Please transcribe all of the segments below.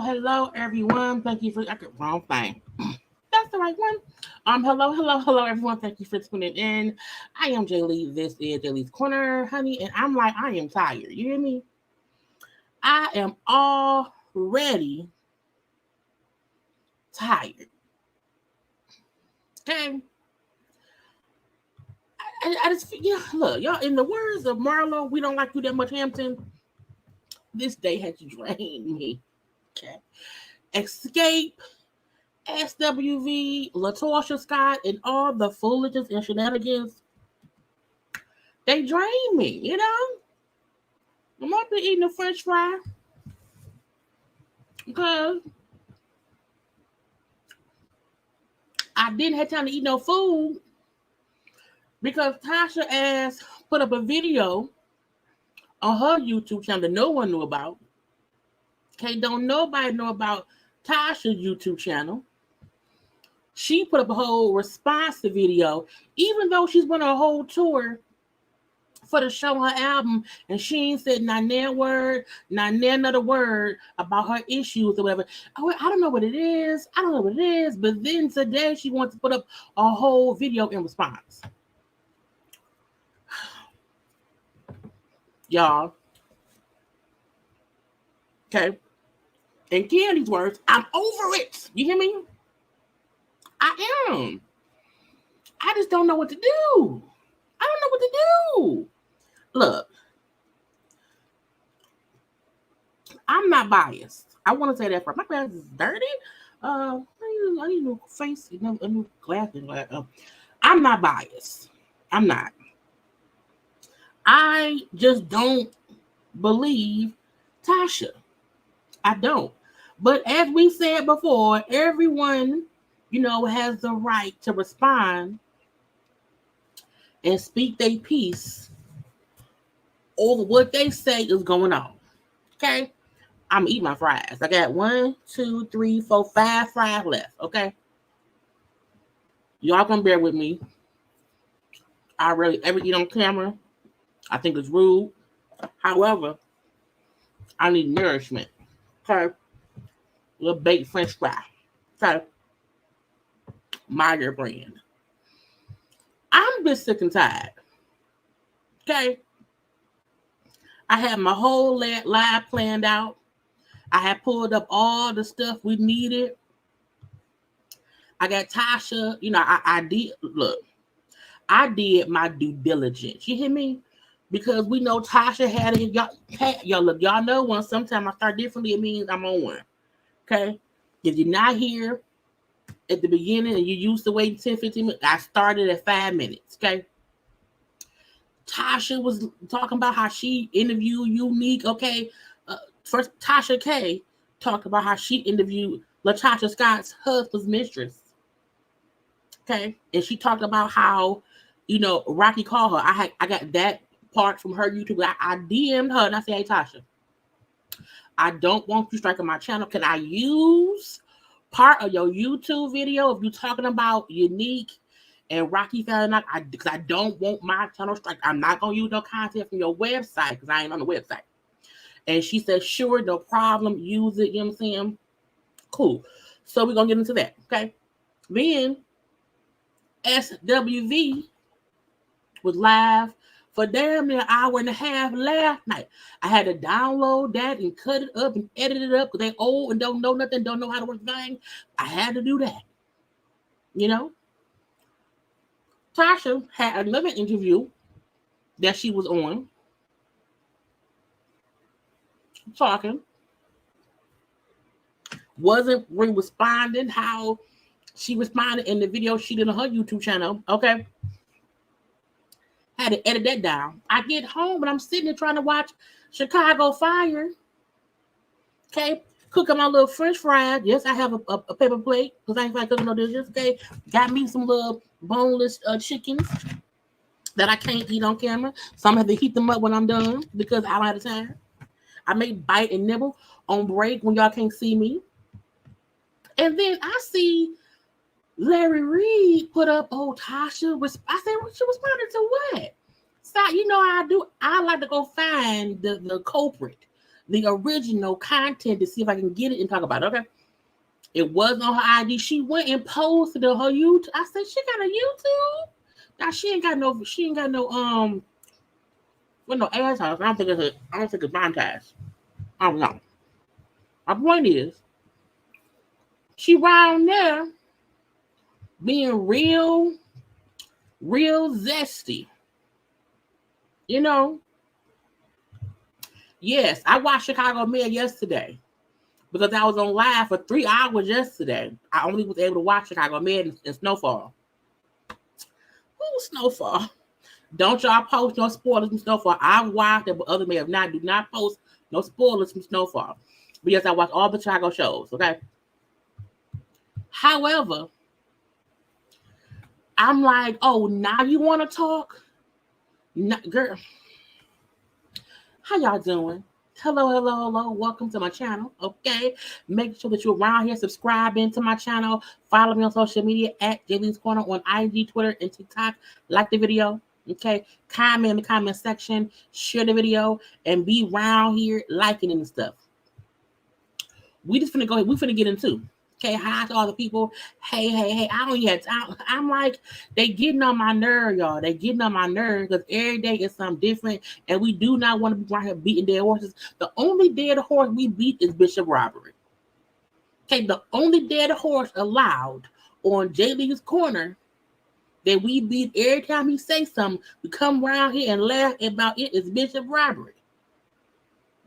Hello, everyone. Thank you for wrong thing. That's the right one. Hello, everyone. Thank you for tuning in. I am Jaylee. This is JayLeesCorner, honey, and I'm like, I am tired. You hear me? I am already tired. Okay. I just, look, y'all, in the words of Marlo, we don't like you that much, Hampton. This day has drained me. Okay. Escape, SWV, Latocha Scott, and all the foolishness and shenanigans. They drain me, you know? I'm up there eating a French fry because I didn't have time to eat no food because Tasha ass put up a video on her YouTube channel that no one knew about. Okay, don't nobody know about Tasha's YouTube channel. She put up a whole response to video, even though she's been on a whole tour for the show, her album, and she ain't said not another word about her issues or whatever. I don't know what it is. But then today she wants to put up a whole video in response. Y'all. Okay. In Kandi's words, I'm over it. You hear me? I am. I just don't know what to do. I don't know what to do. Look, I'm not biased. I want to say that for my glasses is dirty. I need a new face, a new glasses. I'm not biased. I'm not. I just don't believe Tasha. I don't. But as we said before, everyone, has the right to respond and speak their piece over what they say is going on. Okay? I'm eating my fries. I got 1, 2, 3, 4, 5 fries left. Okay? Y'all gonna bear with me. I really ever eat on camera. I think it's rude. However, I need nourishment. Okay? Little baked French fry. Okay? Meyer brand. I'm been sick and tired. Okay. I had my whole live planned out. I had pulled up all the stuff we needed. I got Tasha. You know, I did look. I did my due diligence. You hear me? Because we know Tasha had it. Y'all look. Y'all know when sometimes I start differently, it means I'm on one. Okay. If you're not here at the beginning and you used to wait 10, 15 minutes, I started at 5 minutes. Okay. Tasha was talking about how she interviewed Unique. Okay. First, Tasha K talked about how she interviewed Latasha Scott's husband's mistress. Okay. And she talked about how, you know, Rocky called her. I got that part from her YouTube. I DM'd her and I said, hey, Tasha, I don't want you striking my channel. Can I use part of your YouTube video if you're talking about Unique and Rocky found out? Because I don't want my channel strike. I'm not going to use no content from your website because I ain't on the website. And she said, sure, no problem. Use it. You know what I'm saying? Cool. So we're going to get into that. Okay. Then SWV was live for damn near an hour and a half last night. I had to download that and cut it up and edit it up because they old and don't know nothing, don't know how to work the thing. I had to do that. You know? Tasha had another interview that she was on. Talking. Wasn't responding how she responded in the video she did on her YouTube channel. Okay. Had to edit that down. I get home and I'm sitting there trying to watch Chicago Fire. Okay. Cooking my little French fries. Yes, I have a paper plate because I ain't like cooking no dishes. Okay. Got me some little boneless chickens that I can't eat on camera. So I'm going to have to heat them up when I'm done because I don't have the time. I may bite and nibble on break when y'all can't see me. And then I see Larry Reed put up, oh, Tasha. I said, well, she responded to what? So, you know how I do. I like to go find the culprit, the original content to see if I can get it and talk about it. Okay. It was on her ID. She went and posted on her YouTube. I said, she got a YouTube? Now she ain't got no with no ass house. I don't think it's montage. I don't know. My point is, she around there being real zesty. You know? Yes, I watched Chicago Med yesterday because I was on live for 3 hours yesterday. I only was able to watch Chicago Med in Snowfall. Ooh, Snowfall. Don't y'all post no spoilers from Snowfall. I've watched it, but others may have not. Do not post no spoilers from Snowfall. But yes, I watched all the Chicago shows, okay? However, I'm like, oh, now you want to talk? No, girl, how y'all doing? Hello. Welcome to my channel, okay? Make sure that you're around here subscribing to my channel. Follow me on social media at JayLeesCorner on IG, Twitter, and TikTok. Like the video, okay? Comment in the comment section. Share the video. And be around here liking and stuff. We just finna go ahead. We finna get into. Okay, hi to all the people. Hey. I don't yet. I'm like, they getting on my nerve, y'all. They getting on my nerve because every day is something different. And we do not want to be right here beating dead horses. The only dead horse we beat is Bishop Robbery. Okay, the only dead horse allowed on JayLeesCorner that we beat every time he say something, we come around here and laugh about it is Bishop Robbery.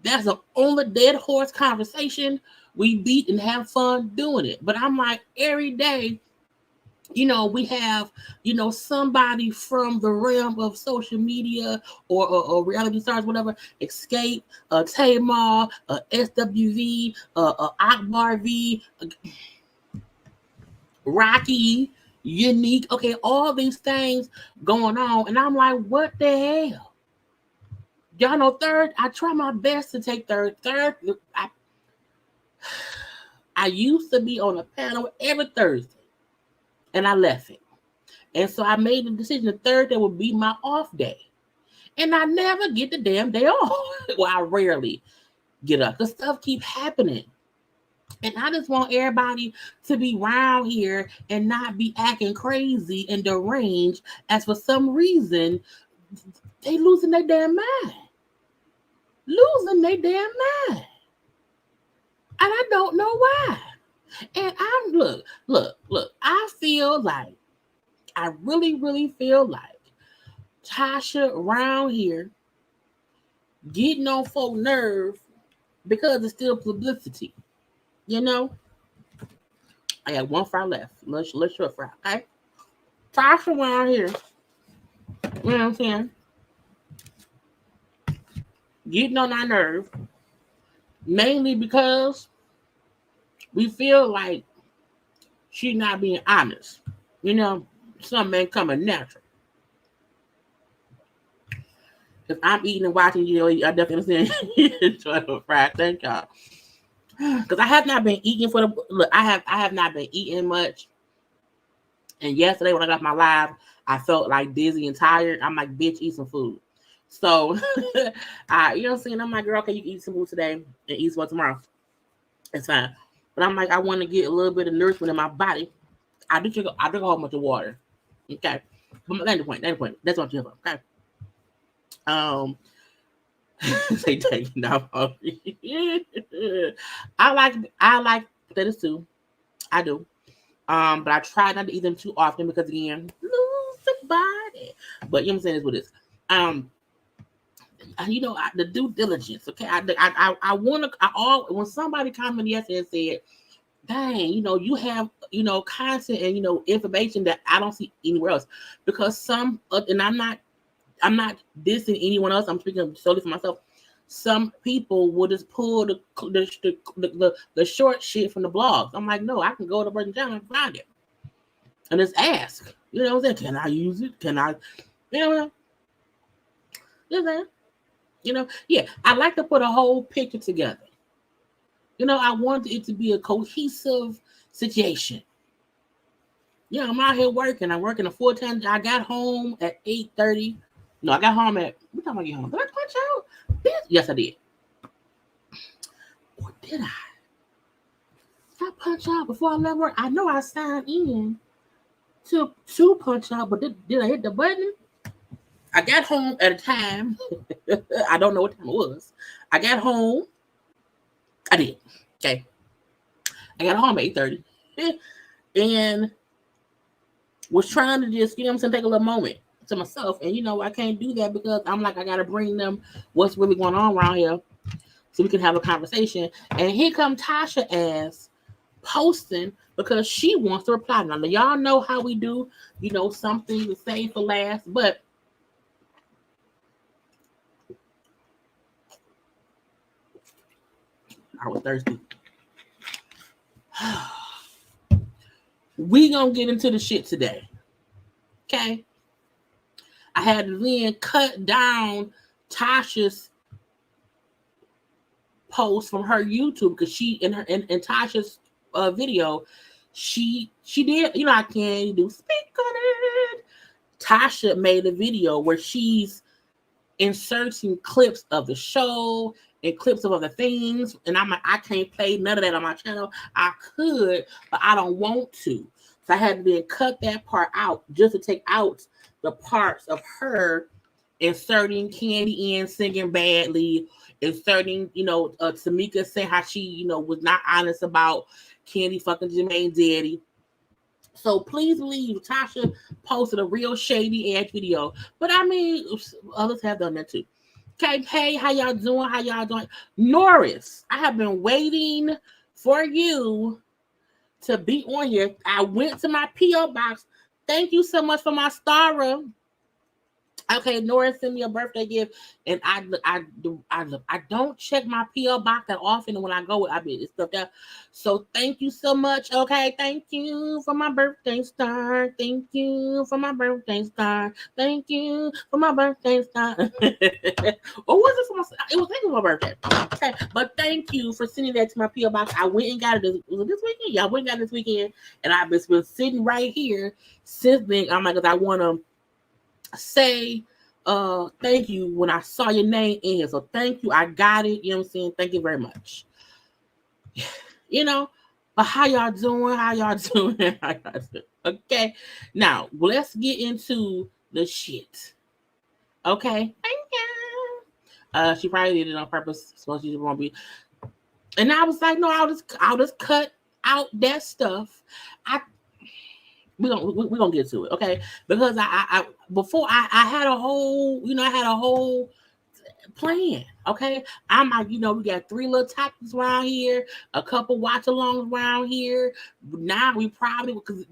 That's the only dead horse conversation we beat and have fun doing it. But I'm like, every day, you know, we have, you know, somebody from the realm of social media or reality stars, whatever, Escape, Tamar, SWV, Akbar V, Rocky, Unique. Okay, all these things going on. And I'm like, what the hell? Y'all know third, I try my best to take third. I used to be on a panel every Thursday, and I left it. And so I made the decision the Thursday would be my off day. And I never get the damn day off. Well, I rarely get up because stuff keep happening. And I just want everybody to be around here and not be acting crazy and deranged as for some reason they losing their damn mind. Losing their damn mind. And I don't know why. And I'm look, I feel like I really feel like Tasha around here getting on folk nerve because it's still publicity. You know? I got one fry left. Let's short fry, okay? Tasha around here, you know what I'm saying? Getting on our nerve, mainly because we feel like she's not being honest. You know, something ain't coming natural. If I'm eating and watching, you know, I definitely enjoy the fry. Thank y'all. Because I have not been eating for the look. I have not been eating much. And yesterday when I got my live, I felt like dizzy and tired. I'm like, bitch, eat some food. So, you know what I'm saying? I'm like, girl, okay, you can eat some food today and eat some tomorrow. It's fine. But I'm like, I want to get a little bit of nourishment in my body. I drink a whole bunch of water. Okay. But that's the point. That's what I'm doing. Okay. Say taking off. I like potatoes too. I do. But I try not to eat them too often because again, lose the body. But you know what I'm saying is what it is. You know, the due diligence. Okay, I want to. When somebody commented yesterday and said, "Dang, you know, you have content and information that I don't see anywhere else," because some and I'm not dissing anyone else. I'm speaking solely for myself. Some people will just pull the short shit from the blogs. I'm like, no, I can go to Virgin Channel and find it and just ask. You know what I'm saying? Can I use it? Can I? You know what I'm saying? Yeah, I like to put a whole picture together. I want it to be a cohesive situation. Yeah, I'm out here working. I'm working a full-time. I got home at 8:30. No, I got home at what time I get home? Did I punch out? Yes, I did. Or did I? Did I punch out before I left work? I know I signed in to punch out, but did I hit the button? I got home at a time. I don't know what time it was. I got home. I did. Okay. I got home at 8:30. And was trying to just, take a little moment to myself. And, I can't do that because I'm like, I got to bring them what's really going on around here so we can have a conversation. And here come Tasha as posting because she wants to reply. Now, y'all know how we do, something to say for last, but I was thirsty. We gonna get into the shit today. Okay. I had to then cut down Tasha's post from her YouTube because she in Tasha's video, she did, I can't do speak on it. Tasha made a video where she's inserting clips of the show and clips of other things, and I'm like, I can't play none of that on my channel. I could, but I don't want to. So I had to then cut that part out just to take out the parts of her inserting Kandi in singing badly, inserting, Tamika saying how she, was not honest about Kandi fucking Jermaine's daddy. So please believe Tasha posted a real shady ass video. But I mean, others have done that too. Okay, hey, how y'all doing? Norris, I have been waiting for you to be on here. I went to my P.O. box. Thank you so much for my star. Okay, Norris sent me a birthday gift, and I don't check my P.O. box that often. And when I go, I be stuff there. So thank you so much. Okay, thank you for my birthday star. Thank you for my birthday star. Thank you for my birthday star. Or was it for my? It was thinking my birthday. Okay, but thank you for sending that to my P.O. box. I went and got it. Was it this weekend? Yeah, I went and got it this weekend, and I've been sitting right here since then. I'm like, 'cause I want to say thank you when I saw your name in here. So thank you. I got it. You know what I'm saying? Thank you very much. you know. But how y'all doing? How y'all doing? How y'all doing? Okay. Now, let's get into the shit. Okay. She probably did it on purpose. So she won't be. And I was like, no, I'll just cut out that stuff. We're gonna get to it, okay? Because I before I had a whole, I had a whole plan, okay? I'm like, we got 3 little topics around here, a couple watch alongs around here. Now we probably, because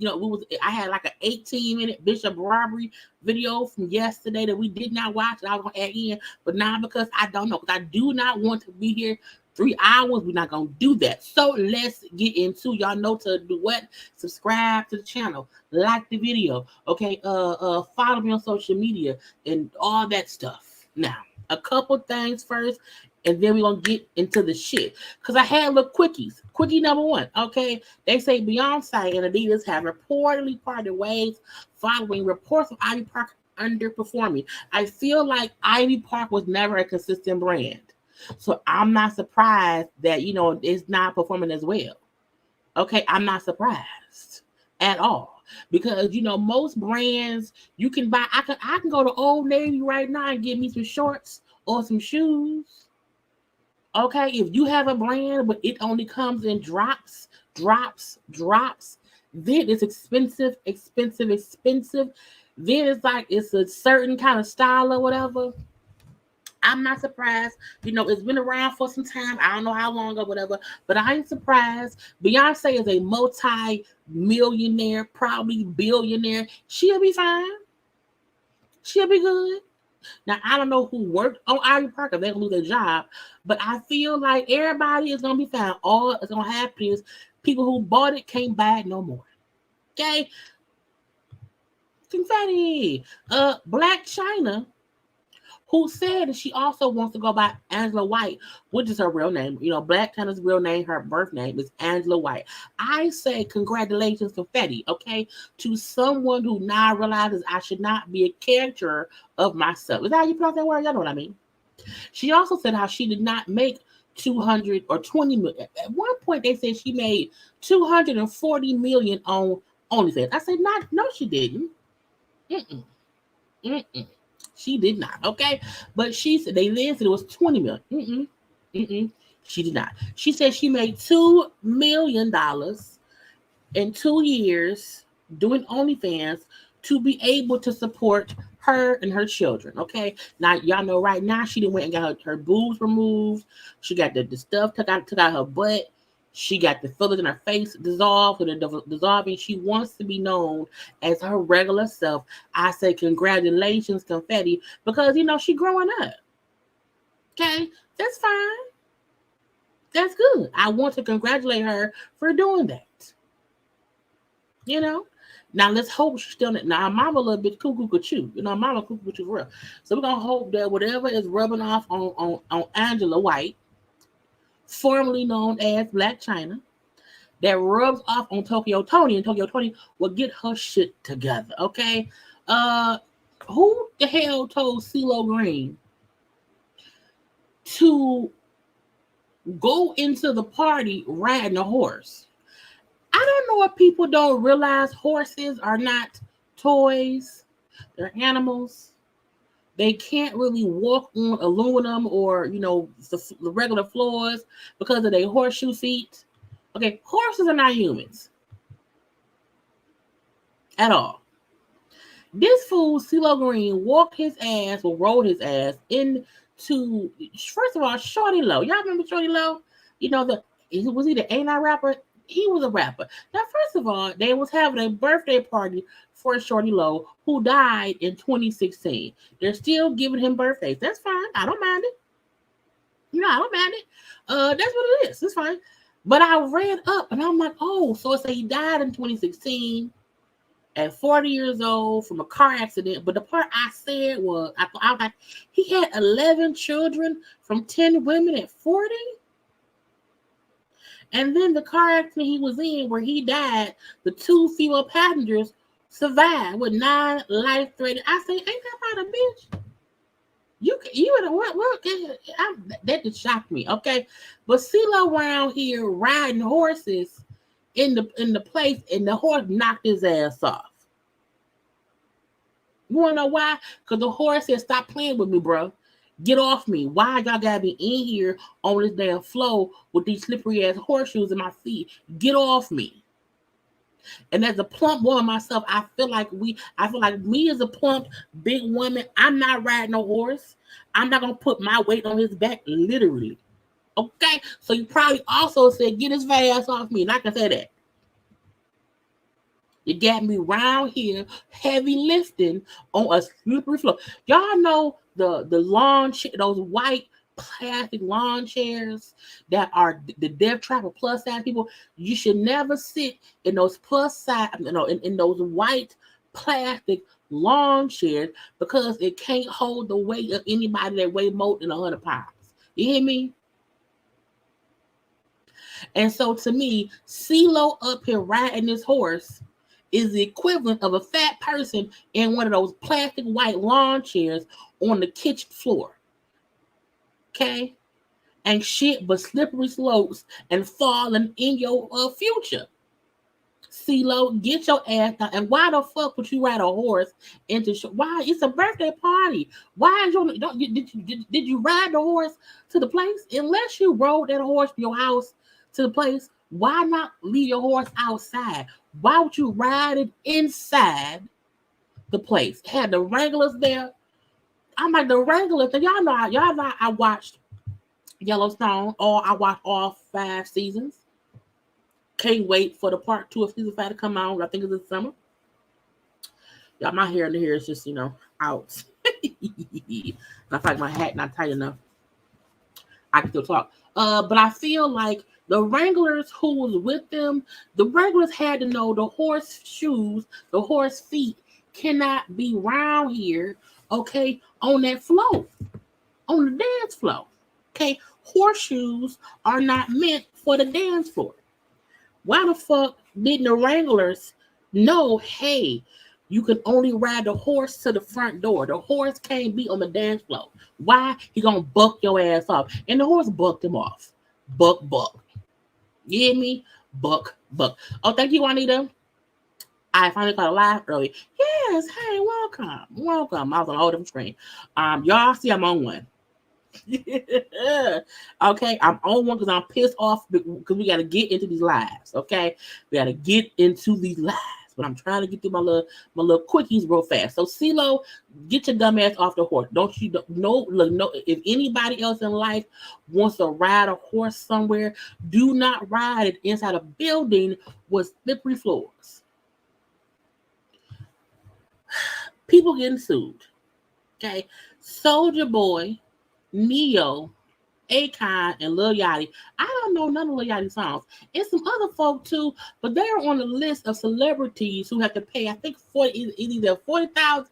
I had like an 18-minute Bishop robbery video from yesterday that we did not watch, and I was gonna add in, but now because I don't know, because I do not want to be here 3 hours, we're not gonna do that. So let's get into, y'all know to do what? Subscribe to the channel, like the video, okay? Follow me on social media and all that stuff. Now, a couple things first, and then we're gonna get into the shit. Because I had little quickies. Quickie number 1, okay? They say Beyoncé and Adidas have reportedly parted ways following reports of Ivy Park underperforming. I feel like Ivy Park was never a consistent brand. So I'm not surprised that, it's not performing as well. Okay, I'm not surprised at all. Because, most brands you can buy, I can go to Old Navy right now and get me some shorts or some shoes. Okay, if you have a brand, but it only comes in drops, then it's expensive. Then it's like it's a certain kind of style or whatever. I'm not surprised. It's been around for some time. I don't know how long or whatever, but I ain't surprised. Beyonce is a multi-millionaire, probably billionaire. She'll be fine. She'll be good. Now, I don't know who worked on Ivy Park if they lose their job, but I feel like everybody is going to be fine. All that's going to happen is people who bought it can't buy it no more. Okay? Confetti. Blac Chyna, who said that she also wants to go by Angela White, which is her real name. Blac Chyna's real name, her birth name is Angela White. I say congratulations, confetti, okay, to someone who now realizes I should not be a character of myself. Is that how you pronounce that word? Y'all know what I mean. She also said how she did not make 200 or 20 million. At one point, they said she made 240 million on OnlyFans. I said, no, she didn't. She did not, okay? But she said, they then said it was 20 million. She did not. She said she made $2 million in 2 years doing OnlyFans to be able to support her and her children, okay? Now, y'all know right now she done went and got her boobs removed. She got the stuff took out her butt. She got the fillers in her face dissolved, dissolving. She wants to be known as her regular self. I say congratulations, confetti, because she growing up. Okay, that's fine. That's good. I want to congratulate her for doing that. Now let's hope she's still. Now mama a little bit cuckoo. Mama cuckoo for real. So we're gonna hope that whatever is rubbing off on Angela White, formerly known as Blac Chyna, that rubs off on Tokyo Toni, and Tokyo Toni will get her shit together, okay? Who the hell told CeeLo Green to go into the party riding a horse? I don't know if people don't realize horses are not toys. They're animals. They can't really walk on aluminum or, the regular floors because of their horseshoe feet. Okay, horses are not humans at all. This fool, CeeLo Green, rode his ass into, first of all, Shorty Low. Y'all remember Shorty Low? Was he the A9 rapper? He was a rapper. Now, first of all, they was having a birthday party for Shorty Low, who died in 2016. They're still giving him birthdays. That's fine. I don't mind it. I don't mind it. That's what it is. It's fine. But I read up and I'm like, oh, so it said he died in 2016 at 40 years old from a car accident. But the part I said was, I was like, he had 11 children from 10 women at 40. And then the car accident he was in where he died, the 2 female passengers survived with 9 life-threatening. I say, ain't that about a bitch? That just shocked me. Okay, but CeeLo around here riding horses in the place, and the horse knocked his ass off. You wanna know why? Because the horse said, "Stop playing with me, bro. Get off me. Why y'all gotta be in here on this damn floor with these slippery ass horseshoes in my feet? Get off me." And as a plump woman myself, I feel like me as a plump big woman, I'm not riding a horse. I'm not gonna put my weight on his back, literally. Okay, so you probably also said, "Get his ass off me," and I can say that. You got me round here heavy lifting on a slippery floor. Y'all know the lawn those white plastic lawn chairs that are the Death Trap or plus size people. You should never sit in those plus size, in those white plastic lawn chairs because it can't hold the weight of anybody that weigh more than 100 pounds. You hear me? And so to me, CeeLo up here riding this horse is the equivalent of a fat person in one of those plastic white lawn chairs on the kitchen floor. Okay? And shit but slippery slopes and falling in your future. CeeLo, get your ass down. And why the fuck would you ride a horse into why? It's a birthday party. Why did you ride the horse to the place? Unless you rode that horse from your house to the place, why not leave your horse outside? Why would you ride it inside the place? Had the Wranglers there. I'm like, the Wranglers. Y'all know I watched Yellowstone, or I watched all 5 seasons. Can't wait for the part 2 of season 5 to come out. I think it's this summer. Y'all, my hair in the hair is just, out. I feel like my hat not tight enough. I can still talk. But I feel like the Wranglers who was with them, the Wranglers had to know the horse shoes, the horse feet cannot be round here, okay, on that floor, on the dance floor. Okay, horseshoes are not meant for the dance floor. Why the fuck didn't the Wranglers know, hey, you can only ride the horse to the front door. The horse can't be on the dance floor. Why? He gonna buck your ass off. And the horse bucked him off. Buck. You hear me? Buck. Oh, thank you, Juanita. I finally caught a live early. Yes, hey, welcome. I was on a whole different screen. Y'all see I'm on one. Okay, I'm on one because I'm pissed off because we got to get into these lives. Okay, we got to get into these lives, but I'm trying to get through my little quickies real fast. So CeeLo, get your dumb ass off the horse. Don't you no if anybody else in life wants to ride a horse somewhere, do not ride it inside a building with slippery floors. People getting sued. Okay, Soulja Boy, Neo, Akon, and Lil Yachty. I don't know none of Lil Yachty's songs. And some other folk too, but they're on the list of celebrities who have to pay, I think, either 40,000.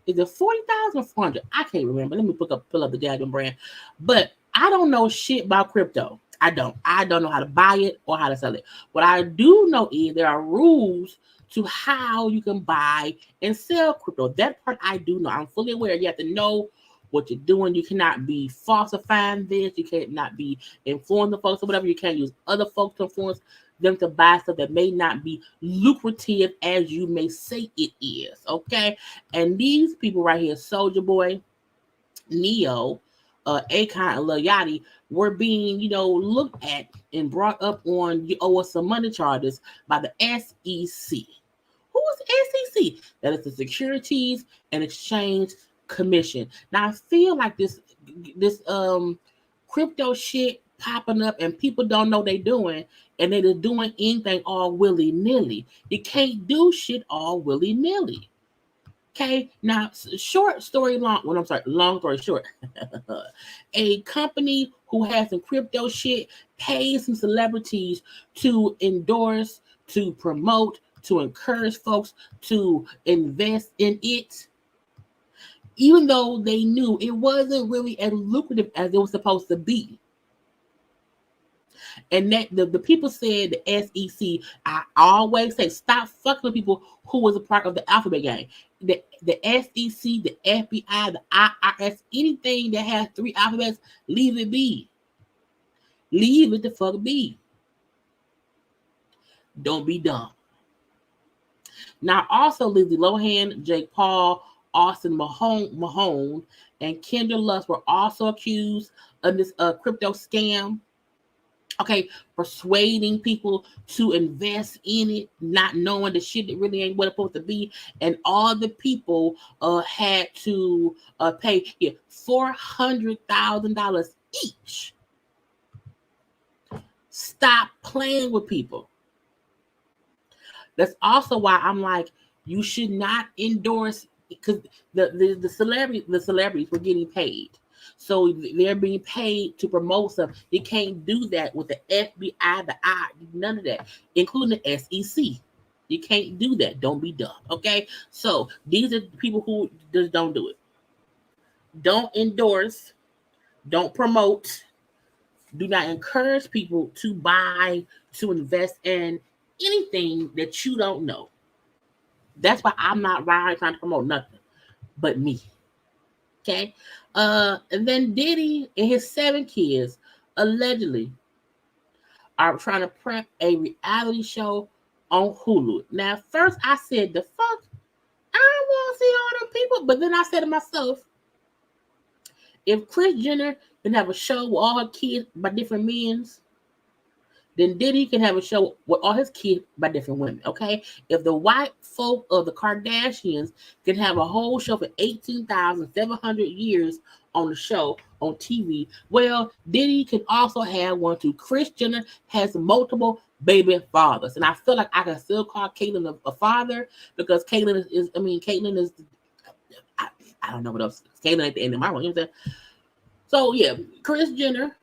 Is it 40,000 or 400? I can't remember. Let me pull up the Dragon brand. But I don't know shit about crypto. I don't know how to buy it or how to sell it. What I do know is there are rules to how you can buy and sell crypto. That part I do know. I'm fully aware. You have to know what you're doing. You cannot be falsifying this. You cannot be influencing folks or whatever. You can't use other folks to influence them to buy stuff that may not be lucrative as you may say it is. Okay. And these people right here, Soulja Boy, Neo, Akon, and Lil Yachty, were being, looked at and brought up on you owe us some money charges by the SEC. Who is the SEC? That is the Securities and Exchange Commission. Now I feel like this crypto shit popping up and people don't know they doing, and they're just doing anything all willy-nilly. You can't do shit all willy-nilly. Okay, now long story short. A company who has some crypto shit pays some celebrities to endorse, to promote, to encourage folks to invest in it, even though they knew it wasn't really as lucrative as it was supposed to be. And that the people said the SEC, I always say, stop fucking with people who was a part of the alphabet gang. The SEC, the FBI, the IRS, anything that has 3 alphabets, leave it be. Leave it the fuck be. Don't be dumb. Now, also, Lindsay Lohan, Jake Paul, Austin Mahone, and Kendra Lust were also accused of this crypto scam. Okay, persuading people to invest in it, not knowing the shit that really ain't what it's supposed to be, and all the people had to pay $400,000 each. Stop playing with people. That's also why I'm like, you should not endorse, because the celebrities were getting paid. So they're being paid to promote stuff. You can't do that with the FBI, the I, none of that, including the SEC. You can't do that. Don't be dumb. Okay? So these are people who just don't do it. Don't endorse. Don't promote. Do not encourage people to buy, to invest in anything that you don't know. That's why I'm not trying to promote nothing but me. Okay? And then Diddy and his 7 kids allegedly are trying to prep a reality show on Hulu. Now, first I said, the fuck? I don't want to see all them people. But then I said to myself, if Kris Jenner can have a show with all her kids by different men, then Diddy can have a show with all his kids by different women, okay? If the white folk of the Kardashians can have a whole show for 18,700 years on the show, on TV, well, Diddy can also have one too. Kris Jenner has multiple baby fathers, and I feel like I can still call Caitlyn a father, because Caitlyn is I don't know what else. Caitlyn at the end of my one, you know what I'm saying? So, yeah, Kris Jenner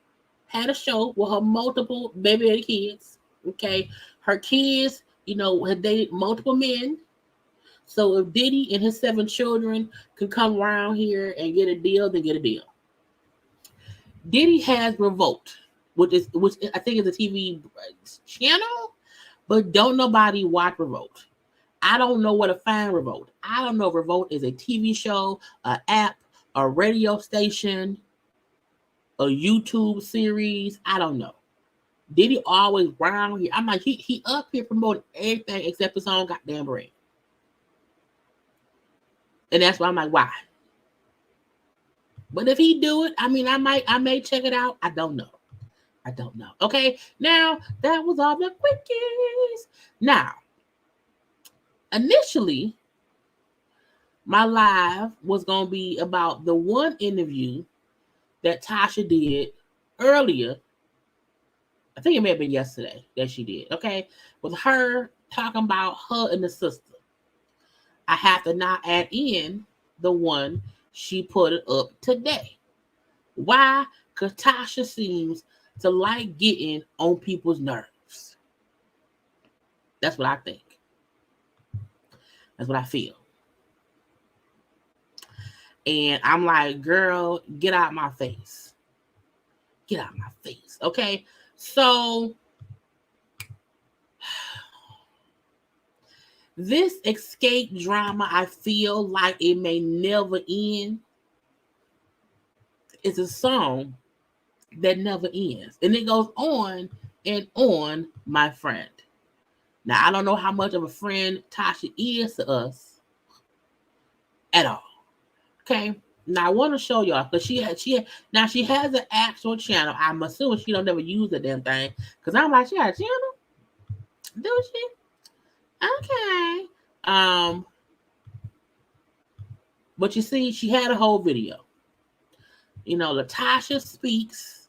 had a show with her multiple baby kids. Okay, her kids, had dated multiple men. So if Diddy and his 7 children can come around here and get a deal, then get a deal. Diddy has Revolt, which I think is a TV channel, but don't nobody watch Revolt. I don't know where to find Revolt. I don't know if Revolt is a TV show, an app, a radio station, a YouTube series. I don't know. Diddy always round here. I'm like, he up here promoting everything except his own goddamn brand. And that's why I'm like, why? But if he do it, I may check it out. I don't know. Okay, now that was all the quickies. Now, initially, my live was gonna be about the one interview that Tasha did earlier. I think it may have been yesterday that she did, okay? With her talking about her and the sister. I have to now add in the one she put it up today. Why? Because Tasha seems to like getting on people's nerves. That's what I think. That's what I feel. And I'm like, girl, get out my face. Get out my face, okay? So, this escape drama, I feel like it may never end. It's a song that never ends. And it goes on and on, my friend. Now, I don't know how much of a friend Tasha is to us at all. Okay? Now, I want to show y'all, because she has an actual channel. I'm assuming she don't never use the damn thing, because I'm like, she got a channel? Do she? Okay. But you see, she had a whole video. Latasha speaks,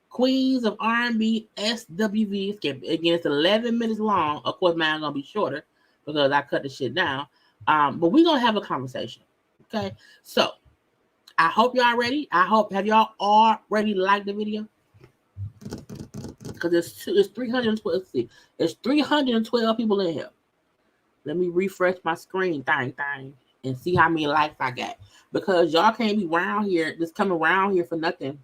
Queens of R&B, SWV, Escape. Again, it's 11 minutes long. Of course, mine's gonna be shorter because I cut the shit down. But we're gonna have a conversation. Okay, so I hope y'all ready. Have y'all already liked the video? Because it's 312. It's 312 people in here. Let me refresh my screen thing and see how many likes I got. Because y'all can't be around here, just coming around here for nothing.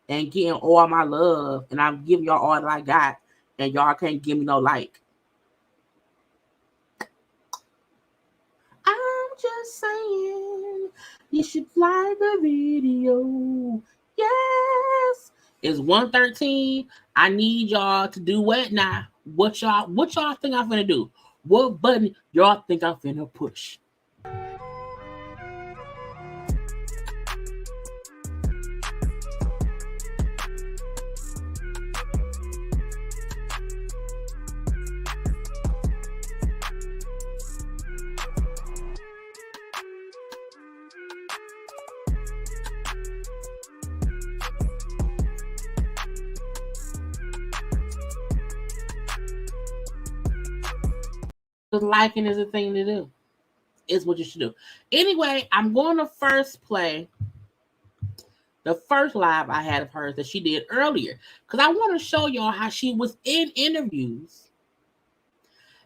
and getting all my love, and I'm giving y'all all that I got, and y'all can't give me no like. I'm just saying, you should like the video. Yes. It's 1:13. I need y'all to do what now? What y'all think I'm finna do? What button y'all think I'm finna push? Because liking is a thing to do. It's what you should do. Anyway, I'm going to first play the first live I had of hers that she did earlier. Because I want to show y'all how she was in interviews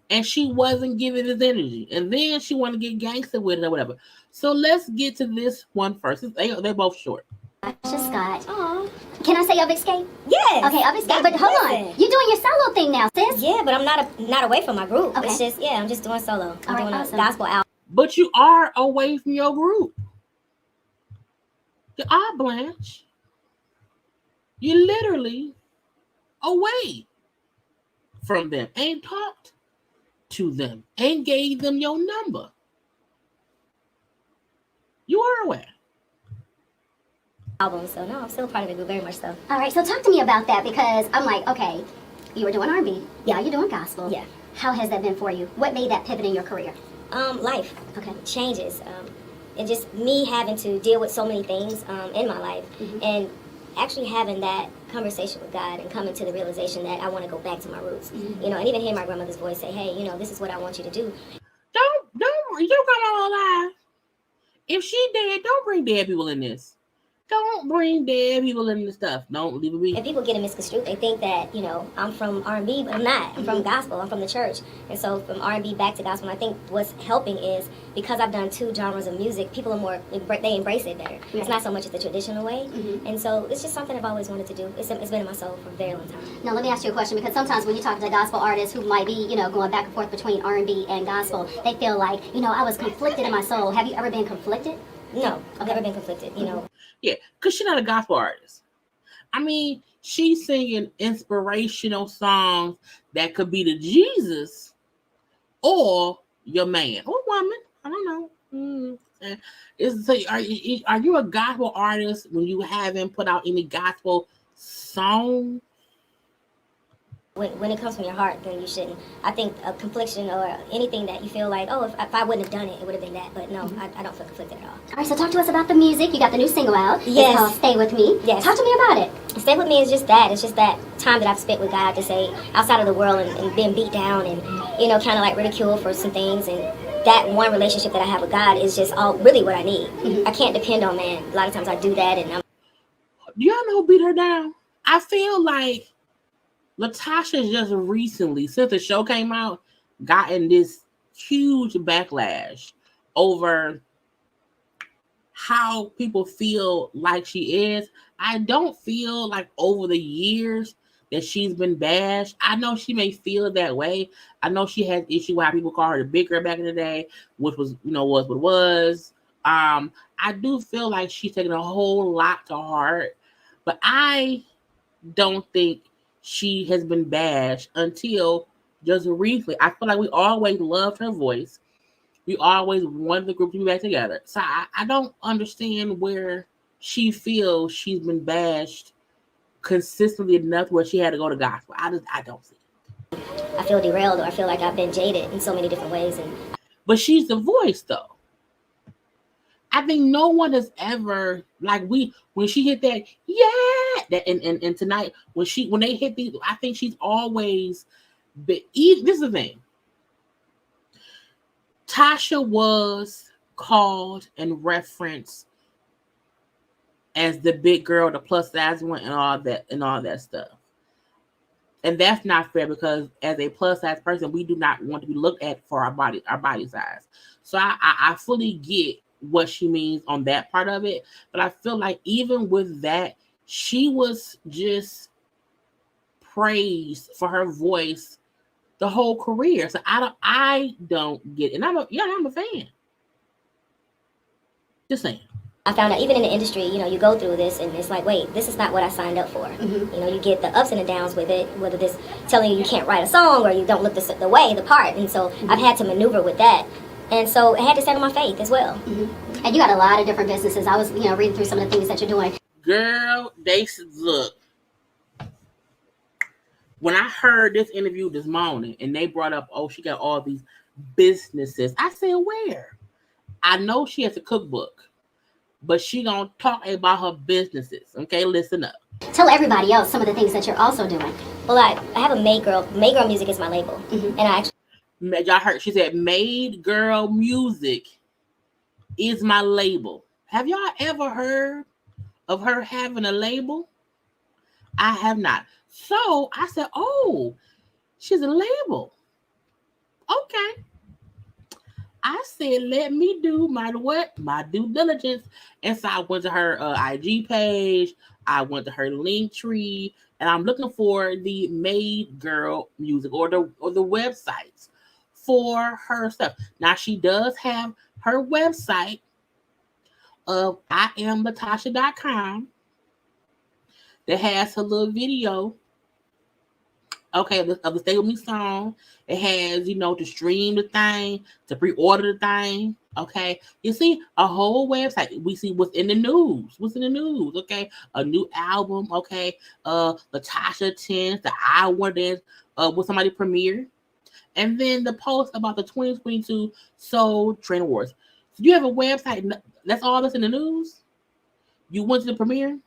and she wasn't giving this energy. And then she wanted to get gangster with it or whatever. So let's get to this one first. They're both short. Tasha Scott. Aww. Can I say of Escape? Yes. Okay, of Escape. But hold on. You're doing your solo thing now, sis. Yeah, but I'm not away from my group. Okay. It's just, I'm just doing solo. I'm doing awesome. a gospel album. But you are away from your group. You are, Blanche. You're literally away from them. Ain't talked to them. Ain't gave them your number. You are aware. Album, so no, I'm still part of the group, very much so. All right, so talk to me about that, because I'm like, okay, you were doing R&B. Yeah, you're doing gospel. Yeah. How has that been for you? What made that pivot in your career? Life. Okay. Changes. And just me having to deal with so many things in my life. Mm-hmm. And actually having that conversation with God and coming to the realization that I want to go back to my roots. Mm-hmm. You know, and even hear my grandmother's voice say, hey, this is what I want you to do. You got all alive. If she dead, don't bring dead people in this. Don't bring dead people in this stuff. Don't leave it be. And people get it misconstrued. They think that, I'm from R&B, but I'm not. I'm from gospel. I'm from the church. And so from R&B back to gospel, and I think what's helping is because I've done two genres of music, people are more, they embrace it better. Right. It's not so much as the traditional way. Mm-hmm. And so it's just something I've always wanted to do. It's been in my soul for a very long time. Now, let me ask you a question, because sometimes when you talk to gospel artists who might be, going back and forth between R&B and gospel, they feel like, I was conflicted in my soul. Have you ever been conflicted? No, I've never been conflicted, Yeah, because she's not a gospel artist. I mean, she's singing inspirational songs that could be to Jesus or your man or woman. I don't know. Are you a gospel artist when you haven't put out any gospel song? When it comes from your heart, then you shouldn't. I think a confliction or anything that you feel like, if I wouldn't have done it, it would have been that. But no, I don't feel conflicted at all. All right, so talk to us about the music. You got the new single out. Yes. It's called Stay With Me. Yes. Talk to me about it. Stay With Me is just that. It's just that time that I've spent with God to say, outside of the world and being beat down and, kind of like ridiculed for some things. And that one relationship that I have with God is just all really what I need. Mm-hmm. I can't depend on man. A lot of times I do that. And Do y'all know who beat her down? I feel like Latasha just recently, since the show came out, gotten this huge backlash over how people feel like she is. I don't feel like over the years that she's been bashed. I know she may feel that way. I know she has issue with how people call her the big girl back in the day, which was, was what it was. I do feel like she's taking a whole lot to heart, but I don't think she has been bashed until just recently. I feel like we always loved her voice. We always wanted the group to be back together. So I don't understand where she feels she's been bashed consistently enough where she had to go to gospel. I don't see it. I feel derailed, or I feel like I've been jaded in so many different ways. But she's the voice, though. I think no one has ever, when she hit that, and tonight, when they hit these, I think she's always been, this is the thing. Tasha was called and referenced as the big girl, the plus size one, and all that stuff. And that's not fair, because as a plus size person, we do not want to be looked at for our body size. So I fully get what she means on that part of it, but I feel like even with that, she was just praised for her voice the whole career. So I don't get it. And I'm a fan. Just saying. I found out even in the industry, you go through this and it's like, wait, this is not what I signed up for. Mm-hmm. You get the ups and the downs with it, whether this telling you can't write a song or you don't look the part. And so I've had to maneuver with that. And so I had to stand on my faith as well. Mm-hmm. And you got a lot of different businesses. I was, reading through some of the things that you're doing. Girl, look. When I heard this interview this morning and they brought up, oh, she got all these businesses, I said, where? I know she has a cookbook, but she gonna talk about her businesses. Okay, listen up. Tell everybody else some of the things that you're also doing. Well, I have a Made Girl. Made Girl Music is my label. Mm-hmm. And I actually... Y'all heard, she said, Made Girl Music is my label. Have y'all ever heard of her having a label? I have not. So I said, oh, she's a label. Okay. I said, let me do my due diligence. And so I went to her IG page. I went to her link tree, and I'm looking for the Made Girl Music or the websites for her stuff. Now she does have her website of IamLatasha.com that has her little video. Okay, of the Stay With Me song. It has, to stream the thing, to pre-order the thing. Okay, you see a whole website. We see what's in the news. Okay, a new album. Okay, Latasha 10, the I Want Dance with somebody premiere, and then the post about the 2022 Soul Train Awards. So you have a website. That's all that's in the news. You went to the premiere.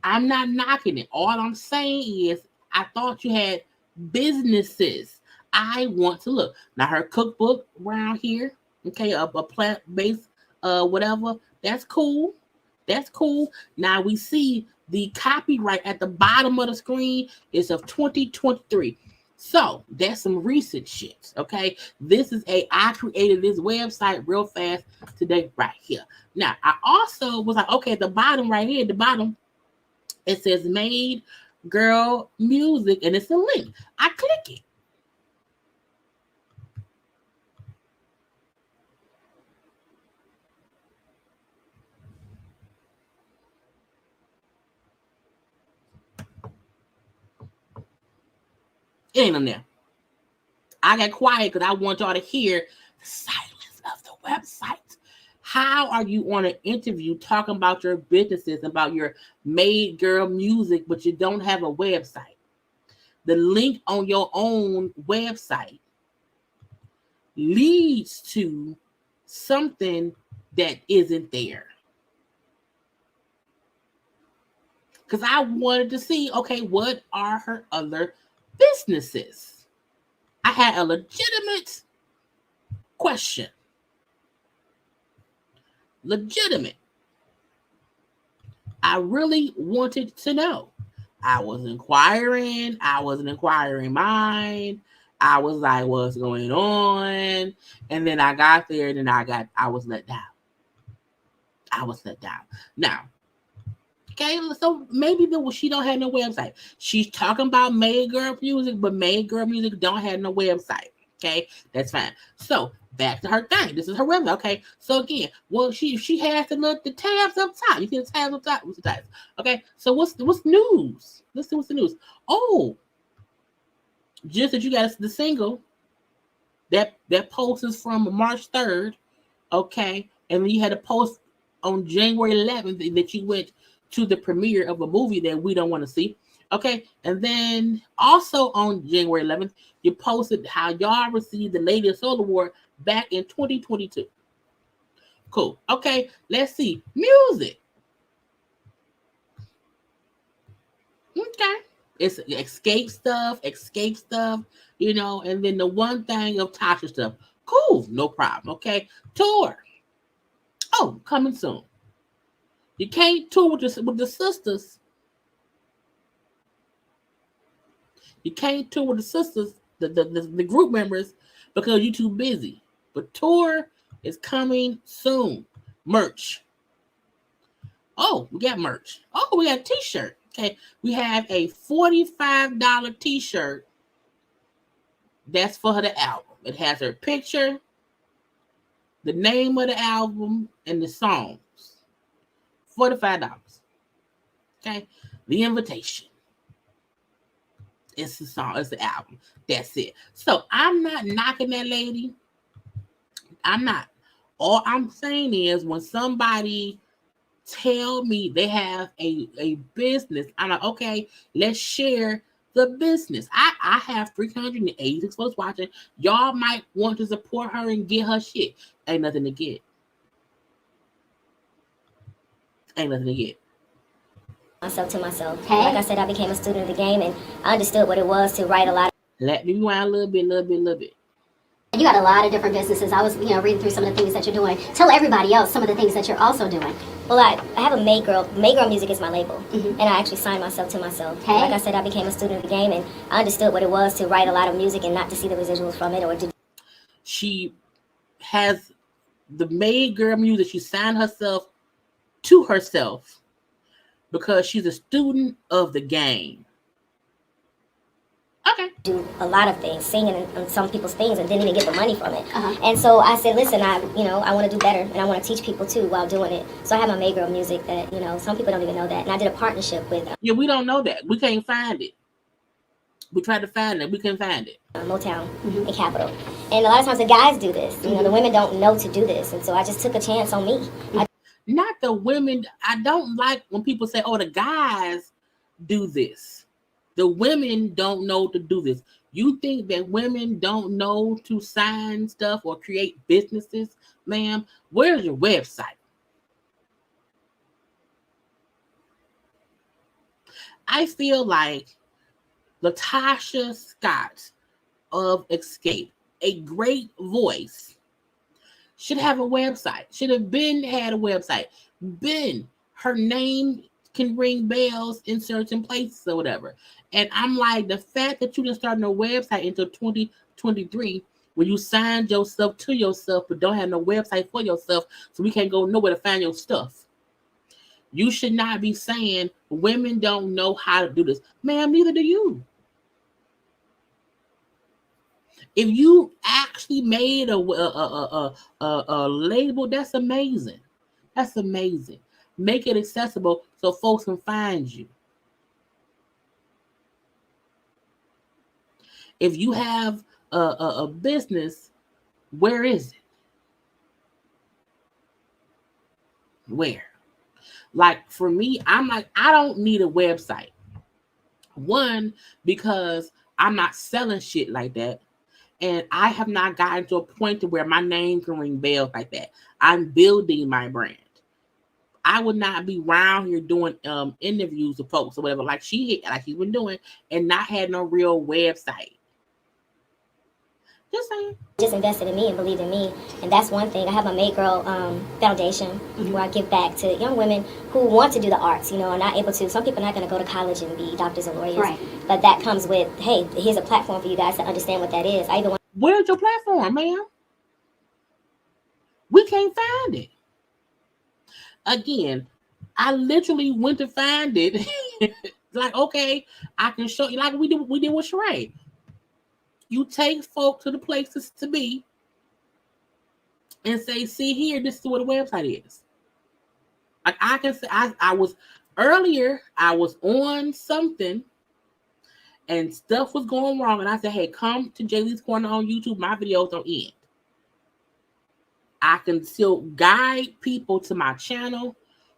I'm not knocking it. All I'm saying is, I thought you had businesses. I want to look. Now her cookbook around here, okay, a plant-based whatever. That's cool. Now we see the copyright at the bottom of the screen is of 2023. So that's some recent shit. Okay. This is I created this website real fast today, right here. Now I also was like, okay, at the bottom right here, it says Made Girl Music, and it's a link. I click it. It ain't on there. I got quiet because I want y'all to hear the silence of the website. How are you on an interview talking about your businesses, about your Made Girl Music, but you don't have a website? The link on your own website leads to something that isn't there. Because I wanted to see, okay, what are her other businesses? I had a legitimate question. Legitimate. I really wanted to know. I was inquiring. I wasn't inquiring mine. I was like, what's going on? And then I got there and then I was let down. Now, okay, so maybe she don't have no website. She's talking about Made Girl Music, but Made Girl Music don't have no website. Okay, that's fine. So back to her thing. This is her website. Okay, so again, well, she has to look the tabs up top. You see the tabs up top. What's the tabs? Okay, so what's news? Let's see what's the news. Oh, just that you got the single. That post is from March 3rd. Okay, and then you had a post on January 11th that you went to the premiere of a movie that we don't want to see. Okay, and then also on January 11th, you posted how y'all received the Lady of Soul Award back in 2022. Cool. Okay, let's see. Music. Okay. It's escape stuff, and then the one thing of Tasha stuff. Cool, no problem. Okay. Tour. Oh, coming soon. You can't tour with the sisters. You can't tour with the sisters, the group members, because you're too busy. But tour is coming soon. Merch. Oh, we got merch. Oh, we got a t-shirt. Okay, we have a $45 t-shirt. That's for the album. It has her picture, the name of the album, and the songs. $45. Okay, the invitation. It's the song. It's the album. That's it. So I'm not knocking that lady. I'm not. All I'm saying is when somebody tell me they have a business, I'm like, okay, let's share the business. I have 386 folks watching. Y'all might want to support her and get her shit. Ain't nothing to get. Ain't nothing to get. Myself to myself. Hey. Like I said, I became a student of the game and I understood what it was to write a lot. Let me rewind a little bit. You got a lot of different businesses. I was, reading through some of the things that you're doing. Tell everybody else some of the things that you're also doing. Well, I have a Made Girl. Made Girl Music is my label. And I actually signed myself to myself. Hey. Like I said, I became a student of the game and I understood what it was to write a lot of music and not to see the residuals from it or to. She has the Made Girl Music. She signed herself to herself because she's a student of the game. Okay. Do a lot of things, singing on some people's things, and didn't even get the money from it. And so I said, listen, I want to do better, and I want to teach people too while doing it. So I have my Made Girl Music that some people don't even know that, and I did a partnership with. Yeah, we don't know that. We can't find it. We tried to find it. We couldn't find it. Motown and Capitol, and a lot of times the guys do this. The women don't know to do this, and so I just took a chance on me. Not the women. I don't like when people say, "Oh, the guys do this." The women don't know to do this. You think that women don't know to sign stuff or create businesses, ma'am? Where's your website? I feel like Latasha Scott of Escape, a great voice, should have a website. Should have had a website. Her name can ring bells in certain places or whatever. And I'm like, the fact that you didn't start no website until 2023, when you signed yourself to yourself, but don't have no website for yourself, so we can't go nowhere to find your stuff. You should not be saying women don't know how to do this. Ma'am, neither do you. If you actually made a label, that's amazing. That's amazing. Make it accessible so folks can find you. If you have a business, where is it? Where? Like for me, I'm like, I don't need a website. One, because I'm not selling shit like that. And I have not gotten to a point to where my name can ring bells like that. I'm building my brand. I would not be around here doing interviews with folks or whatever, like she's been doing, and not had no real website. Just saying. Just invested in me and believed in me, and that's one thing. I have my Made Girl Foundation where I give back to young women who want to do the arts, are not able to. Some people are not going to go to college and be doctors and lawyers, right? But that comes with, hey, here's a platform for you guys to understand what that is. I even want. Where's your platform, ma'am? We can't find it. Again, I literally went to find it. Like, okay, I can show you, like we did with Sheree. You take folk to the places to be and say, see here, this is what a website is. Like I can say, I was on something and stuff was going wrong. And I said, hey, come to JayLeesCorner on YouTube. My videos don't end. I can still guide people to my channel,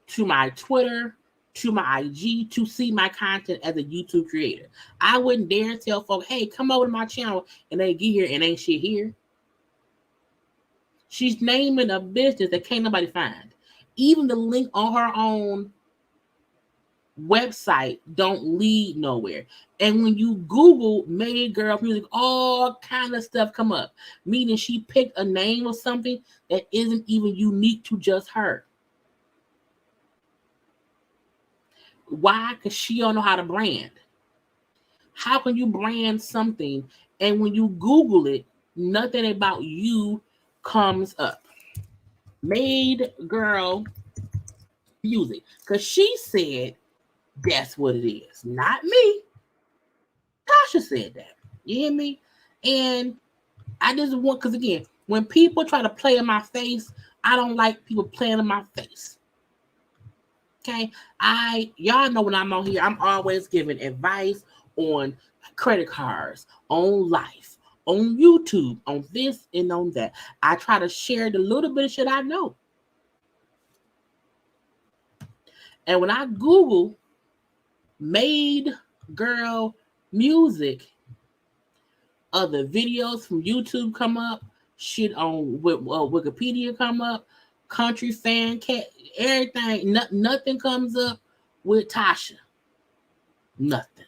to my Twitter, to my IG, to see my content as a YouTube creator. I wouldn't dare tell folks, hey, come over to my channel, and they get here and ain't shit here. She's naming a business that can't nobody find. Even the link on her own website don't lead nowhere. And when you Google Made Girl Music, all kind of stuff come up, meaning she picked a name or something that isn't even unique to just her. Why? Because she don't know how to brand. How can you brand something and when you Google it, nothing about you comes up? Made Girl music. Because she said that's what it is. Not me. Tasha said that. You hear me? And I just want, because again, when people try to play in my face, I don't like people playing in my face. Okay? Y'all know when I'm on here, I'm always giving advice on credit cards, on life, on YouTube, on this and on that. I try to share the little bit of shit I know. And when I Google made girl music, other videos from YouTube come up, shit on Wikipedia come up, country fan cat, everything, nothing comes up with Tasha. Nothing.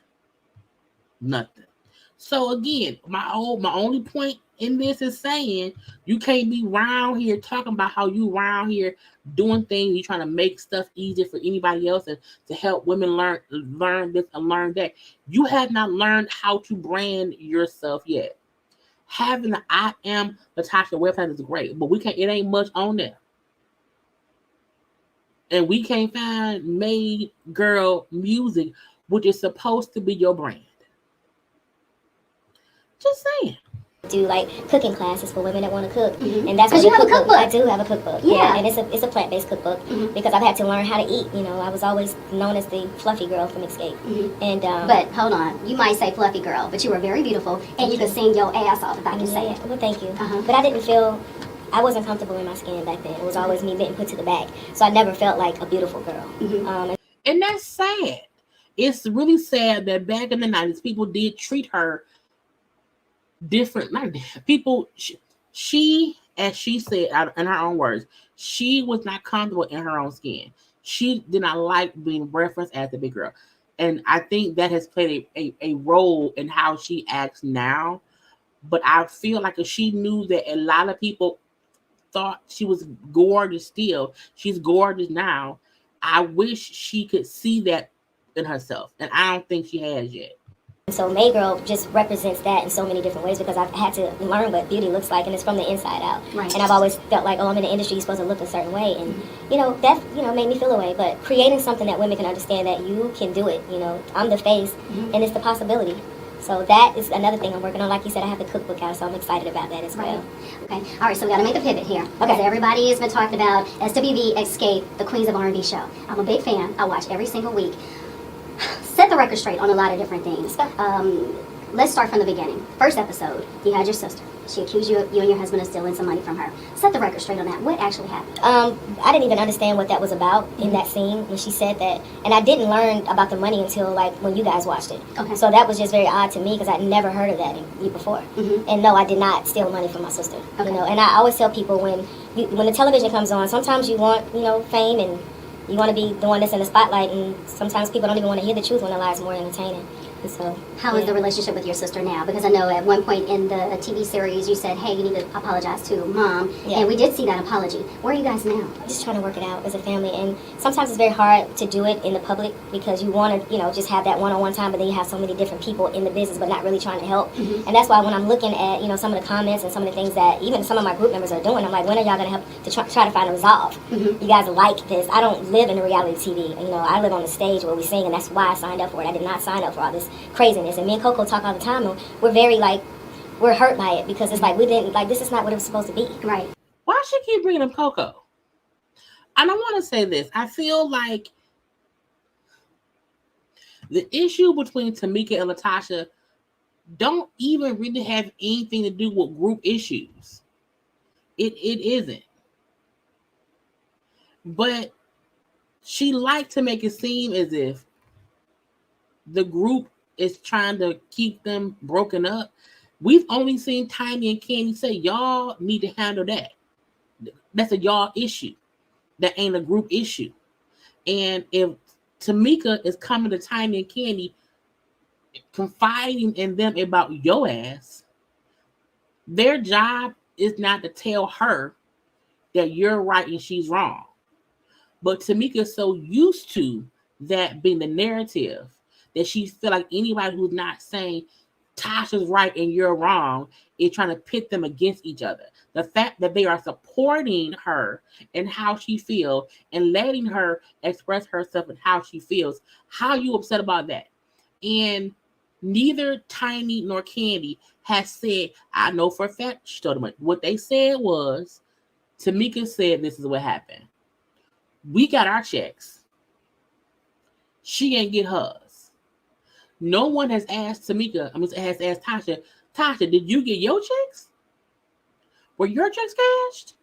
So again, my only point in this is saying you can't be around here talking about how you around here doing things, you trying to make stuff easier for anybody else and to help women learn this and learn that. You have not learned how to brand yourself yet. Having the I Am Latasha website is great, but it ain't much on there. And we can't find made girl music, which is supposed to be your brand. Just saying. Do like cooking classes for women that want to cook, and that's because you have a cookbook. I do have a cookbook, yeah, and it's a plant-based cookbook because I've had to learn how to eat. You know, I was always known as the fluffy girl from Escape, and but hold on, you might say fluffy girl, but you were very beautiful, and you could sing your ass off if I can say it. Well, thank you. But I didn't feel. I wasn't comfortable in my skin back then. It was always me getting put to the back, so I never felt like a beautiful girl. And that's sad. It's really sad that back in the 90s, people did treat her different. Not people. She, as she said in her own words, she was not comfortable in her own skin. She did not like being referenced as the big girl, and I think that has played a role in how she acts now. But I feel like if she knew that a lot of people thought she was gorgeous still, she's gorgeous now. I wish she could see that in herself, and I don't think she has yet. So May Girl just represents that in so many different ways because I've had to learn what beauty looks like, and it's from the inside out. Right. And I've always felt like, I'm in the industry, you're supposed to look a certain way, and that made me feel away. But creating something that women can understand that you can do it. I'm the face, and it's the possibility. So that is another thing I'm working on. Like you said, I have the cookbook out, so I'm excited about that as well. Okay. All right, so we got to make a pivot here. Because everybody has been talking about SWV Escape, the Queens of R&B show. I'm a big fan. I watch every single week. Set the record straight on a lot of different things. Let's start from the beginning. First episode, you had your sister. She accused you and your husband of stealing some money from her. Set the record straight on that. What actually happened? I didn't even understand what that was about in that scene when she said that. And I didn't learn about the money until when you guys watched it. Okay. So that was just very odd to me because I'd never heard of that before. And no, I did not steal money from my sister. Okay. And I always tell people when the television comes on, sometimes you want, fame and you want to be the one that's in the spotlight, and sometimes people don't even want to hear the truth when the lie's more entertaining. And so, how is the relationship with your sister now? Because I know at one point in the TV series you said, hey, you need to apologize to Mom. And we did see that apology. Where are you guys now? Just trying to work it out as a family. And sometimes it's very hard to do it in the public because you want to, just have that one-on-one time, but then you have so many different people in the business but not really trying to help. And that's why when I'm looking at, some of the comments and some of the things that even some of my group members are doing, I'm like, when are y'all going to help to try to find a resolve? You guys like this. I don't live in a reality TV. I live on the stage where we sing, and that's why I signed up for it. I did not sign up for all this craziness. And me and Coco talk all the time, and we're very we're hurt by it because it's we didn't this is not what it was supposed to be. Right. Why she keep bringing up Coco? And I want to say this. I feel like the issue between Tamika and Latasha don't even really have anything to do with group issues. It isn't. But she liked to make it seem as if the group is trying to keep them broken up. We've only seen Tiny and Kandi say, y'all need to handle that. That's a y'all issue. That ain't a group issue. And if Tamika is coming to Tiny and Kandi, confiding in them about your ass, their job is not to tell her that you're right and she's wrong. But Tamika is so used to that being the narrative that she feel like anybody who's not saying Tasha's right and you're wrong is trying to pit them against each other. The fact that they are supporting her and how she feels and letting her express herself and how she feels, how you upset about that? And neither Tiny nor Kandi has said, I know for a fact, she told them what they said was, Tamika said this is what happened. We got our checks. She ain't get hers. No one has asked Tamika, has asked Tasha, Tasha, did you get your checks? Were your checks cashed?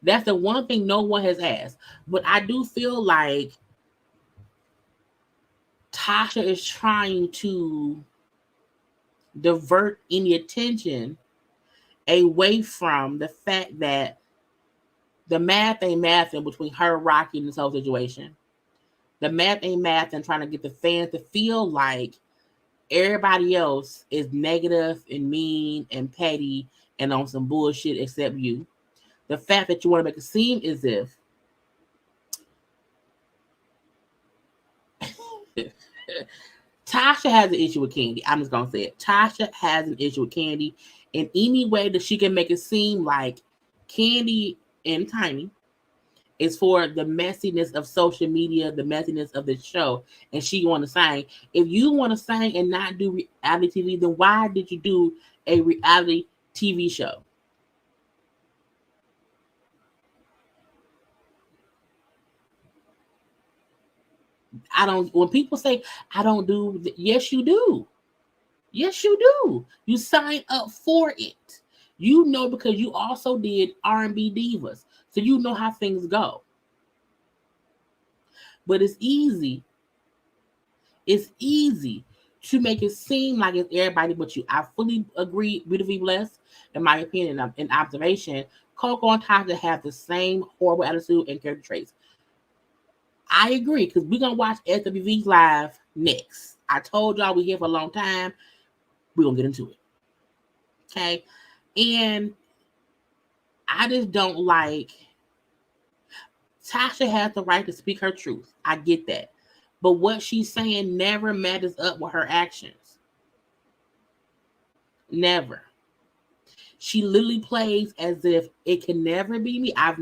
That's the one thing no one has asked. But I do feel like Tasha is trying to divert any attention away from the fact that the math ain't mathing between her, Rocky, and this whole situation. The math ain't mathing trying to get the fans to feel like everybody else is negative and mean and petty and on some bullshit except you. The fact that you want to make it seem as if Tasha has an issue with Kandi. I'm just going to say it. Tasha has an issue with Kandi in any way that she can make it seem like Kandi and Tiny is for the messiness of social media, the messiness of the show, and she want to sing. If you want to sing and not do reality TV, then why did you do a reality TV show? When people say, I don't do, yes, you do. Yes, you do. You sign up for it. You know, because you also did R&B Divas. So you know how things go. But it's easy. It's easy to make it seem like it's everybody but you. I fully agree, beautifully blessed, in my opinion and observation. Coco and Tasha have the same horrible attitude and character traits. I agree, because we're going to watch SWV live next. I told y'all we're here for a long time. We're going to get into it. Okay? And I just don't like... Tasha has the right to speak her truth. I get that. But what she's saying never matches up with her actions. Never. She literally plays as if it can never be me. I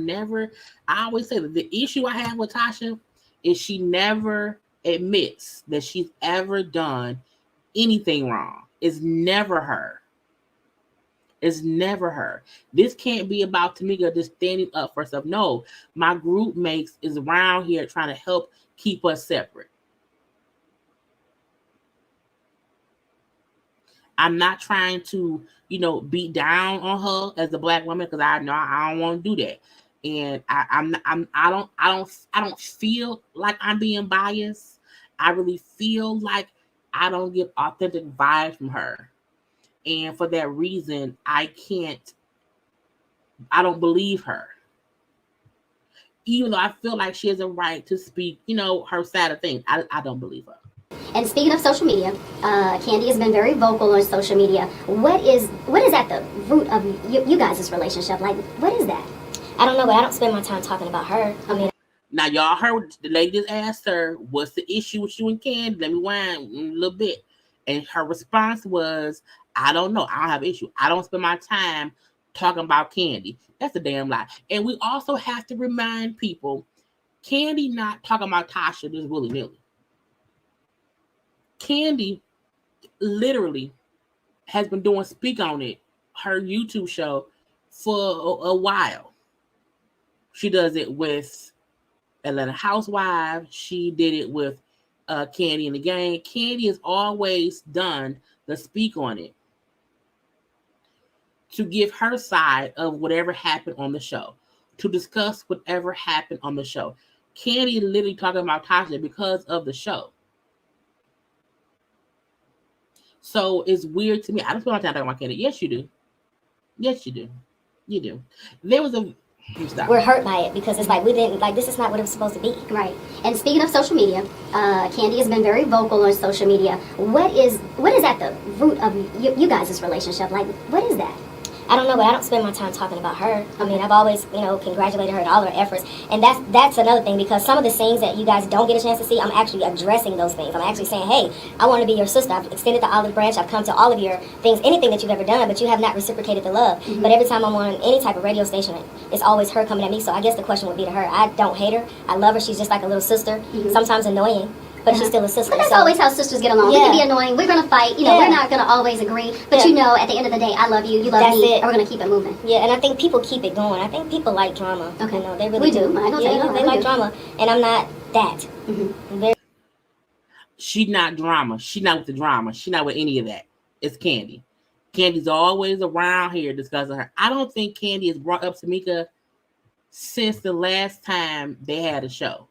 always say that the issue I have with Tasha is she never admits that she's ever done anything wrong. It's never her. It's never her. This can't be about Tamika just standing up for herself. No, my group mates is around here trying to help keep us separate. I'm not trying to, beat down on her as a Black woman, because I know I don't want to do that. And I don't feel like I'm being biased. I really feel like I don't get authentic vibes from her. And for that reason, I don't believe her. Even though I feel like she has a right to speak, her side of things. I don't believe her. And speaking of social media, Kandi has been very vocal on social media. What is at the root of you guys' relationship? Like, what is that? I don't know, but I don't spend my time talking about her. I mean, now y'all heard the lady just asked her, "What's the issue with you and Kandi?" Let me whine a little bit, and her response was, "I don't know. I don't have an issue. I don't spend my time talking about Kandi." That's a damn lie. And we also have to remind people, Kandi not talking about Tasha just willy-nilly. Kandi literally has been doing Speak On It, her YouTube show, for a while. She does it with Atlanta Housewives. She did it with Kandi and the Gang. Kandi has always done the Speak On It to give her side of whatever happened on the show, to discuss whatever happened on the show. Kandi literally talking about Tasha because of the show. So it's weird to me. I don't spend my time talking about Kandi. Yes, you do. Yes, you do. You do. There was a... We're hurt by it because it's like we didn't... Like, this is not what it was supposed to be. Right. And speaking of social media, Kandi has been very vocal on social media. What is at the root of you guys' relationship? Like, what is that? I don't know, but I don't spend my time talking about her. I mean, I've always, you know, congratulated her on all her efforts. And that's another thing, because some of the things that you guys don't get a chance to see, I'm actually addressing those things. I'm actually saying, hey, I want to be your sister. I've extended the olive branch. I've come to all of your things, anything that you've ever done, but you have not reciprocated the love. But every time I'm on any type of radio station, it's always her coming at me. So I guess the question would be to her. I don't hate her. I love her. She's just like a little sister, sometimes annoying. But she's still a sister. But that's always how sisters get along. We can be annoying. We're going to fight. You know, we're not going to always agree. But you know, at the end of the day, I love you. You love me. And we're going to keep it moving. Yeah, and I think people keep it going. I think people like drama. Okay. You know, they really do. I don't say no. They like drama. And I'm not that. She's not drama. She's not with the drama. She's not with any of that. It's Kandi. Kandi's always around here discussing her. I don't think Kandi has brought up Tamika since the last time they had a show.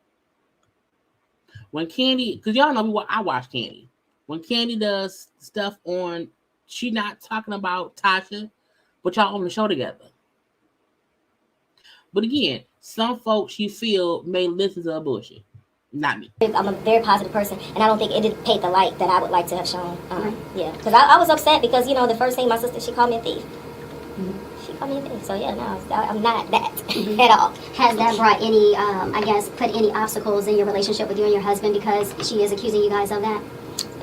When Kandi, because y'all know I watch Kandi. When Kandi does stuff on, she's not talking about Tasha, but y'all on the show together. But again, some folks you feel may listen to her bullshit. Not me. I'm a very positive person, and I don't think it did paint the light that I would like to have shown. Yeah, because I was upset because, you know, the first thing my sister, she called me a thief. She called me a thief. So yeah, no, I'm not that at all. Has that brought any, I guess, put any obstacles in your relationship with you and your husband because she is accusing you guys of that?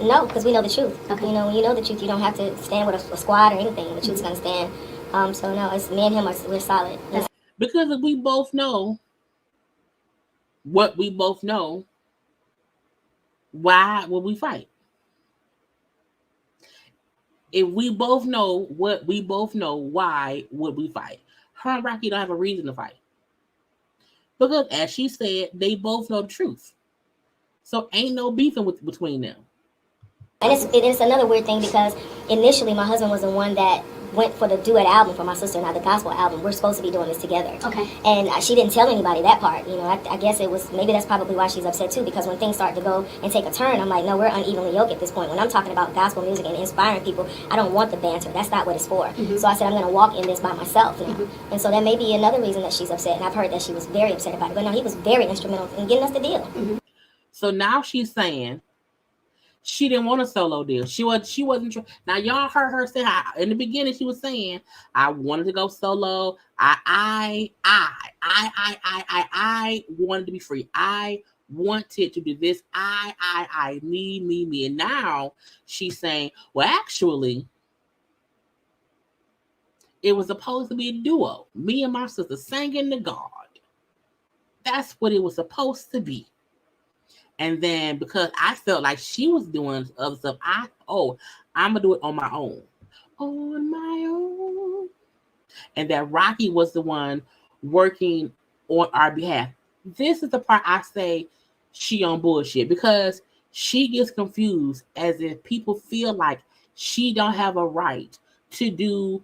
No, because we know the truth. Okay. You know, when you know the truth, you don't have to stand with a squad or anything. The truth's gonna stand. So no, it's me and him. We're solid. Because we both know what we both know. Why would we fight? If we both know what we both know, why would we fight? Her and Rocky don't have a reason to fight. Because as she said, they both know the truth. So ain't no beefing between them. And it's another weird thing because initially my husband was the one that went for the duet album for my sister and I, the gospel album. We're supposed to be doing this together. Okay. And she didn't tell anybody that part. You know, I guess it was, maybe that's probably why she's upset too, because when things start to go and take a turn, I'm like, no, we're unevenly yoked at this point. When I'm talking about gospel music and inspiring people, I don't want the banter. That's not what it's for. So I said, I'm going to walk in this by myself now. And so that may be another reason that she's upset. And I've heard that she was very upset about it. But no, he was very instrumental in getting us the deal. So now she's saying she didn't want a solo deal. She wasn't. Now y'all heard her say how in the beginning she was saying, "I wanted to go solo. I wanted to be free. I wanted to do this. Me." And now she's saying, "Well, actually, it was supposed to be a duo. Me and my sister singing to God. That's what it was supposed to be." And then because I felt like she was doing other stuff, I'm gonna do it on my own. On my own. And that Rocky was the one working on our behalf. This is the part I say she on bullshit because she gets confused as if people feel like she don't have a right to do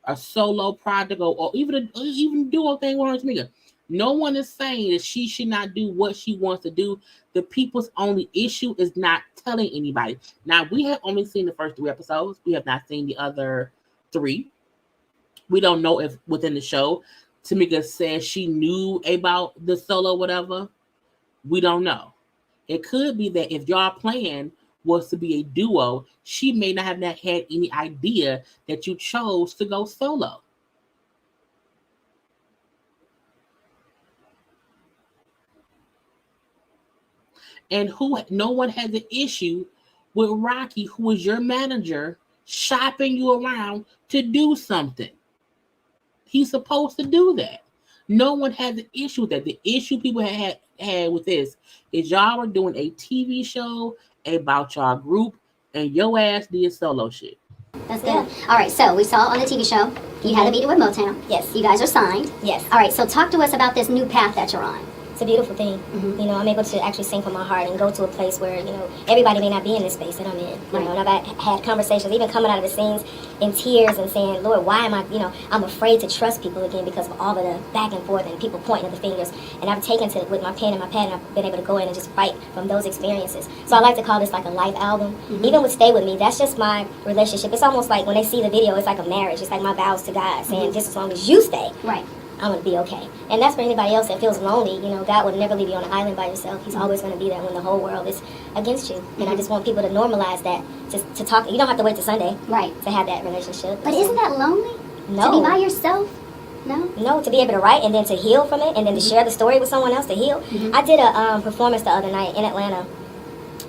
a solo project or even duo thing with her Tamika. No one is saying that she should not do what she wants to do. The people's only issue is not telling anybody. Now, we have only seen the first 3 episodes. We have not seen the other 3. We don't know if within the show, Tamika says she knew about the solo whatever. We don't know. It could be that if y'all plan was to be a duo, she may not have had any idea that you chose to go solo. And no one has an issue with Rocky, who is your manager, shopping you around to do something. He's supposed to do that. No one has an issue with that. The issue people had with this is y'all were doing a TV show about y'all group, and your ass did solo shit. That's good. All right, so we saw on the TV show, you had a meeting with Motown. Yes. You guys are signed. Yes. All right, so talk to us about this new path that you're on. It's a beautiful thing. You know, I'm able to actually sing from my heart and go to a place where, you know, everybody may not be in the space that I'm in. You know, and I've had conversations, even coming out of the scenes in tears and saying, Lord, why am I, you know, I'm afraid to trust people again because of all of the back and forth and people pointing at the fingers. And I've taken to it with my pen and my pad, and I've been able to go in and just fight from those experiences. So I like to call this like a life album. Even with Stay With Me, that's just my relationship. It's almost like when they see the video, it's like a marriage. It's like my vows to God saying, just as long as you stay. Right. I'm going to be okay. And that's for anybody else that feels lonely. You know, God would never leave you on an island by yourself. He's always going to be there when the whole world is against you. And I just want people to normalize that, to talk. You don't have to wait till Sunday to have that relationship. But isn't that lonely? No. To be by yourself? No, to be able to write and then to heal from it and then to share the story with someone else to heal. I did a performance the other night in Atlanta,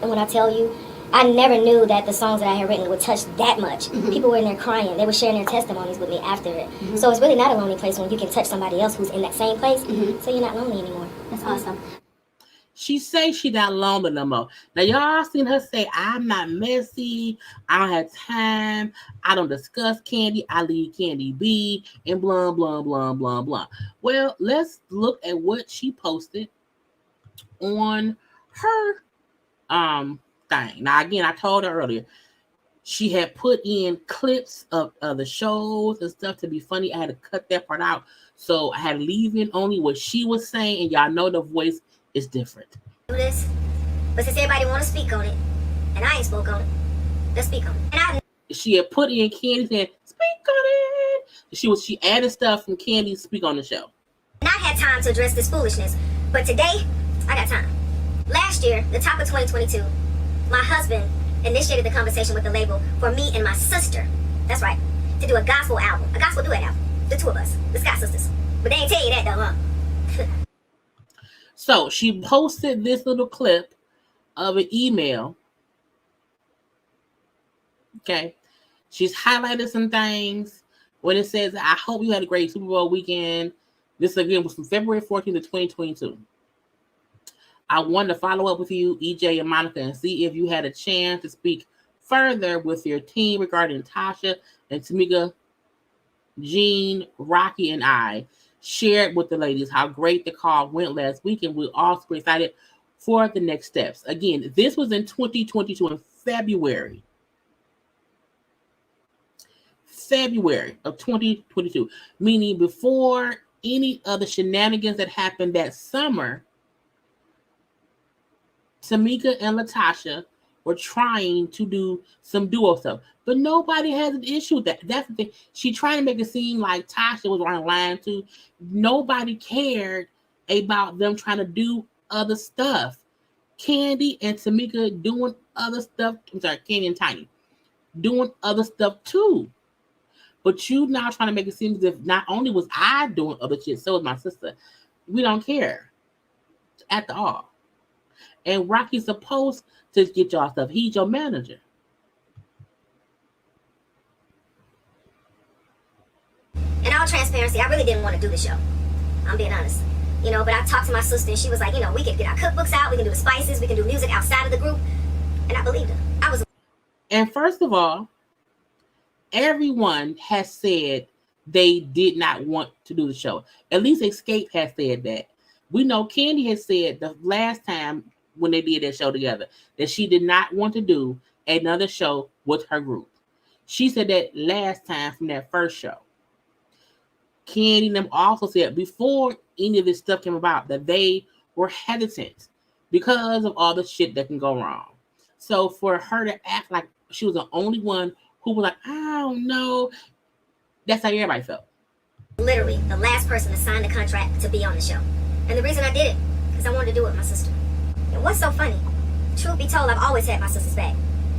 and when I tell you, I never knew that the songs that I had written would touch that much. People were in there crying. They were sharing their testimonies with me after it. So it's really not a lonely place when you can touch somebody else who's in that same place. So you're not lonely anymore. That's awesome. She say she not lonely no more. Now y'all seen her say, I'm not messy, I don't have time, I don't discuss Kandi, I leave Kandi be, and blah, blah, blah, blah, blah. Well, let's look at what she posted on her thing. Now again, I told her earlier, she had put in clips of the shows and stuff to be funny. I had to cut that part out. So I had to leave in only what she was saying, and y'all know the voice is different. Do this, but since everybody want to speak on it, and I ain't spoke on it, let's speak on it. And she had put in Kandi saying, speak on it. She added stuff from Kandi to speak on the show. And I had time to address this foolishness, but today, I got time. Last year, the top of 2022, my husband initiated the conversation with the label for me and my sister, that's right, to do a gospel album, a gospel duet album, the two of us, the Scott sisters. But they ain't tell you that though, huh? So she posted this little clip of an email. Okay. She's highlighted some things when it says, I hope you had a great Super Bowl weekend. This again was from February 14th of 2022. I wanted to follow up with you, EJ and Monica, and see if you had a chance to speak further with your team regarding Tasha and Tamika, Jean, Rocky, and I shared with the ladies how great the call went last week, and we're all super excited for the next steps. Again, this was in 2022 in February of 2022, meaning before any of the shenanigans that happened that summer. Tamika and Latasha were trying to do some duo stuff, but nobody has an issue with that. That's the thing. She tried to make it seem like Tasha was on line too. Nobody cared about them trying to do other stuff. Kandi and Tamika doing other stuff. I'm sorry, Kandi and Tiny doing other stuff too. But you now trying to make it seem as if not only was I doing other shit, so was my sister. We don't care at all. And Rocky's supposed to get y'all stuff. He's your manager. In all transparency, I really didn't want to do the show. I'm being honest. You know, but I talked to my sister and she was like, you know, we can get our cookbooks out, we can do the spices, we can do music outside of the group. And I believed her. And first of all, everyone has said they did not want to do the show. At least Escape has said that. We know Kandi has said the last time when they did that show together that she did not want to do another show with her group. She said that last time from that first show. Kandi and them also said before any of this stuff came about that they were hesitant because of all the shit that can go wrong. So for her to act like she was the only one who was like, I don't know, that's how everybody felt. Literally the last person to sign the contract to be on the show. And the reason I did it, because I wanted to do it with my sister. And what's so funny? Truth be told, I've always had my sister's back.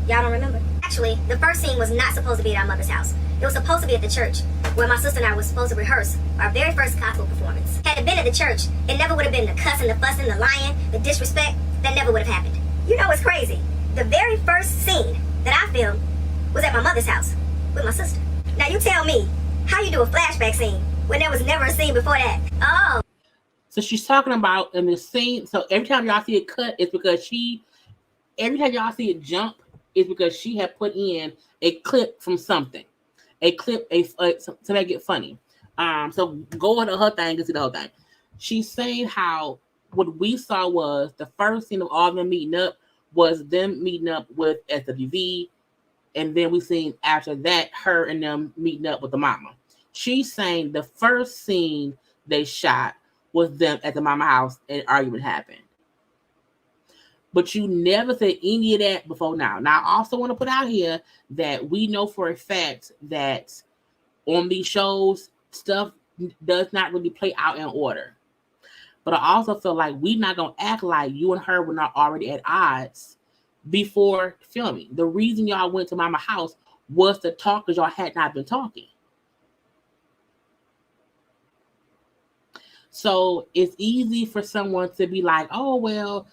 Y'all don't remember? Actually, the first scene was not supposed to be at our mother's house. It was supposed to be at the church, where my sister and I were supposed to rehearse our very first gospel performance. Had it been at the church, it never would have been the cussing, the fussing, the lying, the disrespect. That never would have happened. You know what's crazy? The very first scene that I filmed was at my mother's house with my sister. Now you tell me, how you do a flashback scene when there was never a scene before that? Oh. So she's talking about in the scene. So every time y'all see it cut, it's because every time y'all see it jump, it's because she had put in a clip from something, to make it funny. So go into her thing and see the whole thing. She's saying how what we saw was the first scene of all of them meeting up was them meeting up with SWV, and then we seen after that her and them meeting up with the mama. She's saying the first scene they shot was them at the mama house and argument happened. But you never said any of that before now. Now, I also want to put out here that we know for a fact that on these shows, stuff does not really play out in order. But I also feel like we're not going to act like you and her were not already at odds before filming. The reason y'all went to mama house was to talk because y'all had not been talking. So it's easy for someone to be like, oh, well,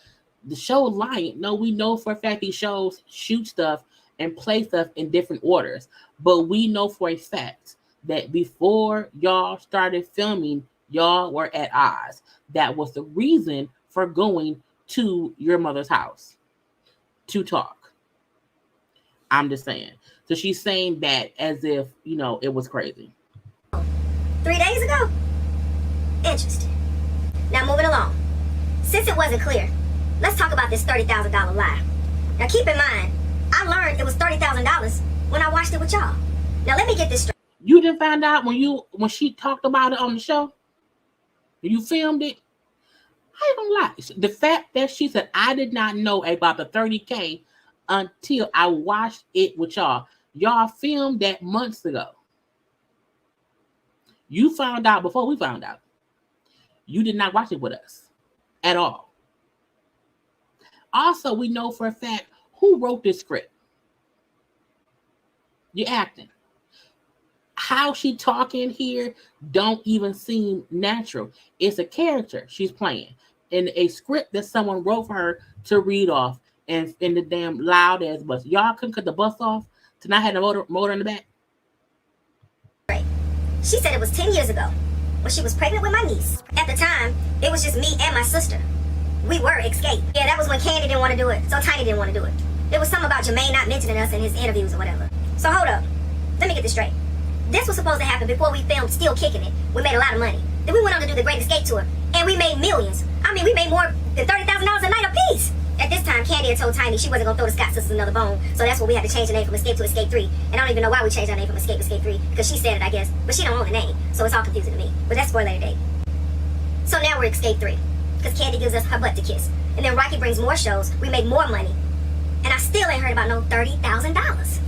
the show lying. No, we know for a fact these shows shoot stuff and play stuff in different orders. But we know for a fact that before y'all started filming, y'all were at odds. That was the reason for going to your mother's house to talk. I'm just saying. So she's saying that as if, it was crazy. 3 days ago? Interesting. Now moving along. Since it wasn't clear, let's talk about this $30,000 lie. Now keep in mind, I learned it was $30,000 when I watched it with y'all. Now let me get this straight. You didn't find out when she talked about it on the show? You filmed it? I don't lie. The fact that she said, I did not know about the 30K until I watched it with y'all. Y'all filmed that months ago. You found out before we found out. You did not watch it with us at all. Also, we know for a fact who wrote this script. You're acting. How she talking here don't even seem natural. It's a character she's playing in a script that someone wrote for her to read off, and in the damn loud ass bus. Y'all couldn't cut the bus off to not have a motor in the back. Right. She said it was 10 years ago when she was pregnant with my niece. At the time, it was just me and my sister. We were Escape. Yeah, that was when Kandi didn't want to do it, so Tiny didn't want to do it. It was something about Jermaine not mentioning us in his interviews or whatever. So hold up. Let me get this straight. This was supposed to happen before we filmed Still Kicking It. We made a lot of money. Then we went on to do the Great Escape Tour, and we made millions. I mean, we made more than $30,000 a night apiece. At this time, Kandi had told Tiny she wasn't going to throw the Scott sisters another bone, so that's why we had to change the name from Escape to Escape 3. And I don't even know why we changed our name from Escape to Escape 3, because she said it, I guess, but she don't own the name, so it's all confusing to me. But that's for a later date. So now we're Escape 3, because Kandi gives us her butt to kiss. And then Rocky brings more shows, we make more money, and I still ain't heard about no $30,000.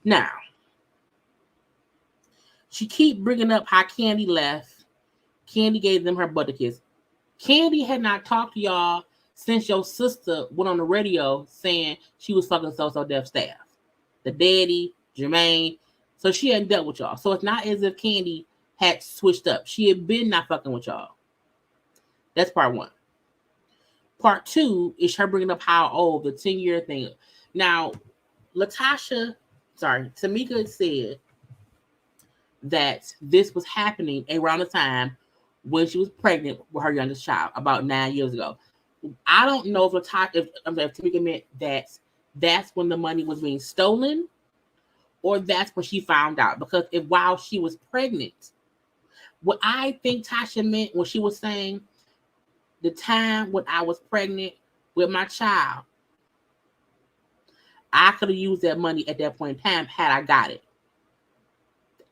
Now, she keep bringing up how Kandi left. Kandi gave them her butt to kiss. Kandi had not talked to y'all since your sister went on the radio saying she was fucking So Def staff. The daddy, Jermaine. So she hadn't dealt with y'all. So it's not as if Kandi had switched up. She had been not fucking with y'all. That's part one. Part two is her bringing up how old the 10-year thing. Now, Tamika said that this was happening around the time when she was pregnant with her youngest child, about 9 years ago. I don't know if Tamika meant that that's when the money was being stolen, or that's when she found out. Because while she was pregnant, what I think Tasha meant when she was saying the time when I was pregnant with my child, I could have used that money at that point in time had I got it.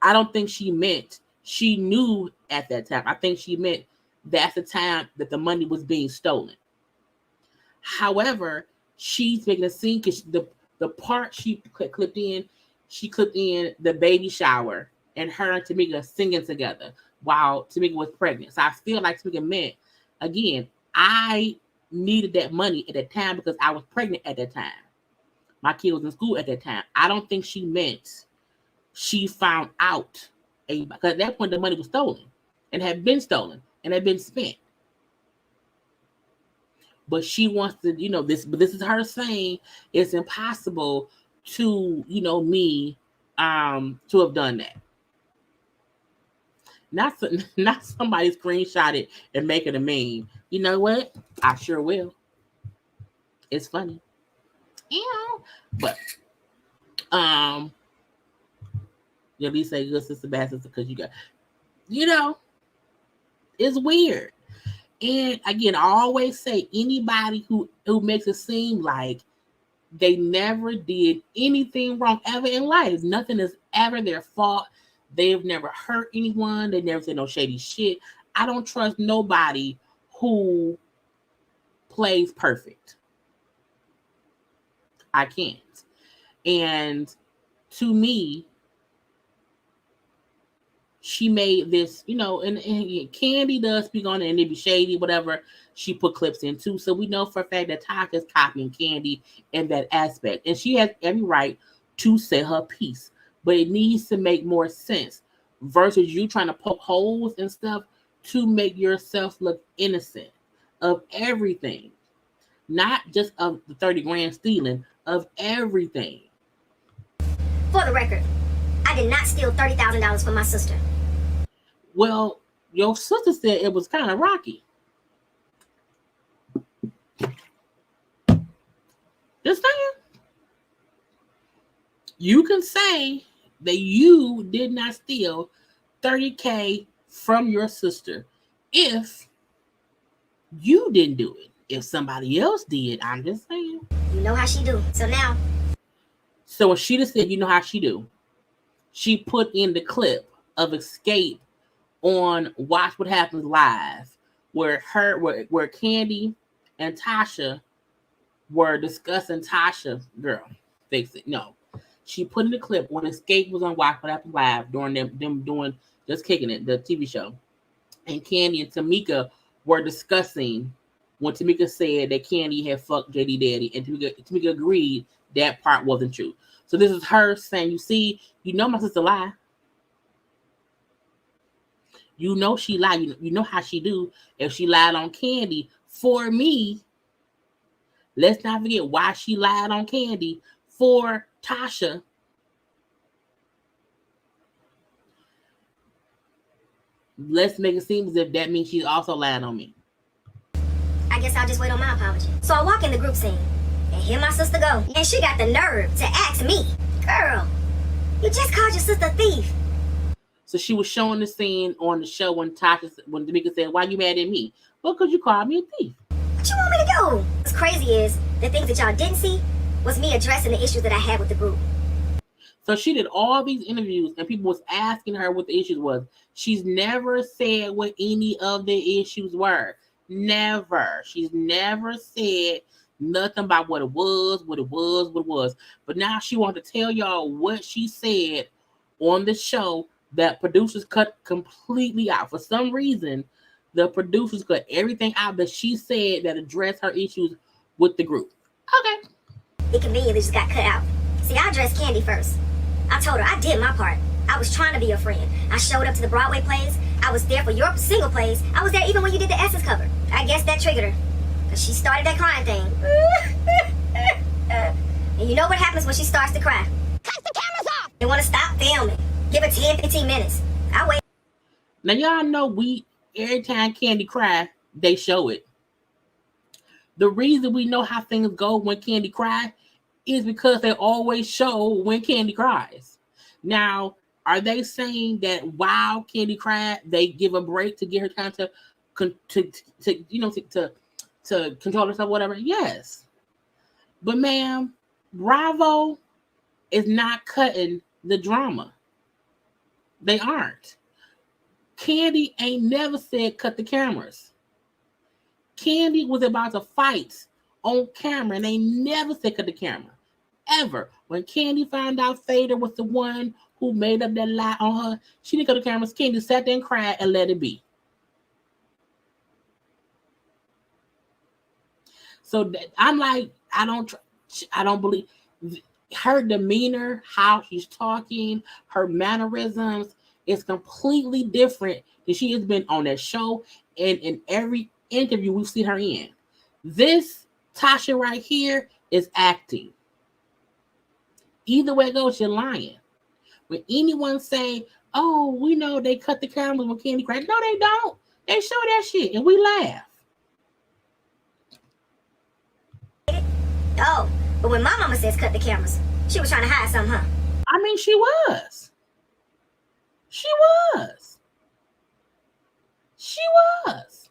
I don't think she meant she knew at that time. I think she meant that's the time that the money was being stolen. However, she's making a scene because the part she clipped in the baby shower and her and Tamika singing together while Tamika was pregnant. So I feel like Tamika meant, again, I needed that money at that time because I was pregnant at that time. My kid was in school at that time. I don't think she meant she found out, because at that point the money was stolen and had been stolen and had been spent. But she wants to, this. But this is her saying it's impossible to, me, to have done that. Not somebody screenshot it and make it a meme. You know what? I sure will. It's funny. But you at least say good sister, bad sister, because you got, it's weird. And again, I always say anybody who makes it seem like they never did anything wrong ever in life, nothing is ever their fault. They've never hurt anyone. They never said no shady shit. I don't trust nobody who plays perfect. I can't. And to me, she made this, and Kandi does speak on it, and it be shady, whatever. She put clips in too. So we know for a fact that Taka is copying Kandi in that aspect. And she has every right to say her piece. But it needs to make more sense versus you trying to poke holes and stuff. to make yourself look innocent of everything, not just of the 30 grand stealing, of everything. For the record, I did not steal $30,000 from my sister. Well, your sister said it was kind of rocky. Just saying. You can say that you did not steal $30K from your sister if you didn't do it. If somebody else did, I'm just saying. You know how she do. So now. So when she just said, you know how she do, she put in the clip of Escape on Watch What Happens Live, where Kandi and Tasha were discussing Tasha. Girl, fix it. No. She put in the clip when Escape was on Watch What Happens Live during them doing Just Kicking It, the TV show. And Kandi and Tamika were discussing when Tamika said that Kandi had fucked JD Daddy, and Tamika agreed that part wasn't true. So this is her saying, you see, you know my sister lie. You know she lied. You know how she do. If she lied on Kandi for me, let's not forget why she lied on Kandi for Tasha. Let's make it seem as if that means she's also lying on me. I guess I'll just wait on my apology. So I walk in the group scene, and here my sister go. And she got the nerve to ask me, girl, you just called your sister a thief. So she was showing the scene on the show when Tamika said, why you mad at me? Well, because you called me a thief. What you want me to do? What's crazy is, the things that y'all didn't see was me addressing the issues that I had with the group. So she did all these interviews, and people was asking her what the issues was. She's never said what any of the issues were. Never. She's never said nothing about what it was. But now she wants to tell y'all what she said on the show that producers cut completely out. For some reason, the producers cut everything out that she said that addressed her issues with the group. Okay. It conveniently just got cut out. See, I addressed Kandi first. I told her I did my part. I was trying to be your friend. I showed up to the Broadway plays. I was there for your single plays. I was there even when you did the Essence cover. I guess that triggered her, because she started that crying thing. And you know what happens when she starts to cry? Cut the cameras off! They want to stop filming. Give her 10, 15 minutes. I wait. Now y'all know every time Kandi cry, they show it. The reason we know how things go when Kandi cry is because they always show when Kandi cries. Now, are they saying that while Kandi cried, they give a break to get her time to control herself, whatever? Yes. But ma'am, Bravo is not cutting the drama. They aren't. Kandi ain't never said cut the cameras. Kandi was about to fight on camera, and they never said cut the camera. Ever. When Kandi found out Fader was the one who made up that lie on her, she didn't cut the cameras. Kandi sat there and cried and let it be. So I'm like, I don't believe her demeanor, how she's talking, her mannerisms is completely different than she has been on that show and in every interview we've seen her in. This Tasha right here is acting. Either way it goes, you're lying. When anyone say, oh, we know they cut the cameras when Kandi cried. No, they don't. They show that shit and we laugh. Oh, but when my mama says cut the cameras, she was trying to hide something, huh? I mean, she was. She was. She was.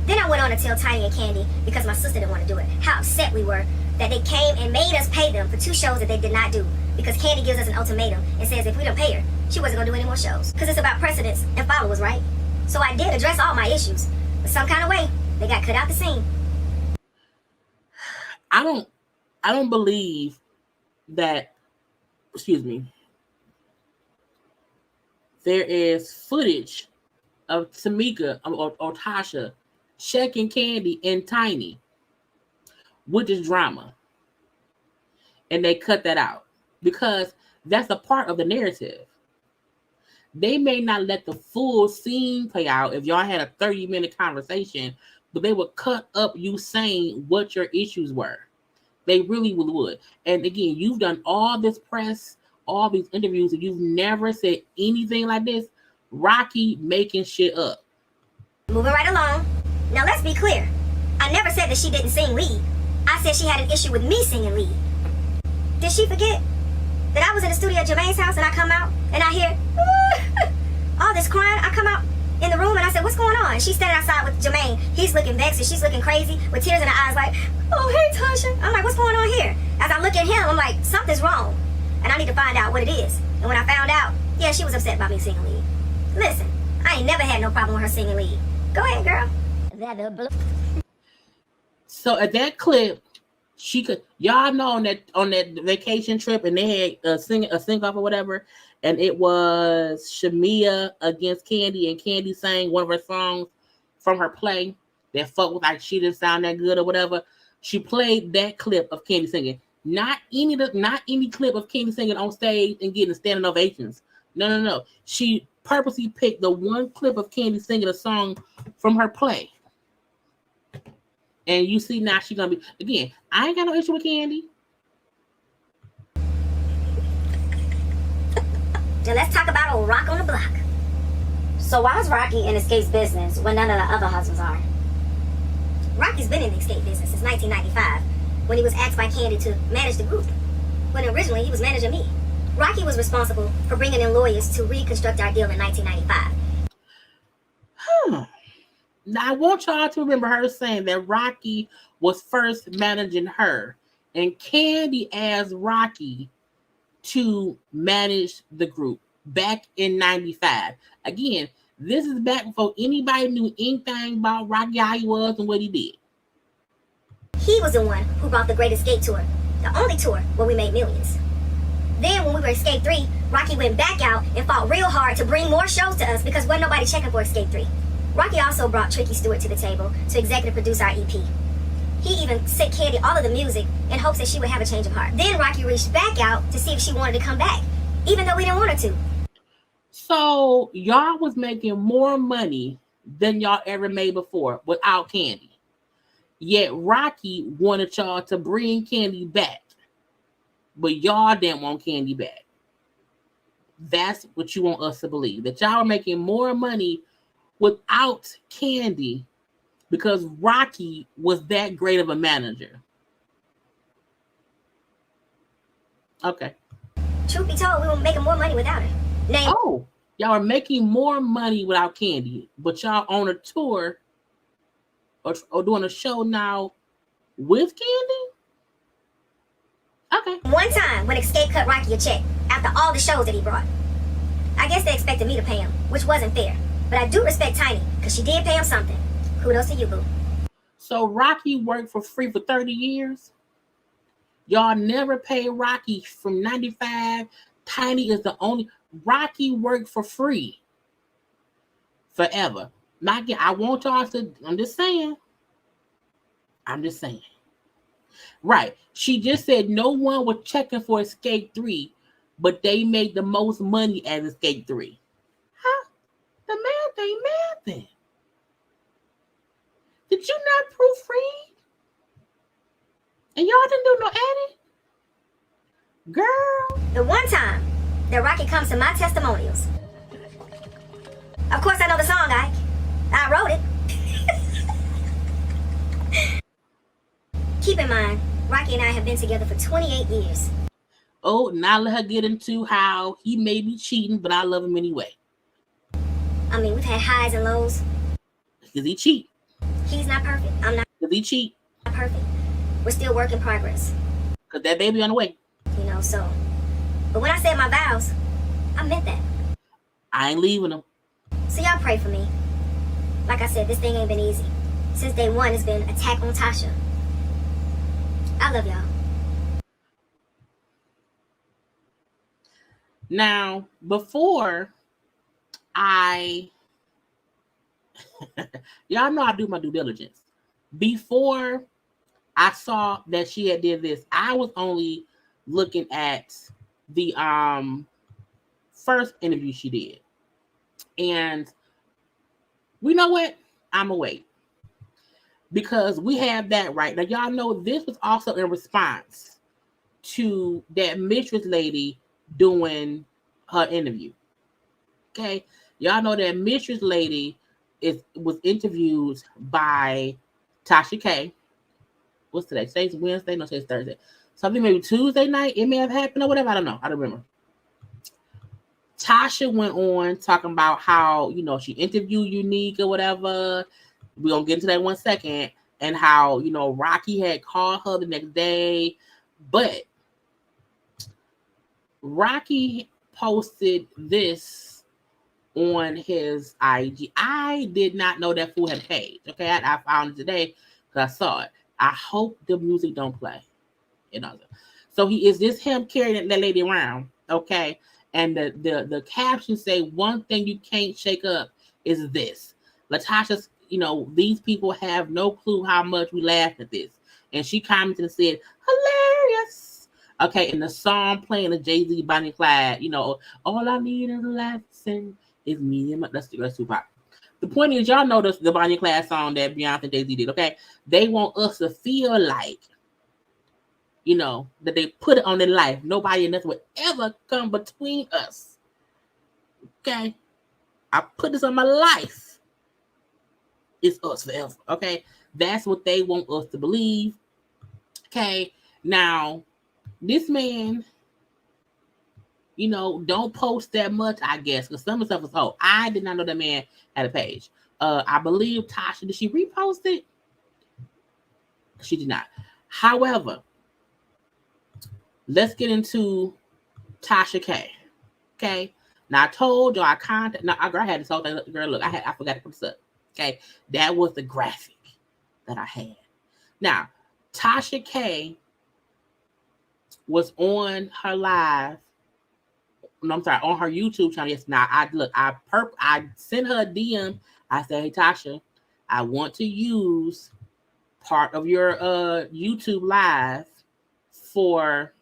Then I went on to tell Tiny and Kandi, because my sister didn't want to do it, how upset we were that they came and made us pay them for 2 shows that they did not do. Because Kandi gives us an ultimatum and says if we don't pay her, she wasn't going to do any more shows. Because it's about precedence and followers, right? So I did address all my issues. But some kind of way, they got cut out the scene. I don't believe that, there is footage of Tamika or Tasha checking Kandi and Tiny with this drama. And they cut that out because that's a part of the narrative. they may not let the full scene play out if y'all had a 30-minute conversation, but they would cut up you saying what your issues were. They really would. And again, you've done all this press, all these interviews, and you've never said anything like this. Rocky making shit up. Moving right along. Now let's be clear. I never said that she didn't sing lead. I said she had an issue with me singing lead. Did she forget that I was in the studio at Jermaine's house and I come out and I hear all this crying? I come out in the room and I said, what's going on? And she's standing outside with Jermaine. He's looking vexed and she's looking crazy with tears in her eyes like, oh, hey, Tasha. I'm like, what's going on here? As I look at him, I'm like, something's wrong. And I need to find out what it is. And when I found out, yeah, she was upset about me singing lead. Listen, I ain't never had no problem with her singing lead. Go ahead, girl. So at that clip, she could, y'all know on that vacation trip, and they had a sing off or whatever, and it was Shamia against Kandi, and Kandi sang one of her songs from her play that fuck with like she didn't sound that good or whatever. She played that clip of Kandi singing, not any clip of Kandi singing on stage and getting standing ovations. No. She purposely picked the one clip of Kandi singing a song from her play. And you see now she's gonna be, again, I ain't got no issue with Kandi. Then let's talk about old Rock on the Block. So why is Rocky in Escape's business when none of the other husbands are? Rocky's been in the Escape business since 1995 when he was asked by Kandi to manage the group, when originally he was managing me. Rocky was responsible for bringing in lawyers to reconstruct our deal in 1995. Now, I want y'all to remember her saying that Rocky was first managing her, and Kandi asked Rocky to manage the group back in 95. Again, this is back before anybody knew anything about Rocky, how he was and what he did. He was the one who brought the Great Escape tour, the only tour where we made millions. Then when we were Escape 3, Rocky went back out and fought real hard to bring more shows to us because wasn't nobody checking for Escape 3. Rocky also brought Tricky Stewart to the table to executive produce our EP. He even sent Kandi all of the music in hopes that she would have a change of heart. Then Rocky reached back out to see if she wanted to come back, even though we didn't want her to. So y'all was making more money than y'all ever made before without Kandi. Yet Rocky wanted y'all to bring Kandi back, but y'all didn't want Kandi back. That's what you want us to believe, that y'all are making more money without Kandi because Rocky was that great of a manager. Okay. Truth be told, we were making more money without her. Oh, y'all are making more money without Kandi, but y'all on a tour or doing a show now with Kandi? Okay. One time when Escape cut Rocky a check after all the shows that he brought, I guess they expected me to pay him, which wasn't fair. But I do respect Tiny because she did pay him something. Kudos to you, boo. So Rocky worked for free for 30 years. Y'all never paid Rocky from 95. Tiny is the only. Rocky worked for free forever. Not again. I want y'all to. I'm just saying. Right. She just said no one was checking for Escape 3, but they made the most money at Escape 3. Huh? The math ain't mathing. Did you not proofread? And y'all didn't do no edit? Girl. The one time that Rocky comes to my testimonials. Of course I know the song, Ike. I wrote it. Keep in mind, Rocky and I have been together for 28 years. Oh, now let her get into how he may be cheating, but I love him anyway. I mean, we've had highs and lows. Because he cheat. He's not perfect. I'm not. Because he cheat. Not perfect. We're still work in progress. Because that baby on the way. You know, so. But when I said my vows, I meant that. I ain't leaving him. So y'all pray for me. Like I said, this thing ain't been easy. Since day one, it's been attack on Tasha. I love y'all. Now, before y'all know I do my due diligence. Before I saw that she had did this, I was only looking at the first interview she did. And we know what? I'm going to wait. Because we have that right. Now, y'all know this was also in response to that mistress lady doing her interview. Okay? Y'all know that mistress lady was interviewed by Tasha K. What's today? Today's Wednesday? No, today's Thursday. Something maybe Tuesday night. It may have happened or whatever. I don't know. I don't remember. Tasha went on talking about how, you know, she interviewed Unique or whatever. We're going to get into that in 1 second. And how, you know, Rocky had called her the next day. But Rocky posted this on his IG. I did not know that fool had a page. Okay, I found it today because I saw it. I hope the music don't play. It doesn't. So he is this him carrying that lady around. Okay. And the caption say, one thing you can't shake up is this. Latasha's, you know, these people have no clue how much we laughed at this. And she commented and said, hilarious. Okay, and the song playing the Jay-Z Bonnie Clyde, you know, all I need is a lesson is me and my, that's Tupac. The point is, y'all know the Bonnie Clyde song that Beyonce and Jay-Z did, okay? They want us to feel like, you know, that they put it on their life. Nobody and nothing would ever come between us. Okay? I put this on my life. It's us forever. Okay? That's what they want us to believe. Okay? Now, this man, you know, don't post that much, I guess, because some of the stuff is whole. I did not know that man had a page. I believe Tasha, did she repost it? She did not. However, let's get into Tasha K. Okay. Now I told y'all I had this whole thing. Girl, look, I forgot to put this up. Okay. That was the graphic that I had. Now, Tasha K was on her live. No, I'm sorry, on her YouTube channel. Yes, now I sent her a DM. I said, hey Tasha, I want to use part of your YouTube live for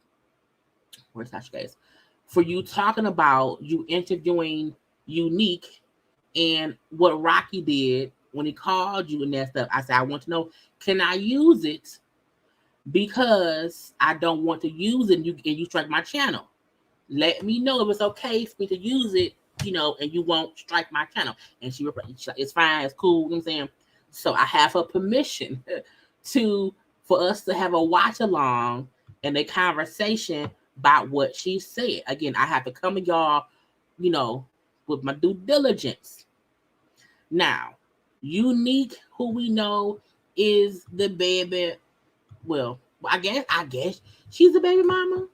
where's Tasha guys? For you talking about you interviewing Unique and what Rocky did when he called you and that stuff. I said, I want to know, can I use it? Because I don't want to use it and you strike my channel. Let me know if it's okay for me to use it, you know, and you won't strike my channel. And she replied, it's fine, it's cool, you know what I'm saying? So I have her permission for us to have a watch along and a conversation about what she said. Again, I have to come to y'all, you know, with my due diligence. Now, Unique, who we know is the baby, well, I guess she's the baby mama.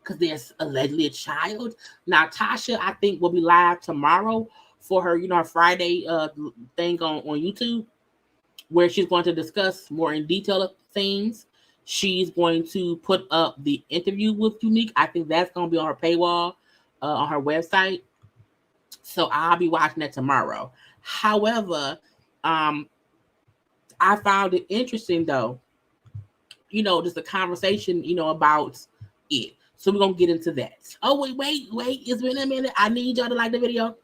Because there's allegedly a child. Now, Tasha, I think, will be live tomorrow for her, you know, her Friday thing on YouTube, where she's going to discuss more in detail of things. She's going to put up the interview with Unique. I think that's going to be on her paywall on her website. So I'll be watching that tomorrow. However, I found it interesting, though, you know, just a conversation, you know, about it. So we're going to get into that. Oh, wait. It's been a minute. I need y'all to like the video.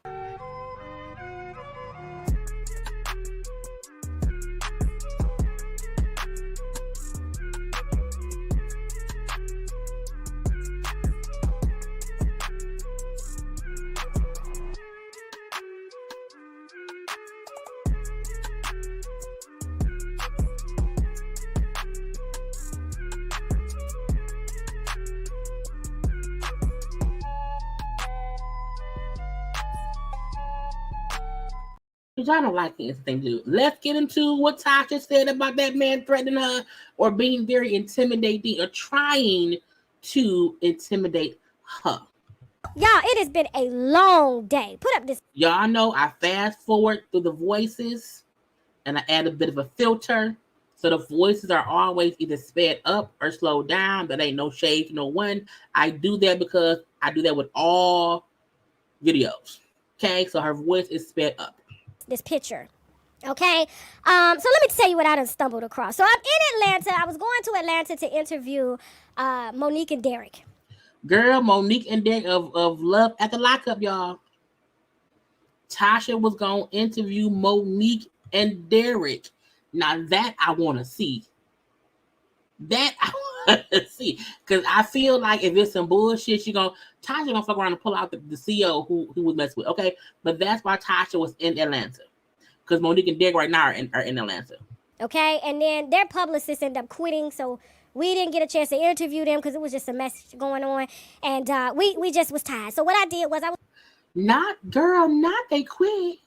Y'all don't like this thing, dude. Let's get into what Tasha said about that man threatening her or being very intimidating or trying to intimidate her. Y'all, it has been a long day. Put up this. Y'all know I fast forward through the voices and I add a bit of a filter. So the voices are always either sped up or slowed down. That ain't no shade to no one. I do that because I do that with all videos. Okay, so her voice is sped up. This picture. Okay, so let me tell you what I done stumbled across. So I'm in Atlanta. I was going to Atlanta to interview Monique and Derek. Girl, Monique and Derek of Love at the Lockup, y'all. Tasha was going to interview Monique and Derek. Now that I want to see. That I want to see. Because I feel like if it's some bullshit, Tasha gonna fuck around and pull out the CEO who was messed with. Okay. But that's why Tasha was in Atlanta. Because Monique and Derek right now are in Atlanta. Okay. And then their publicists ended up quitting. So we didn't get a chance to interview them because it was just a mess going on. And we just was tired. So what I did was Not they quit.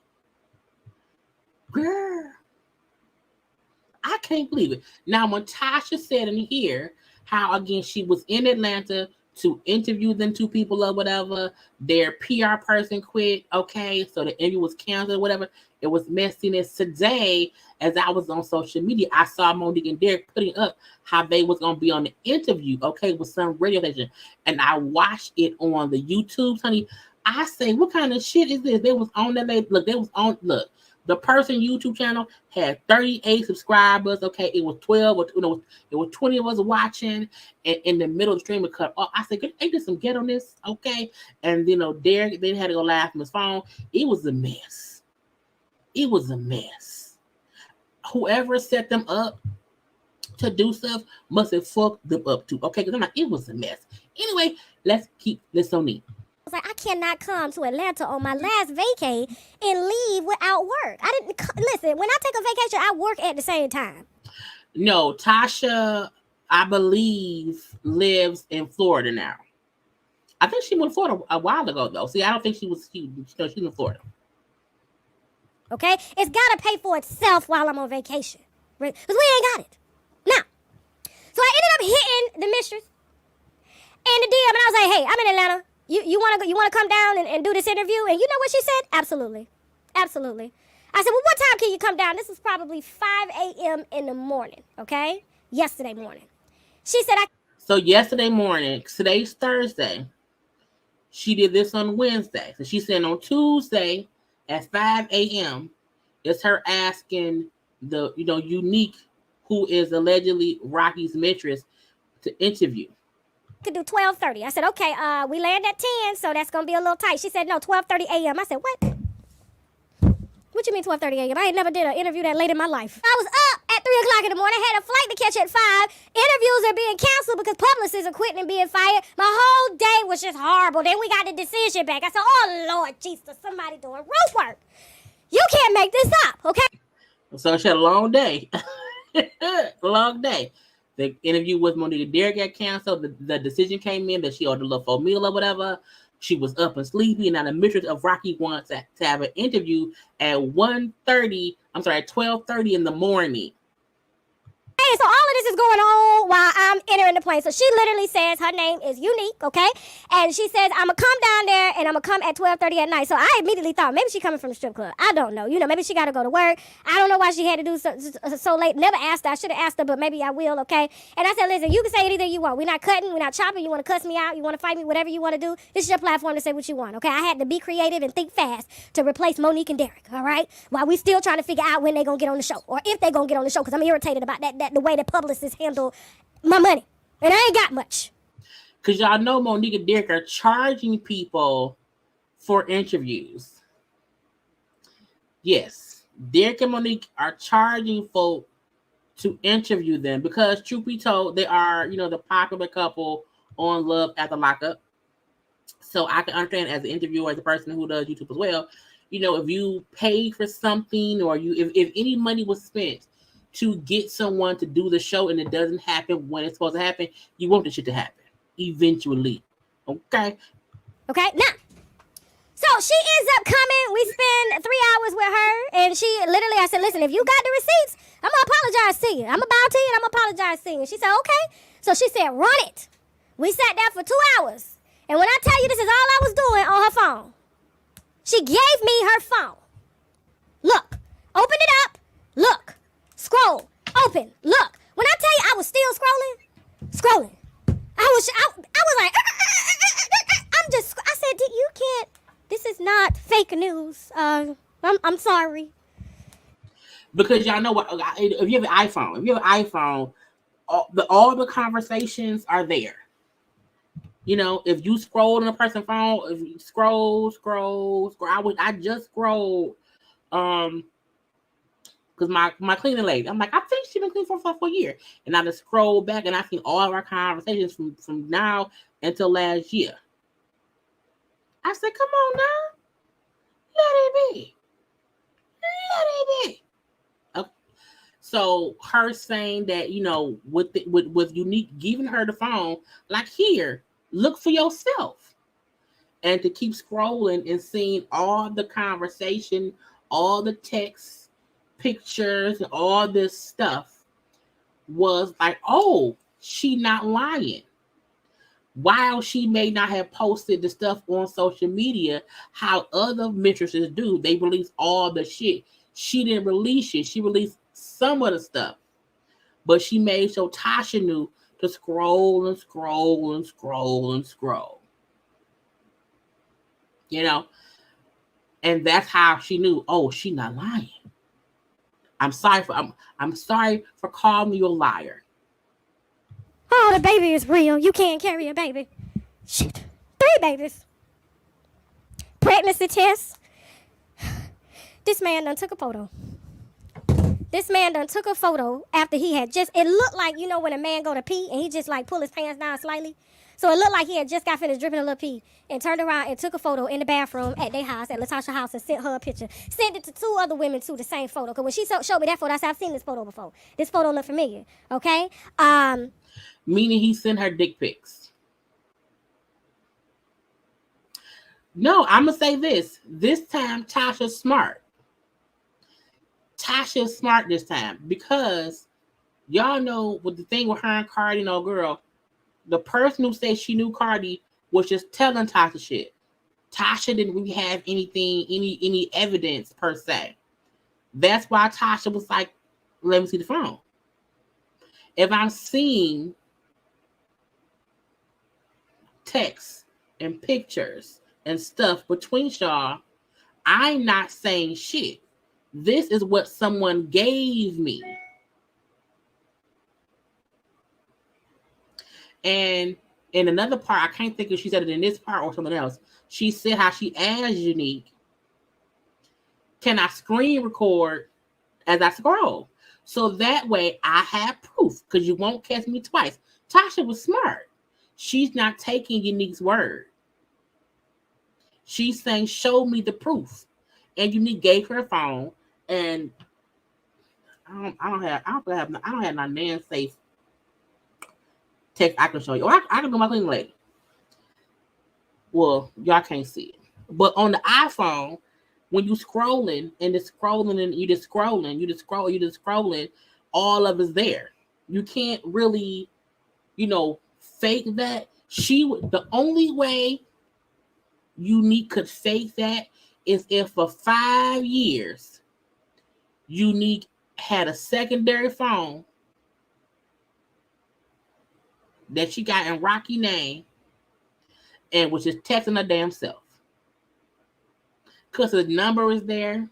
Girl. I can't believe it. Now, when Tasha said in here how, again, she was in Atlanta to interview them two people or whatever, their PR person quit, okay, so the interview was canceled or whatever. It was messiness. Today, as I was on social media, I saw Monique and Derek putting up how they was going to be on the interview, okay, with some radio station. And I watched it on the YouTube, honey. I say, what kind of shit is this? They was on that. Look. The person YouTube channel had 38 subscribers. Okay, it was 12, or it was 20 of us watching, and in the middle of the stream it cut off. I said, "Ain't there some get on this?" Okay, and Derek then had to go live from his phone. It was a mess. It was a mess. Whoever set them up to do stuff must have fucked them up too. Okay, because I'm like, it was a mess. Anyway, let's keep this on me. was like, I cannot come to Atlanta on my last vacay and leave without work. I didn't listen. When I take a vacation, I work at the same time. No, Tasha, I believe, lives in Florida now. I think she went to Florida a while ago, though. See, I don't think she's in Florida. Okay, it's gotta pay for itself while I'm on vacation, right? Because we ain't got it. Now, so I ended up hitting the mistress and the DM, and I was like, "Hey, I'm in Atlanta. You wanna come down and do this interview?" And you know what she said? Absolutely. I said, "Well, what time can you come down?" This was probably 5 a.m. in the morning. Okay, yesterday morning. She said, So yesterday morning, today's Thursday. She did this on Wednesday. So she said on Tuesday at 5 a.m. it's her asking the Unique, who is allegedly Rocky's mistress, to interview. Could do 12:30. I said, okay, we land at 10, so that's gonna be a little tight. She said, no, 12:30 a.m. I said, what? What you mean 12:30 a.m.? I ain't never did an interview that late in my life. I was up at 3 o'clock in the morning, had a flight to catch at 5. Interviews are being canceled because publicists are quitting and being fired. My whole day was just horrible. Then we got the decision back. I said, oh, Lord Jesus, somebody doing roof work. You can't make this up, okay? So she had a long day. Long day. The interview with Monique and Derek got canceled. The decision came in that she ordered a little full meal or whatever. She was up and sleepy, and now the mistress of Rocky wants to have an interview at 12:30 in the morning. Hey, so all of this is going on while I'm entering the plane. So she literally says her name is Unique, okay? And she says, I'm going to come down there and I'm going to come at 12:30 at night. So I immediately thought maybe she coming from the strip club. I don't know. Maybe she got to go to work. I don't know why she had to do so late. Never asked her. I should have asked her, but maybe I will, okay? And I said, listen, you can say anything you want. We're not cutting. We're not chopping. You want to cuss me out. You want to fight me, whatever you want to do. This is your platform to say what you want, okay? I had to be creative and think fast to replace Monique and Derek, all right? While we still trying to figure out when they going to get on the show or if they going to get on the show, because I'm irritated about that the way that publicists handle my money. And I ain't got much. Because y'all know Monique and Derek are charging people for interviews. Yes, Derek and Monique are charging folk to interview them because, truth be told, they are, the popular couple on Love at the Lockup. So I can understand as an interviewer, as a person who does YouTube as well, if you pay for something or if any money was spent to get someone to do the show and it doesn't happen when it's supposed to happen, you want the shit to happen eventually. Okay. Now, so she ends up coming. We spend 3 hours with her, and she literally, I said, listen, if you got the receipts, I'm gonna apologize to you. I'm about to you, and I'm gonna apologize to you. And she said, okay. So she said, run it. We sat there for 2 hours, and when I tell you this is all I was doing on her phone, she gave me her phone. Look, open it up. Look. Scroll, open, look. When I tell you I was still scrolling. I was like, I said, you can't, this is not fake news. I'm sorry. Because y'all know what, if you have an iPhone, all the conversations are there. You know, if you scroll on a person's phone, if you scroll, I just scrolled, because my cleaning lady, I'm like, I think she's been cleaning for a year, and I just scrolled back and I seen all of our conversations from now until last year. I said, come on now, let it be. Okay. So her saying that, you know, with Unique giving her the phone, like, here, look for yourself, and to keep scrolling and seeing all the conversation, all the texts, pictures, and all this stuff was like, oh, she not lying. While she may not have posted the stuff on social media, how other mistresses do, they release all the shit. She didn't release it. She released some of the stuff, but she made sure Tasha knew to scroll and scroll and scroll and scroll. You know, and that's how she knew, oh, she not lying. I'm sorry for calling you a liar. Oh, the baby is real. You can't carry a baby. Shit. 3 babies. Pregnancy test. This man done took a photo. After he had just, it looked like, you know, when a man go to pee and he just like pull his pants down slightly. So it looked like he had just got finished dripping a little pee and turned around and took a photo in the bathroom at their house, at Latasha's house, and sent her a picture. Sent it to 2 other women too, the same photo. Because when she showed me that photo, I said, I've seen this photo before. This photo looked familiar. Okay? Meaning he sent her dick pics. No, I'm going to say this. This time, Tasha's smart. Tasha's smart this time, because y'all know with the thing with her and Cardi, no girl, the person who said she knew Cardi was just telling Tasha shit. Tasha didn't really have anything, any evidence per se. That's why Tasha was like, let me see the phone. If I'm seeing texts and pictures and stuff between y'all, I'm not saying shit. This is what someone gave me. And in another part, I can't think if she said it in this part or something else. She said how she asked Unique, can I screen record as I scroll? So that way I have proof, because you won't catch me twice. Tasha was smart. She's not taking Unique's word. She's saying, show me the proof. And Unique gave her a phone. And I don't have my man safe text I can show you. Or I can go my cleaning lady. Well, y'all can't see it. But on the iPhone, when you scrolling and you just scrolling, all of it's there. You can't really, you know, fake that. The only way Unique could fake that is if for 5 years Unique had a secondary phone that she got in Rocky name and was just texting her damn self. Because his number is there.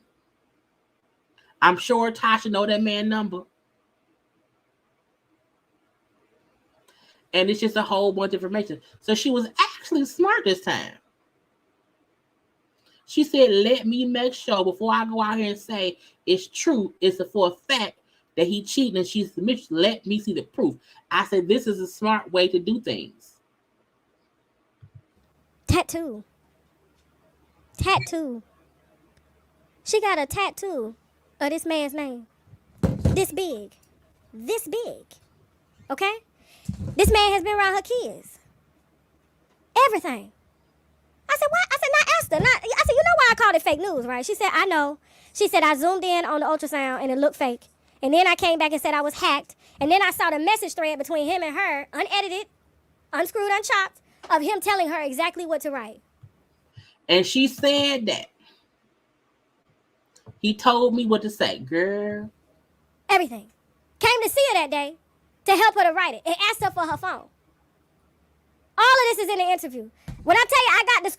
I'm sure Tasha know that man's number. And it's just a whole bunch of information. So she was actually smart this time. She said, let me make sure before I go out here and say it's true, it's for a fact that he cheated and she's submitted. Let me see the proof. I said, this is a smart way to do things. Tattoo. She got a tattoo of this man's name. This big. Okay? This man has been around her kids. Everything. I said, what? I said, not Esther. I said, you know why I called it fake news, right? She said, I know. She said, I zoomed in on the ultrasound and it looked fake. And then I came back and said I was hacked. And then I saw the message thread between him and her, unedited, unscrewed, unchopped, of him telling her exactly what to write. And she said that. He told me what to say, girl. Everything. Came to see her that day to help her to write it and asked her for her phone. All of this is in the interview. When I tell you I got the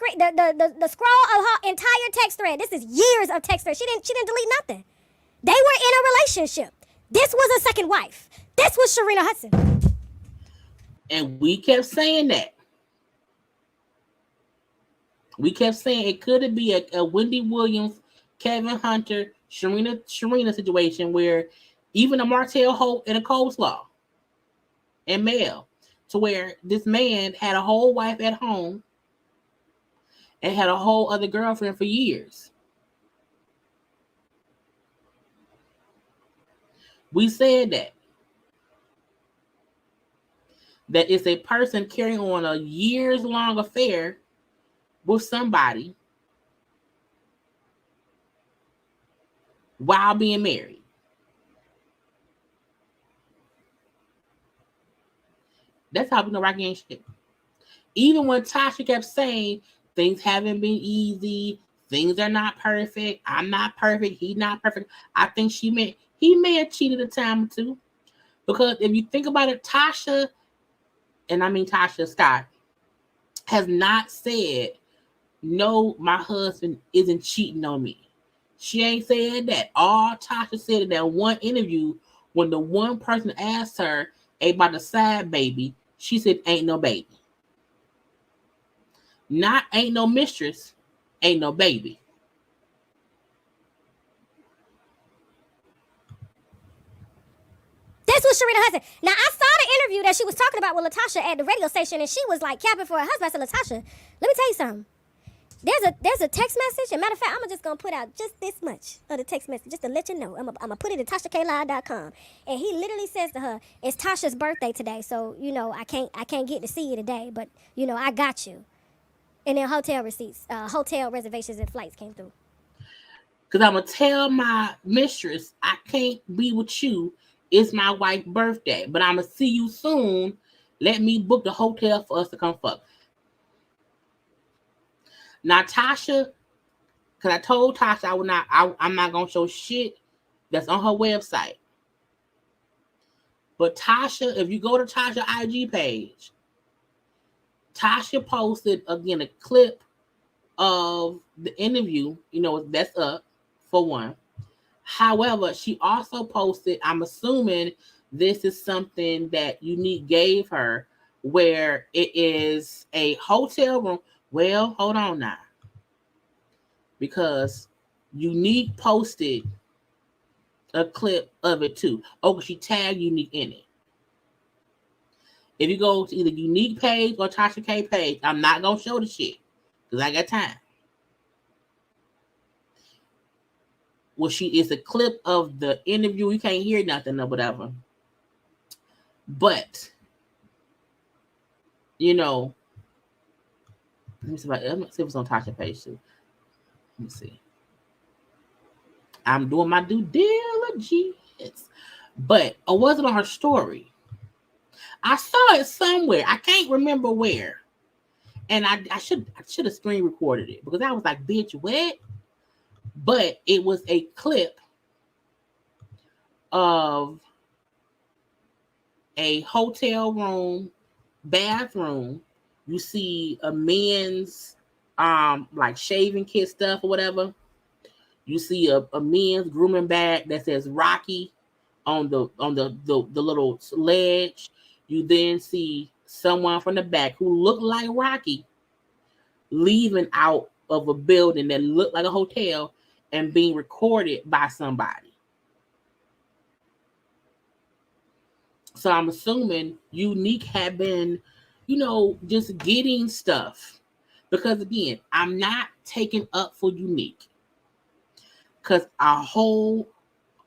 scroll of her entire text thread, this is years of text thread. She didn't delete nothing. They were in a relationship. This was a second wife. This was Sharina Hudson. And we kept saying that. We kept saying it could be a Wendy Williams, Kevin Hunter, Sharina situation where even a Martell Holt and a Coleslaw and Mel, to where this man had a whole wife at home and had a whole other girlfriend for years. We said that it's a person carrying on a years-long affair with somebody while being married. That's how we know Rocky ain't shit. Even when Tasha kept saying things haven't been easy, things are not perfect, I'm not perfect, he's not perfect, I think he may have cheated a time or two. Because if you think about it, Tasha, and I mean Tasha Scott, has not said, no, my husband isn't cheating on me. She ain't said that. All Tasha said in that one interview, when the one person asked her about the side baby, she said, ain't no baby. Not ain't no mistress, ain't no baby. That's what Sharita Hudson. Now, I saw the interview that she was talking about with Latasha at the radio station, and she was like capping for her husband. I said, Latasha, let me tell you something. There's a text message. And matter of fact, I'm just going to put out just this much of the text message just to let you know. I'm going to put it at TashaKLive.com. And he literally says to her, it's Tasha's birthday today, so, I can't get to see you today, but, I got you. And then hotel receipts, hotel reservations and flights came through. Because I'm going to tell my mistress, I can't be with you. It's my wife's birthday, but I'm going to see you soon. Let me book the hotel for us to come fuck. Now, Tasha, because I told Tasha I'm not going to show shit that's on her website. But Tasha, if you go to Tasha's IG page, Tasha posted, again, a clip of the interview. That's up, for one. However, she also posted, I'm assuming this is something that Unique gave her, where it is a hotel room. Well, hold on now. Because Unique posted a clip of it too. Oh, she tagged Unique in it. If you go to either Unique page or Tasha K page, I'm not going to show the shit because I got time. Well, it's a clip of the interview. You can't hear nothing or whatever. But, let me see if it's on Tasha page too. Let me see. I'm doing my due diligence. But it wasn't on her story. I saw it somewhere. I can't remember where. And I should have screen recorded it because I was like, bitch, what? But it was a clip of a hotel room, bathroom. You see a men's like shaving kit stuff or whatever. You see a men's grooming bag that says Rocky on the little ledge. You then see someone from the back who looked like Rocky leaving out of a building that looked like a hotel and being recorded by somebody. So I'm assuming Unique had been, just getting stuff. Because again, I'm not taking up for Unique. Because our whole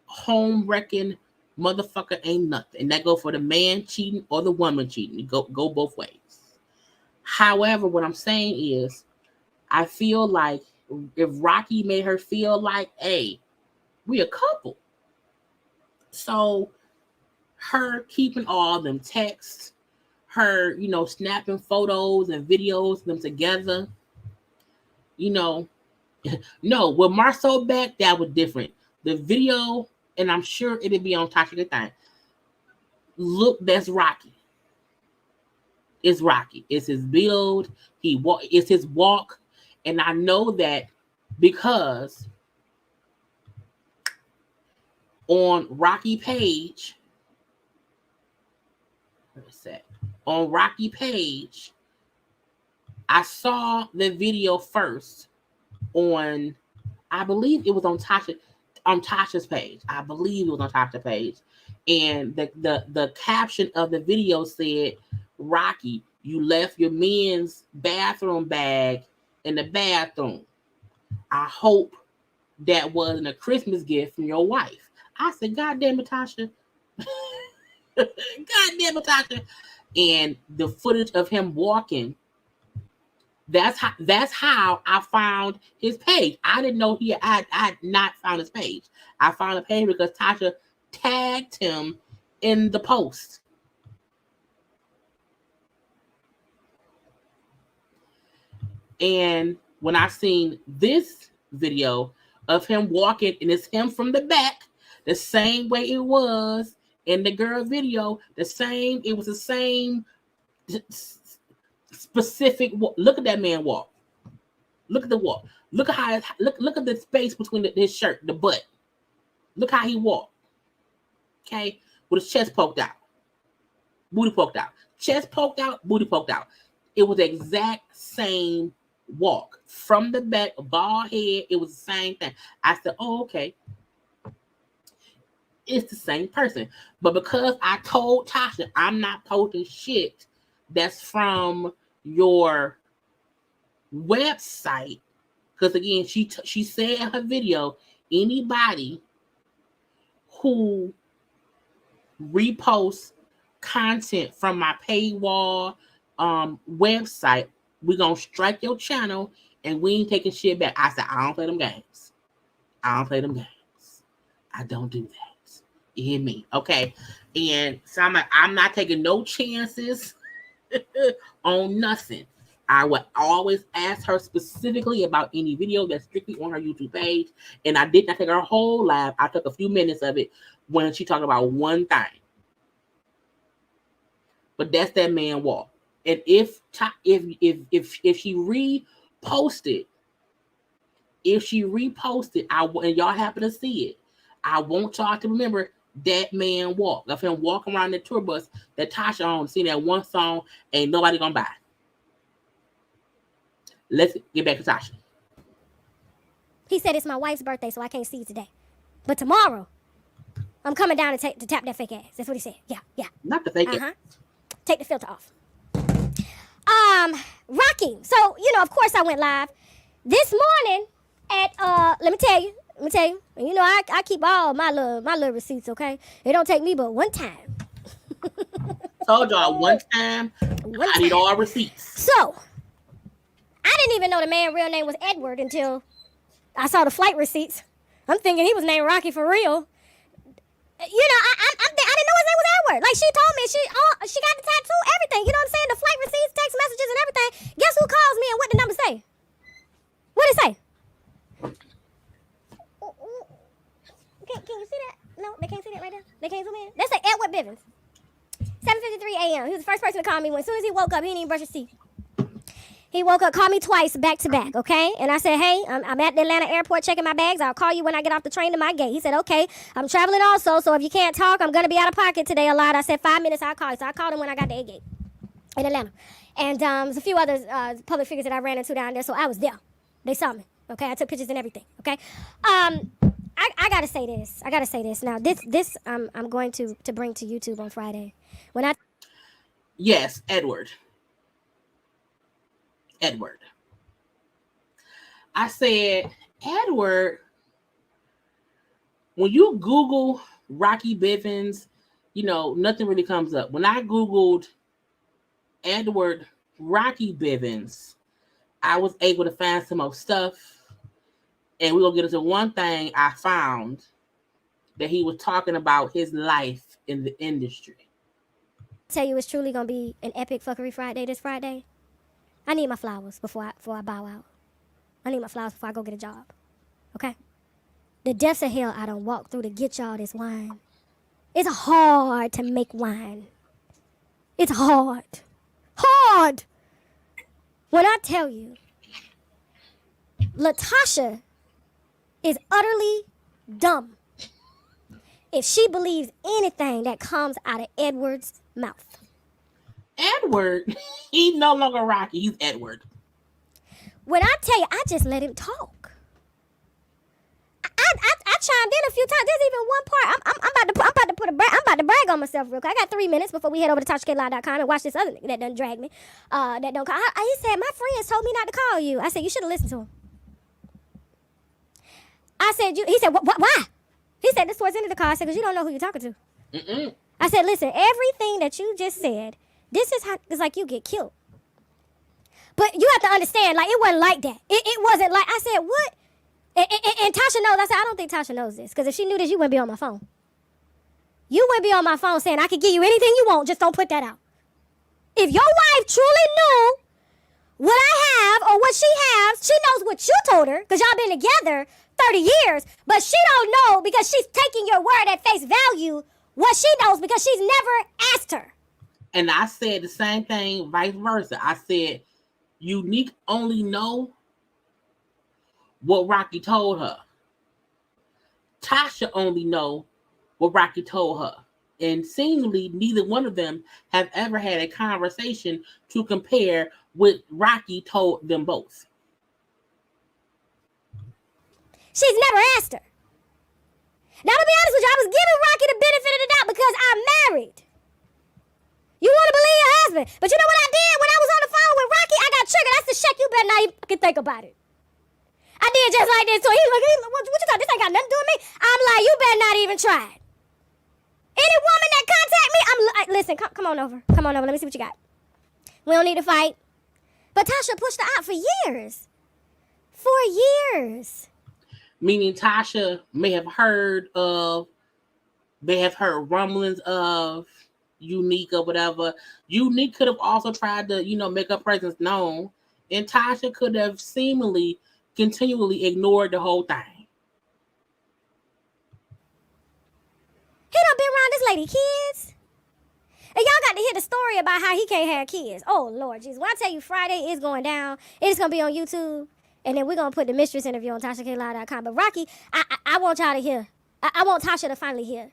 home wrecking motherfucker ain't nothing. And that go for the man cheating or the woman cheating. It go both ways. However, what I'm saying is, I feel like if Rocky made her feel like, hey, we a couple. So her keeping all them texts, her, snapping photos and videos of them together, no, with Marceau back, that was different. The video, and I'm sure it'll be on Tasha the thing. Look, that's Rocky. It's Rocky. It's his build. It's his walk. And I know that because on Rocky page, on Rocky page, I saw the video first on, I believe it was on Tasha's page. I believe it was on Tasha's page. And the caption of the video said, Rocky, you left your men's bathroom bag in the bathroom. I hope that wasn't a Christmas gift from your wife. I said, God damn it, Tasha. God damn it, Tasha. And the footage of him walking, that's how I found his page. I didn't know I had not found his page. I found the page because Tasha tagged him in the post. And when I seen this video of him walking, and it's him from the back, the same way it was in the girl video, it was the same specific walk. Look at that man walk. Look at the walk. Look at how look at the space between his shirt, the butt. Look how he walked. Okay, with his chest poked out, booty poked out, chest poked out, booty poked out. It was the exact same walk from the back, bald head. It was the same thing. I said, "Oh, okay, it's the same person." But because I told Tasha I'm not posting shit that's from your website, because again, she said in her video, anybody who reposts content from my paywall website, we're gonna strike your channel and we ain't taking shit back. I said, I don't play them games. I don't play them games. I don't do that. You hear me? Okay. And so I'm like, I'm not taking no chances on nothing. I would always ask her specifically about any video that's strictly on her YouTube page. And I did not take her whole live. I took a few minutes of it when she talked about one thing. But that's that man walk. And if she reposted, and y'all happen to see it, I want y'all to remember that man walk of him walking around the tour bus that Tasha on, sing that one song, ain't nobody gonna buy. Let's get back to Tasha. He said it's my wife's birthday, so I can't see you today. But tomorrow, I'm coming down to tap that fake ass. That's what he said. Yeah. Not the fake ass. Take the filter off. Rocky. So, of course I went live this morning at, let me tell you, I keep all my little receipts, okay? It don't take me but one time. Told y'all one time, I need all receipts. So, I didn't even know the man's real name was Edward until I saw the flight receipts. I'm thinking he was named Rocky for real. I didn't know his name was Edward. Like, she told me, she got the tattoo, everything. You know what I'm saying? The flight receipts, text messages, and everything. Guess who calls me and what the number say? What did it say? Can you see that? No, they can't see that right there. They can't zoom in. They say Edward Bivens. 7:53 a.m. He was the first person to call me. As soon as he woke up, he didn't even brush his teeth. He woke up, called me twice back to back, okay? And I said, hey, I'm at the Atlanta airport checking my bags. I'll call you when I get off the train to my gate. He said, okay, I'm traveling also, so if you can't talk, I'm going to be out of pocket today a lot. I said, 5 minutes, I'll call you. So I called him when I got to A-gate in Atlanta. And there's a few other public figures that I ran into down there, so I was there. They saw me, okay? I took pictures and everything, okay? I got to say this. Now, this I'm going to bring to YouTube on Friday. Yes, Edward. I said, Edward, when you Google Rocky Bivens, nothing really comes up. When I Googled Edward Rocky Bivens, I was able to find some more stuff. And we're going to get into one thing I found that he was talking about his life in the industry. Tell you it's truly going to be an epic fuckery Friday this Friday. I need my flowers before I bow out. I need my flowers before I go get a job. Okay? The depths of hell I done walked through to get y'all this wine. It's hard to make wine. It's hard. Hard! When I tell you, Latasha is utterly dumb if she believes anything that comes out of Edward's mouth. Edward, he's no longer Rocky, he's Edward. when I tell you, I just let him talk. I chimed in a few times. There's even one part. I'm about to brag on myself real quick. I got 3 minutes before we head over to TashaKLive.com and watch this other nigga that done drag me. That don't call. He said my friends told me not to call you. I said you should have listened to him. I said He said what? Why? He said this towards the end of the call. I said because you don't know who you're talking to. Mm-mm. I said listen, everything that you just said, this is how it's like you get killed. But you have to understand, like it wasn't like that. It wasn't like I said what. And Tasha knows. I said, I don't think Tasha knows this. Because if she knew this, you wouldn't be on my phone. You wouldn't be on my phone saying, I can give you anything you want. Just don't put that out. If your wife truly knew what I have or what she has, she knows what you told her. Because y'all been together 30 years. But she don't know because she's taking your word at face value what she knows because she's never asked her. And I said the same thing, vice versa. I said, Unique only know what Rocky told her. Tasha only know what Rocky told her. And seemingly neither one of them have ever had a conversation to compare what Rocky told them both. She's never asked her. Now, to be honest with you, I was giving Rocky the benefit of the doubt because I'm married. You want to believe your husband. But you know what I did when I was on the phone with Rocky? I got triggered. I said, Shaq, you better not even fucking think about it. I did just like this. So he look, what you thought? This ain't got nothing to do with me. I'm like, you better not even try it. Any woman that contact me, I'm like, listen, come on over. Come on over. Let me see what you got. We don't need to fight. But Tasha pushed her out for years. For years. Meaning Tasha may have heard rumblings of Unique or whatever. Unique could have also tried to, make her presence known. And Tasha could have seemingly continually ignored the whole thing. He done been around this lady kids. And y'all got to hear the story about how he can't have kids. Oh, Lord Jesus. When I tell you Friday is going down, it's going to be on YouTube. And then we're going to put the mistress interview on TashaKLive.com. But Rocky, I want y'all to hear. I want Tasha to finally hear.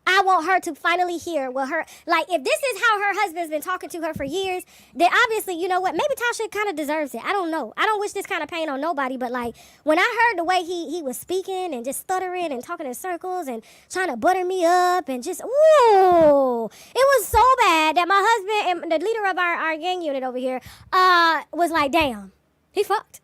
I want her to finally hear what her, like, if this is how her husband's been talking to her for years, then obviously, you know what, maybe Tasha kind of deserves it. I don't know. I don't wish this kind of pain on nobody, but, like, when I heard the way he was speaking and just stuttering and talking in circles and trying to butter me up and just, ooh, it was so bad that my husband and the leader of our gang unit over here was like, damn, he fucked.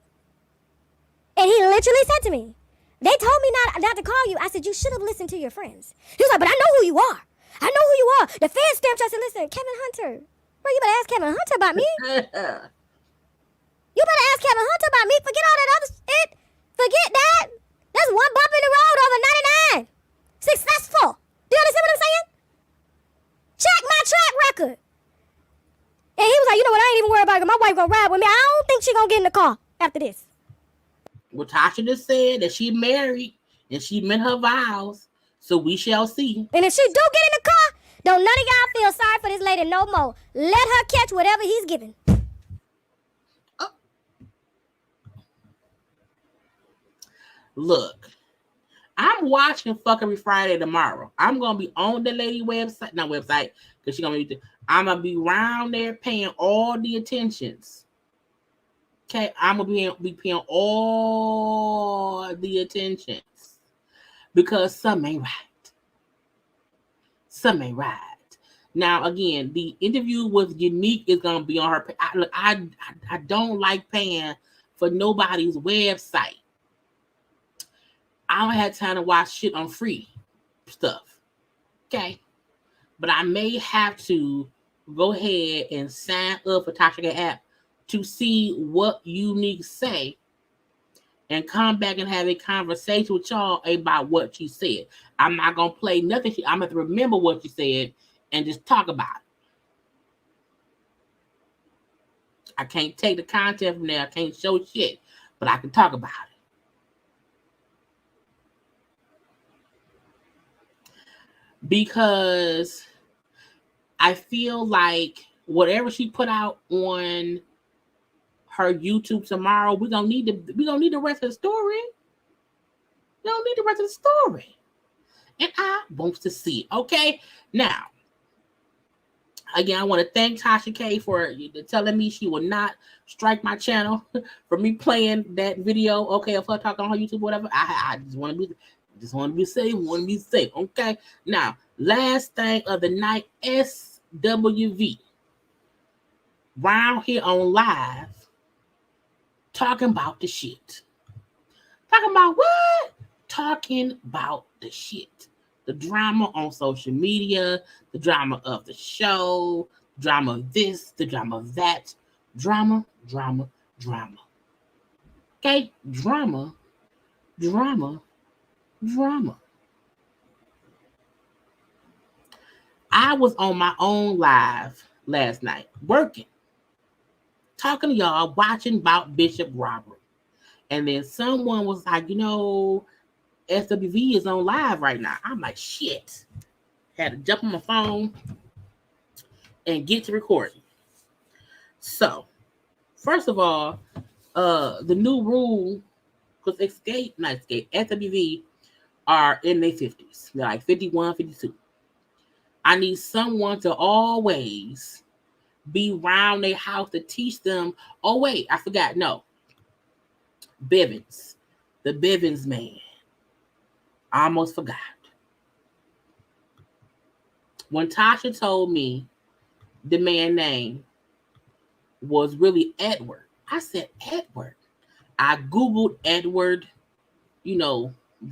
And he literally said to me, they told me not to call you. I said, you should have listened to your friends. He was like, but I know who you are. I know who you are. The fans stamped you. I said, listen, Kevin Hunter. Bro, you better ask Kevin Hunter about me. You better ask Kevin Hunter about me. Forget all that other shit. Forget that. That's one bump in the road over 99. Successful. Do you understand what I'm saying? Check my track record. And he was like, you know what? I ain't even worried about it. My wife gonna ride with me. I don't think she gonna get in the car after this. Well, Tasha just said that she married and she meant her vows, so we shall see. And if she do get in the car, don't none of y'all feel sorry for this lady no more. Let her catch whatever he's giving. Look, I'm watching Fuckery Friday tomorrow. I'm gonna be on the lady website, not website, because I'm gonna be around there paying all the attentions. Okay, I'm gonna be paying all the attentions because some ain't right. Some ain't right. Now, again, the interview with Unique is gonna be on her. I don't like paying for nobody's website. I don't have time to watch shit on free stuff. Okay, but I may have to go ahead and sign up for Tasha app to see what Unique say and come back and have a conversation with y'all about what she said. I'm not going to play nothing. I'm going to remember what she said and just talk about it. I can't take the content from there. I can't show shit, but I can talk about it. Because I feel like whatever she put out on her YouTube tomorrow, we're gonna need the rest of the story. We don't need the rest of the story. And I want to see it. Okay. Now, Again, I want to thank Tasha K for telling me she will not strike my channel for me playing that video. Okay, of her talking on her YouTube, whatever. I just want to be safe. Okay. Now, last thing of the night, SWV round here on live talking about the shit. Talking about what? Talking about the shit. The drama on social media, the drama of the show, drama of this, the drama of that. Drama. Okay? Drama. I was on my own live last night, working, talking to y'all, watching about Bishop robbery. And then someone was like, SWV is on live right now. I'm like, shit. Had to jump on my phone and get to recording. So, first of all, the new rule, because SWV are in their 50s. They're like 51, 52. I need someone to always be around their house to teach them. Oh, wait, I forgot. No. Bivens. The Bivens man. I almost forgot. When Tasha told me the man's name was really Edward, I said, Edward. I Googled Edward,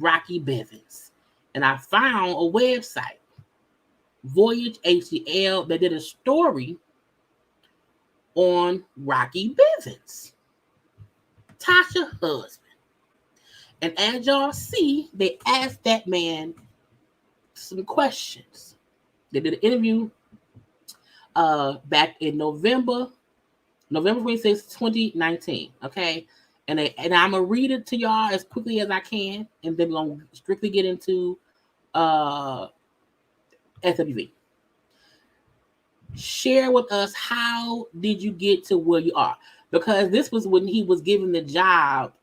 Rocky Bivens. And I found a website, Voyage HCL, that did a story on Rocky Bivens, Tasha's husband. And as y'all see, they asked that man some questions. They did an interview back in November 26, 2019. Okay. And I'm gonna read it to y'all as quickly as I can, and then we're gonna strictly get into SWV. Share with us, how did you get to where you are? Because this was when he was given the job.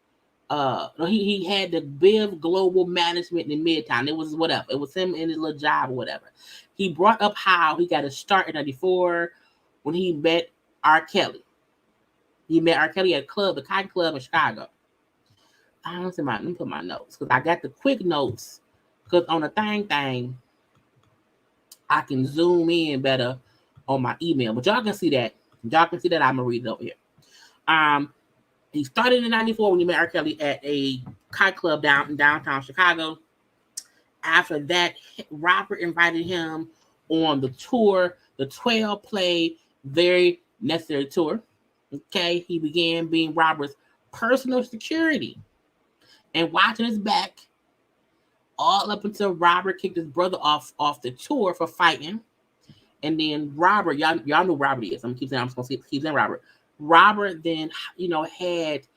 He had the Biv Global Management in Midtown. It was whatever. It was him in his little job or whatever. He brought up how he got a start in '94 when he met R. Kelly. He met R. Kelly at a club, the Cotton Club in Chicago. Let me put my notes, because I got the quick notes. Because on the thing, I can zoom in better on my email. But y'all can see that. I'm going to read it over here. He started in '94 when he met R. Kelly at a Cotton Club in downtown Chicago. After that, Robert invited him on the tour, the 12-play Very Necessary tour. Okay, he began being Robert's personal security and watching his back all up until Robert kicked his brother off the tour for fighting. And then Robert, y'all know who Robert is. I'm just gonna keep saying Robert. Robert then, had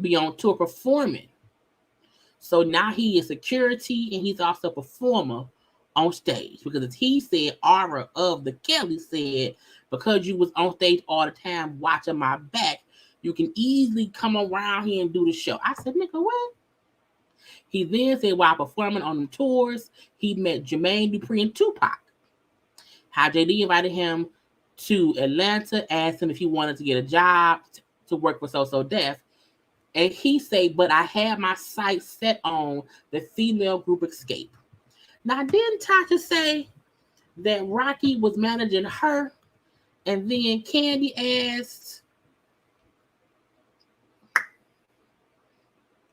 be on tour performing. So now he is security and he's also a performer on stage, because as he said, Aura of the Kelly said, because you was on stage all the time watching my back, you can easily come around here and do the show. I said, nigga, what? He then said, while performing on the tours, he met Jermaine Dupri and Tupac. How JD invited him to Atlanta, asked him if he wanted to get a job to work for So Def. And he said, but I had my sights set on the female group Escape. Now, didn't Tasha say that Rocky was managing her, and then Kandi asked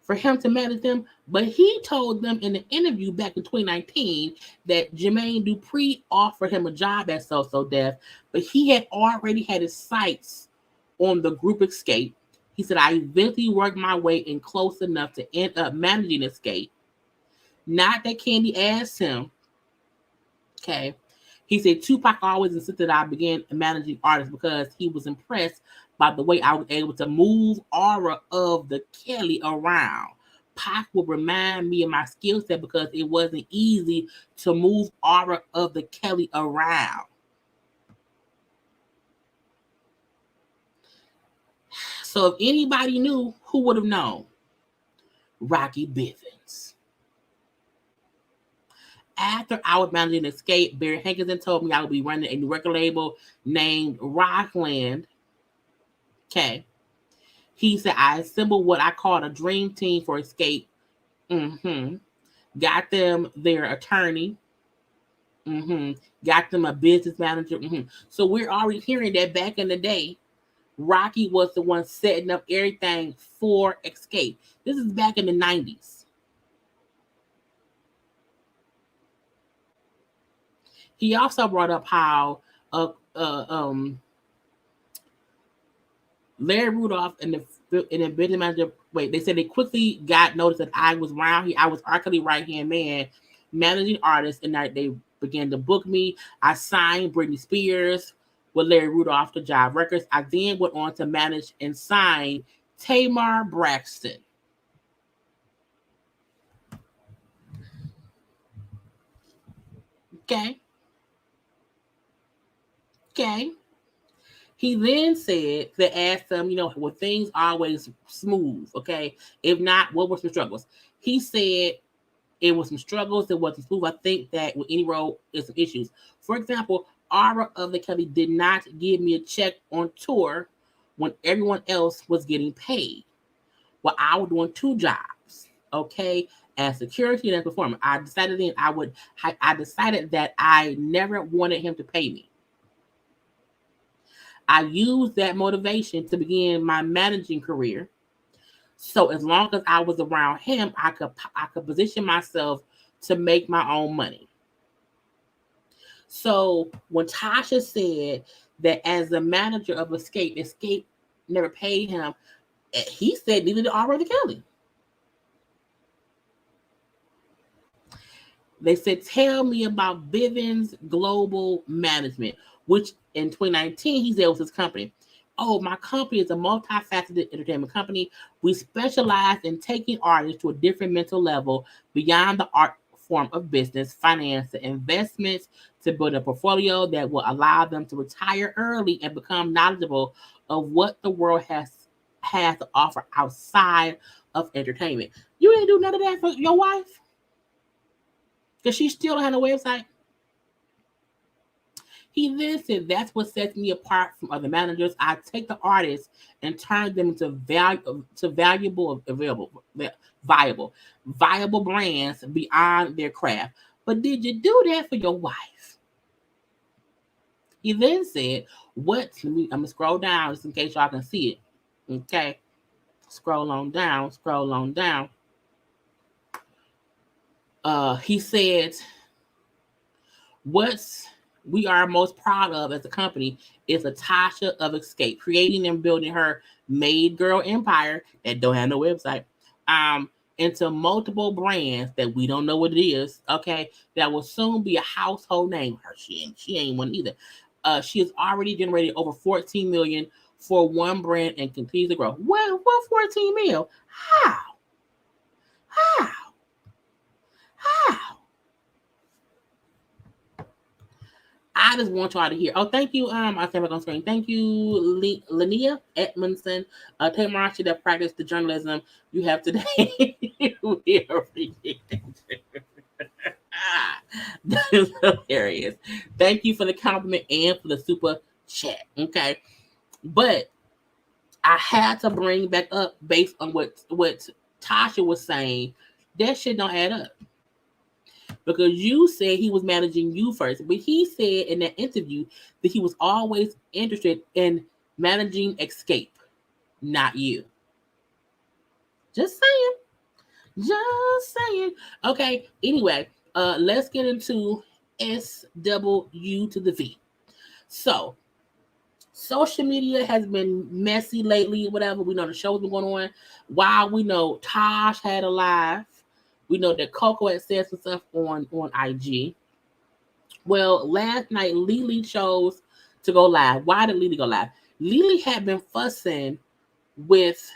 for him to manage them? But he told them in an interview back in 2019 that Jermaine Dupri offered him a job at So Def, but he had already had his sights on the group Escape. He said, I eventually worked my way in close enough to end up managing Escape. Not that Kandi asked him. Okay. He said, Tupac always insisted I began managing artists because he was impressed by the way I was able to move Aura of the Kelly around. Pac would remind me of my skill set because it wasn't easy to move Aura of the Kelly around. So if anybody knew, who would have known? Rocky Bivens. After I was managing Escape, Barry Hankinson told me I would be running a new record label named Rockland. Okay. He said I assembled what I called a dream team for Escape. Got them their attorney. Got them a business manager. So we're already hearing that back in the day, Rocky was the one setting up everything for Escape. This is back in the 90s. He also brought up how Larry Rudolph and the business manager, they said they quickly got notice that I was around here. I was R. Kelly's right-hand man, managing artists, and they began to book me. I signed Britney Spears with Larry Rudolph to Jive Records. I then went on to manage and sign Tamar Braxton. Okay. He then said, they asked him, were things always smooth? Okay. If not, what were some struggles? He said it was some struggles. It wasn't smooth. I think that with any role, there's some issues. For example, Aura of the Kelly did not give me a check on tour when everyone else was getting paid. Well, I was doing 2 jobs, okay, as security and as performer. I decided that I never wanted him to pay me. I used that motivation to begin my managing career. So as long as I was around him, I could position myself to make my own money. So when Tasha said that as the manager of Escape never paid him, he said neither did Aura Kelly. They said, tell me about Bivens Global Management, which in 2019 he said was his company. Oh, my company is a multifaceted entertainment company. We specialize in taking artists to a different mental level beyond the art form of business, finance, and investments to build a portfolio that will allow them to retire early and become knowledgeable of what the world has to offer outside of entertainment. You didn't do none of that for your wife? Because she still don't have a website? He then said, that's what sets me apart from other managers. I take the artists and turn them into viable brands beyond their craft. But did you do that for your wife? He then said, I'm going to scroll down just in case y'all can see it. Okay. Scroll on down. He said, what we are most proud of as a company is Latasha of Escape, creating and building her made girl empire that don't have no website, into multiple brands that we don't know what it is, okay, that will soon be a household name. She ain't one either. She has already generated over 14 million for one brand and continues to grow. Well, what 14 mil? How? I just want y'all to hear. Oh, thank you. I'll say back on screen. Thank you, Linnea Edmondson. Tamar, that practiced the journalism you have today. We appreciate it. That is hilarious. Thank you for the compliment and for the super chat. Okay. But I had to bring back up based on what Tasha was saying. That shit don't add up. Because you said he was managing you first. But he said in that interview that he was always interested in managing Escape, not you. Just saying. Okay, anyway, let's get into SW to the V. So, social media has been messy lately, whatever. We know the show's been going on. While we know Tosh had a live, we know that Coco had said some stuff on IG. Well, last night, Lily chose to go live. Why did Lily go live? Lily had been fussing with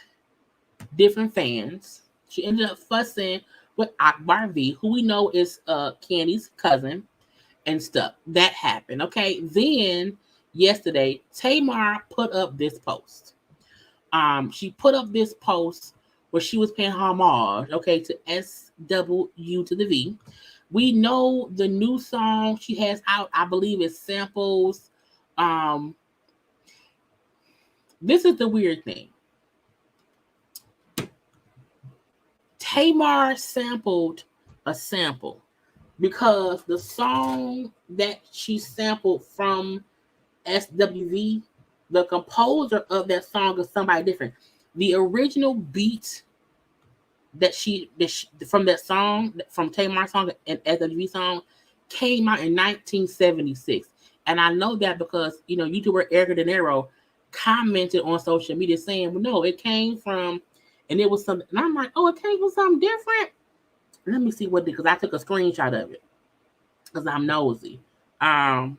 different fans. She ended up fussing with Akbar V, who we know is Kandi's cousin and stuff. That happened, okay? Then, yesterday, Tamar put up this post. She put up this post where she was paying homage, okay, to SW to the V. We know the new song she has out, I believe, is samples. This is the weird thing. Tamar sampled a sample because the song that she sampled from SWV, the composer of that song is somebody different. The original beat that she from that song, from Tamar's song and SWV song, came out in 1976. And I know that because, YouTuber Erica De Niro commented on social media saying, well, no, it came from, and it was something, and I'm like, oh, it came from something different. Let me see what it, because I took a screenshot of it because I'm nosy. And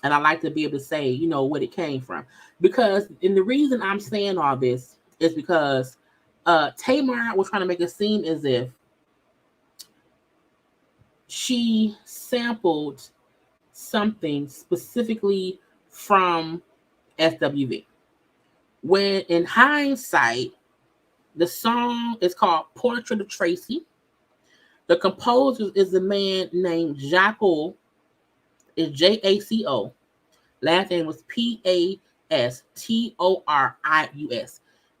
I like to be able to say, what it came from. Because, and the reason I'm saying all this is because Tamar was trying to make it seem as if she sampled something specifically from SWV. When in hindsight, the song is called Portrait of Tracy. The composer is a man named Jaco. It's Jaco. Last name was Pastorius.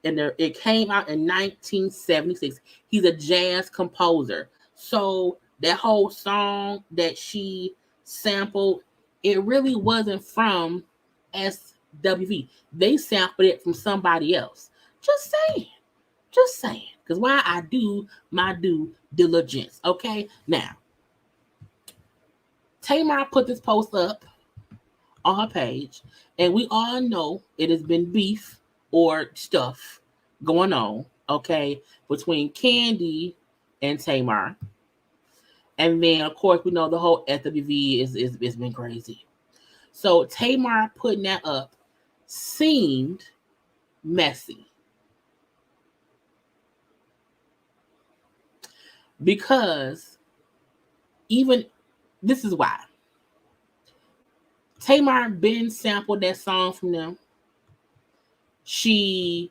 And it came out in 1976. He's a jazz composer. So that whole song that she sampled, it really wasn't from SWV. They sampled it from somebody else. Just saying. Because why I do my due diligence. Okay? Now, Tamar put this post up on her page, and we all know it has been beef or stuff going on, okay, between Kandi and Tamar. And then, of course, we know the whole SWV is been crazy. So Tamar putting that up seemed messy. Because even, this is why. Tamar been sampled that song from them. The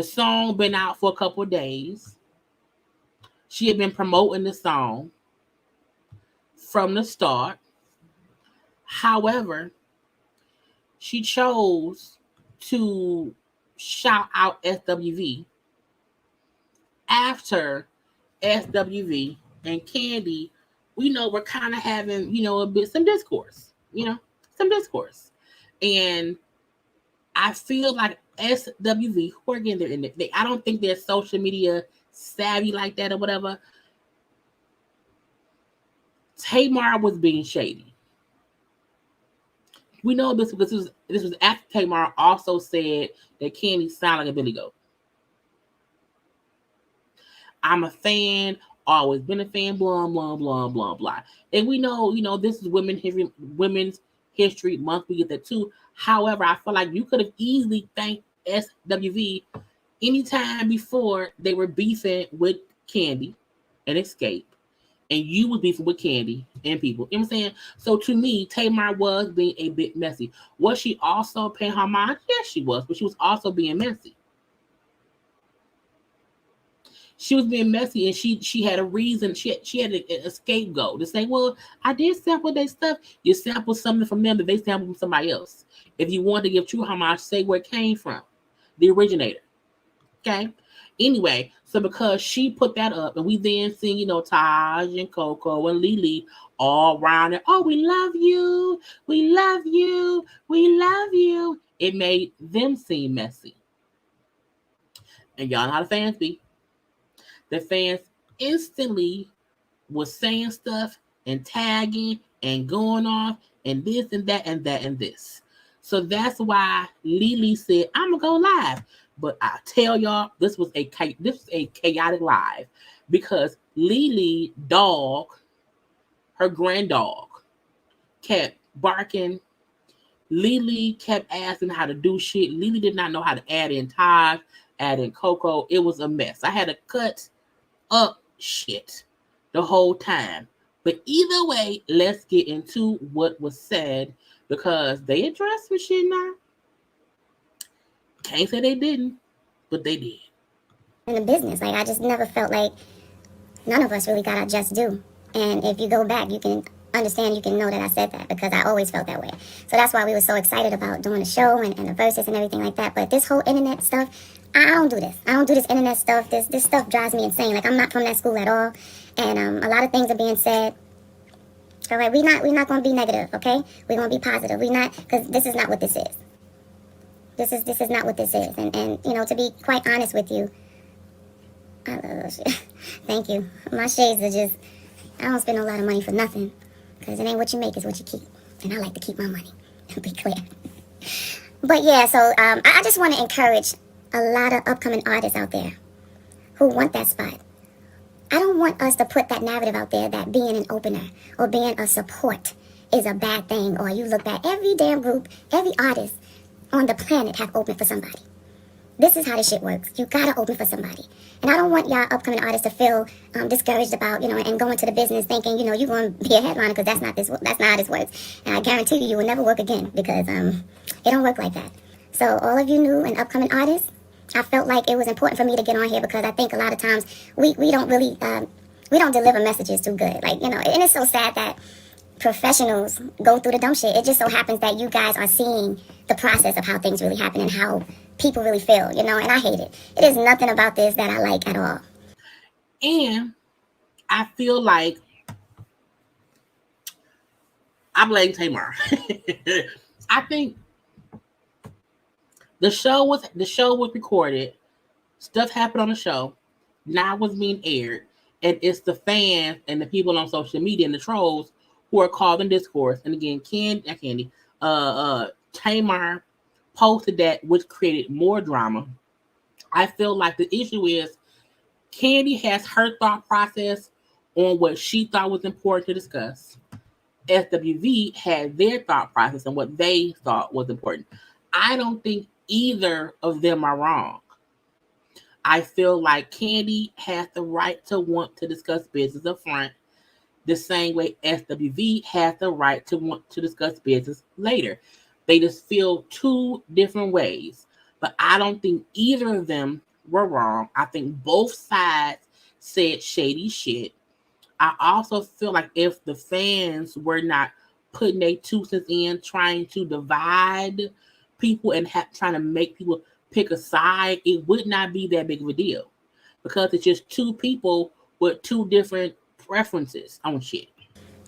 song been out for a couple of days. She had been promoting the song from the start. However, she chose to shout out SWV after SWV and Kandi, we know we're kind of having, some discourse, And I feel like SWV, who are getting there, I don't think they're social media savvy like that or whatever. Tamar was being shady. We know this because this was after Tamar also said that Kandi sounded like a billy goat. I'm a fan, always been a fan, blah, blah, blah, blah, blah. And we know, this is Women's History Month. We get that too. However, I feel like you could have easily thanked SWV anytime before they were beefing with Kandi and Escape. And you was beefing with Kandi and people. You know what I'm saying? So to me, Tamar was being a bit messy. Was she also paying homage? Yes, she was. But she was also being messy. She was being messy, and she had a reason. She had a scapegoat to say, well, I did sample their stuff. You sample something from them, but they sampled from somebody else. If you want to give true homage, say where it came from. The originator. Okay? Anyway, so because she put that up, and we then seen, Taj and Coco and Lily all around it. Oh, we love you. We love you. We love you. It made them seem messy. And y'all know how the fans be. The fans instantly was saying stuff and tagging and going off and this and that and that and this. So that's why Lily said, I'm going to go live. But I tell y'all, this was a chaotic live because Lily dog, her grand dog, kept barking. Lily kept asking how to do shit. Lily did not know how to add in Taj, add in Coco. It was a mess. I had to cut up shit the whole time. But either way, let's get into what was said because they addressed some shit now. Can't say they didn't, but they did. In the business, I just never felt like none of us really got our just due. And if you go back, you can understand, you can know that I said that, because I always felt that way. So that's why we were so excited about doing the show and the verses and everything like that. But this whole internet stuff, I don't do this. I don't do this internet stuff. This stuff drives me insane. Like, I'm not from that school at all. And a lot of things are being said. All right, we're not going to be negative, okay? We're going to be positive. We're not, because this is not what this is. This is not what this is. And you know, to be quite honest with you, I love those shit. Thank you. My shades are just, I don't spend a lot of money for nothing, because it ain't what you make, it's what you keep. And I like to keep my money, to be clear. But yeah, so I just want to encourage a lot of upcoming artists out there who want that spot. I don't want us to put that narrative out there that being an opener or being a support is a bad thing, or you look back. Every damn group, every artist on the planet have opened for somebody. This is how this shit works. You gotta open for somebody. And I don't want y'all upcoming artists to feel discouraged about, you know, and going to the business thinking, you know, you're going to be a headliner, because that's not how this works. And I guarantee you will never work again, because it don't work like that. So all of you new and upcoming artists, I felt like it was important for me to get on here, because I think a lot of times we don't really, we don't deliver messages too good. Like, you know, and it's so sad that professionals go through the dumb shit. It just so happens that you guys are seeing the process of how things really happen and how people really feel, you know, and I hate it. It is nothing about this that I like at all. And I feel like I blame Tamar. I think the show was recorded, stuff happened on the show, now it's being aired, and it's the fans and the people on social media and the trolls who are causing discourse. And again, Tamar posted that, which created more drama. I feel like the issue is Kandi has her thought process on what she thought was important to discuss. SWV had their thought process on what they thought was important. I don't think either of them are wrong. I feel like Kandi has the right to want to discuss business up front, the same way SWV has the right to want to discuss business later. They just feel two different ways. But I don't think either of them were wrong. I think both sides said shady shit. I also feel like if the fans were not putting their 2 cents in, trying to divide people and trying to make people pick a side, it would not be that big of a deal, because it's just two people with two different preferences on shit.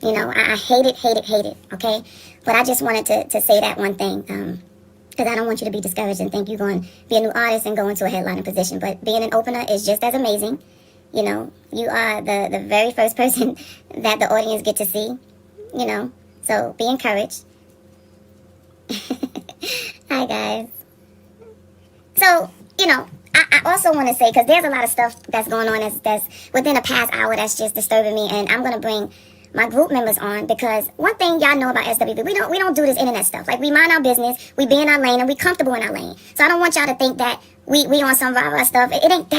You know, I hate it, okay? But I just wanted to say that one thing, because I don't want you to be discouraged and think you're going to be a new artist and go into a headliner position. But being an opener is just as amazing. You know, you are the very first person that the audience get to see, you know. So be encouraged. Hi, guys. So, you know, I also want to say, because there's a lot of stuff that's going on that's within the past hour that's just disturbing me, and I'm going to bring my group members on, because one thing y'all know about SWV, we don't do this internet stuff. Like, we mind our business, we be in our lane, and we comfortable in our lane. So I don't want y'all to think that we on some rah-rah stuff. It ain't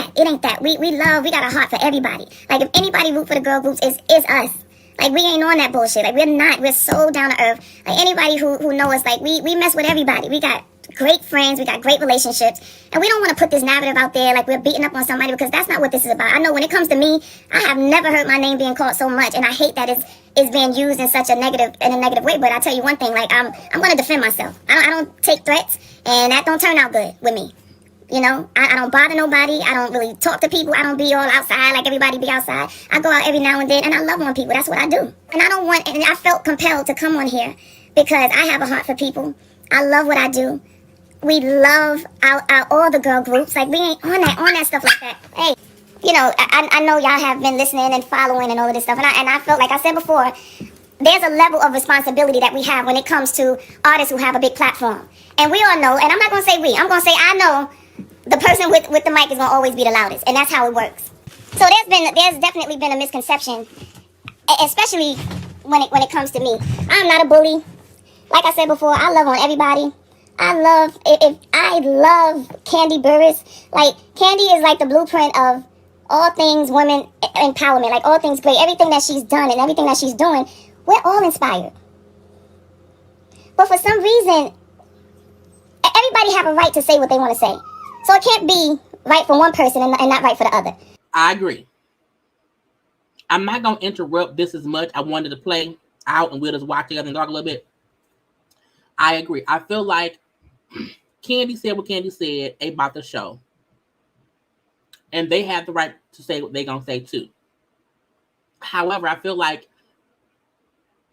that. We got a heart for everybody. Like, if anybody root for the girl groups, it's us. Like, we ain't on that bullshit. Like, we're so down to earth. Like, anybody who know us, like, we mess with everybody. We got great friends, we got great relationships, and we don't want to put this narrative out there like we're beating up on somebody, because that's not what this is about. I know when it comes to me, I have never heard my name being called so much, and I hate that it's being used in such a negative way. But I tell you one thing, like, I'm going to defend myself. I don't take threats, and that don't turn out good with me. You know, I don't bother nobody. I don't really talk to people. I don't be all outside like everybody be outside. I go out every now and then, and I love on people. That's what I do. And I felt compelled to come on here because I have a heart for people. I love what I do. We love all the girl groups. Like, we ain't on that stuff like that. Hey, you know, I know y'all have been listening and following and all of this stuff. And I felt, like I said before, there's a level of responsibility that we have when it comes to artists who have a big platform. And we all know, and I'm not going to say we, I'm going to say I know the person with the mic is going to always be the loudest. And that's how it works. So there's definitely been a misconception, especially when it comes to me. I'm not a bully. Like I said before, I love on everybody. I love Kandi Burris. Like, Kandi is like the blueprint of all things women empowerment, like all things great. Everything that she's done and everything that she's doing, we're all inspired. But for some reason, everybody have a right to say what they want to say. So it can't be right for one person and not right for the other. I agree. I'm not gonna interrupt this as much. I wanted to play out and we'll just watch together and talk a little bit. I agree. I feel like Kandi said what Kandi said about the show. And they have the right to say what they're gonna say too. However, I feel like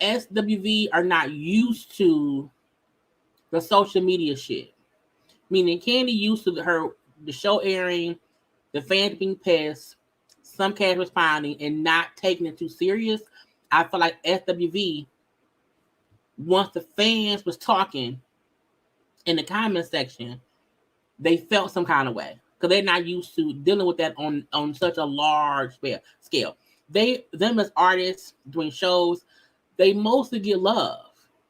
SWV are not used to the social media shit. Meaning Kandi used to the show airing, the fans being pissed, some cats responding, and not taking it too serious. I feel like SWV, once the fans was talking in the comment section, they felt some kind of way. Because they're not used to dealing with that on such a large scale. Them as artists doing shows, they mostly get love.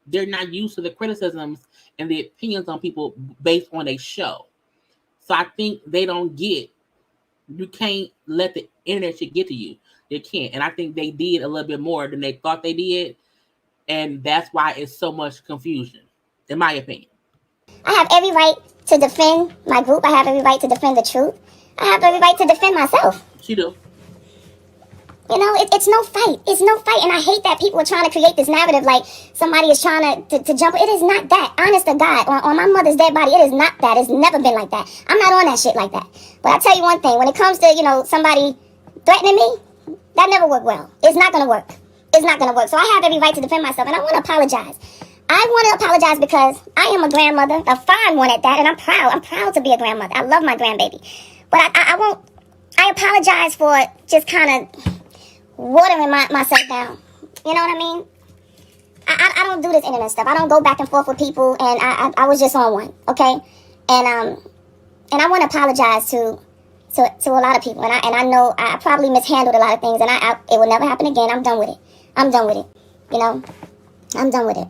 They're not used to the criticisms and the opinions on people based on a show. So I think they don't get, you can't let the internet shit get to you. You can't. And I think they did a little bit more than they thought they did. And that's why it's so much confusion, in my opinion. I have every right to defend my group. I have every right to defend the truth. I have every right to defend myself. She do. You know, it's no fight. It's no fight. And I hate that people are trying to create this narrative like somebody is trying to jump. It is not that. Honest to God, on my mother's dead body, it is not that. It's never been like that. I'm not on that shit like that. But I'll tell you one thing. When it comes to, you know, somebody threatening me, that never worked well. It's not going to work. It's not going to work. So I have every right to defend myself. And I want to apologize. I want to apologize because I am a grandmother, a fine one at that. And I'm proud. I'm proud to be a grandmother. I love my grandbaby. But I apologize for just kind of watering myself down. You know what I mean? I don't do this internet stuff. I don't go back and forth with people, and I was just on one, okay? And I want to apologize to a lot of people, and I know I probably mishandled a lot of things, and it will never happen again. I'm done with it. I'm done with it. You know, I'm done with it.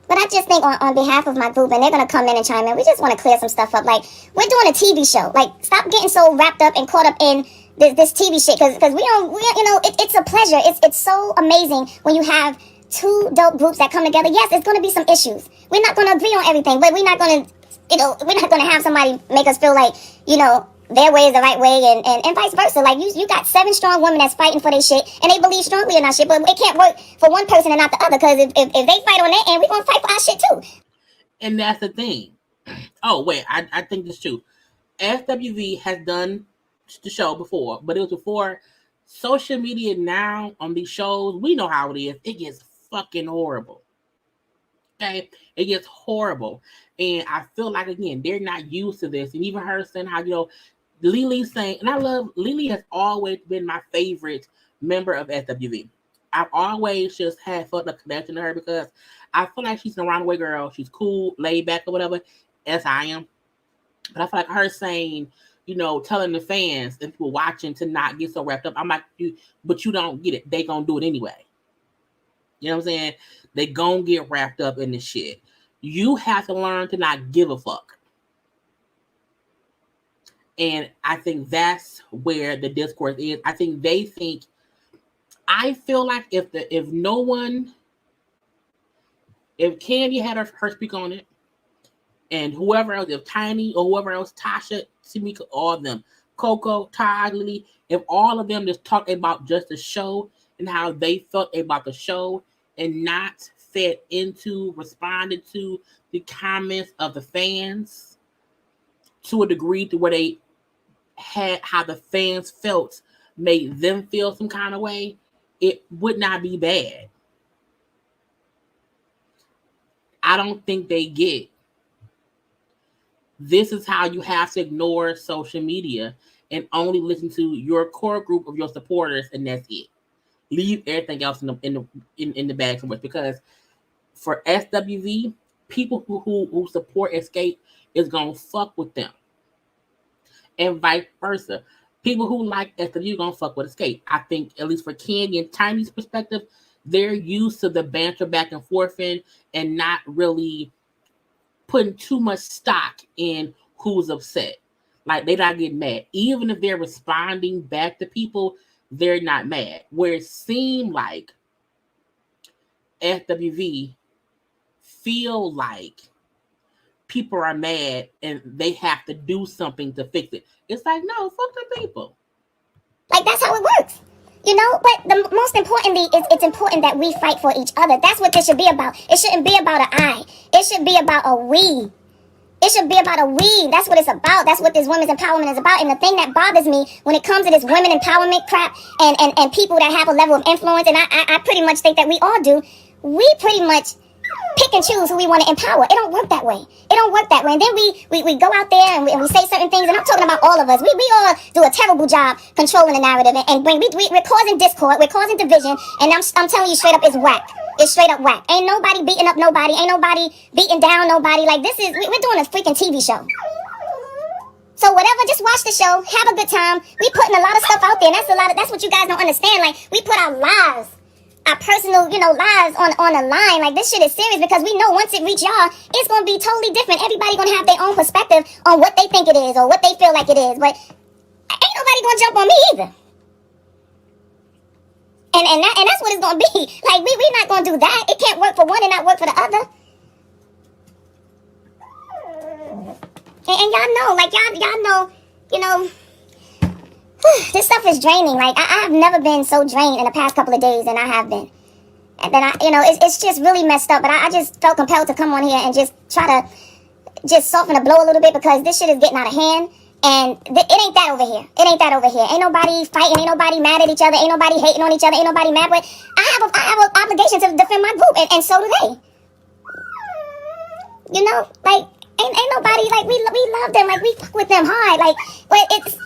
But I just think on behalf of my group, and they're going to come in and chime in, we just want to clear some stuff up. Like, we're doing a TV show. Like, stop getting so wrapped up and caught up in this TV shit, because we you know, it's a pleasure. It's so amazing when you have two dope groups that come together. Yes, it's going to be some issues. We're not going to agree on everything, but we're not going to, you know, we're not going to have somebody make us feel like, you know, their way is the right way, and vice versa. Like, you got 7 strong women that's fighting for their shit, and they believe strongly in our shit, but it can't work for one person and not the other, because if they fight on their end, we're going to fight for our shit too. And that's the thing. Oh, wait, I think this too. SWV has done the show before, but it was before social media. Now on these shows, we know how it is. It gets fucking horrible. Okay, it gets horrible, and I feel like, again, they're not used to this. And even her saying how, you know, Lily saying, and I love Lily, has always been my favorite member of SWV. I've always just had felt a connection to her because I feel like she's an around the way girl. She's cool, laid back, or whatever, as I am. But I feel like her saying, you know, telling the fans and people watching to not get so wrapped up. I'm like, but you don't get it. They gonna do it anyway. You know what I'm saying? They gonna get wrapped up in this shit. You have to learn to not give a fuck. And I think that's where the discourse is. I think they think, I feel like if Kandi had her speak on it, and whoever else, if Tiny or whoever else, Tasha, Tamika, all of them, Coco, Todd, Lily, if all of them just talk about just the show and how they felt about the show and not responded to the comments of the fans to a degree to where they had how the fans felt made them feel some kind of way, it would not be bad. I don't think they get. This is how you have to ignore social media and only listen to your core group of your supporters, and that's it. Leave everything else in the bag somewhere, because for SWV, people who support Escape is gonna fuck with them, and vice versa. People who like SWV gonna fuck with Escape. I think, at least for Kandi and Tiny's perspective, they're used to the banter back and forth and not really putting too much stock in who's upset. Like, they're not getting mad. Even if they're responding back to people, they're not mad. Where it seemed like SWV feel like people are mad and they have to do something to fix it. It's like, no, fuck the people. Like, that's how it works. You know, but the most importantly is it's important that we fight for each other. That's what this should be about. It shouldn't be about an I. It should be about a we. It should be about a we. That's what it's about. That's what this women's empowerment is about. And the thing that bothers me when it comes to this women empowerment crap and people that have a level of influence, and I pretty much think that we all do, we pretty much pick and choose who we want to empower. It don't work that way. It don't work that way. And then we go out there and we say certain things, and I'm talking about all of us. We all do a terrible job controlling the narrative, and we're causing discord, we're causing division, and I'm telling you straight up, it's whack. It's straight up whack. Ain't nobody beating up nobody. Ain't nobody beating down nobody. Like, we're doing a freaking TV show. So whatever, just watch the show, have a good time. We putting a lot of stuff out there, and that's what you guys don't understand. Like, we put our lives, our personal, lives on the line. Like, this shit is serious, because we know once it reach y'all, it's gonna be totally different. Everybody gonna have their own perspective on what they think it is or what they feel like it is. But ain't nobody gonna jump on me either. And that's what it's gonna be. Like, we not gonna do that. It can't work for one and not work for the other. And y'all know, this stuff is draining. Like, I've never been so drained in the past couple of days than I have been. And then it's just really messed up. But I just felt compelled to come on here and just try to just soften the blow a little bit, because this shit is getting out of hand. And it ain't that over here. It ain't that over here. Ain't nobody fighting. Ain't nobody mad at each other. Ain't nobody hating on each other. Ain't nobody mad. But I have an obligation to defend my group, and so do they. Like, ain't nobody, like, we love them. Like, we fuck with them hard. Like, but it's,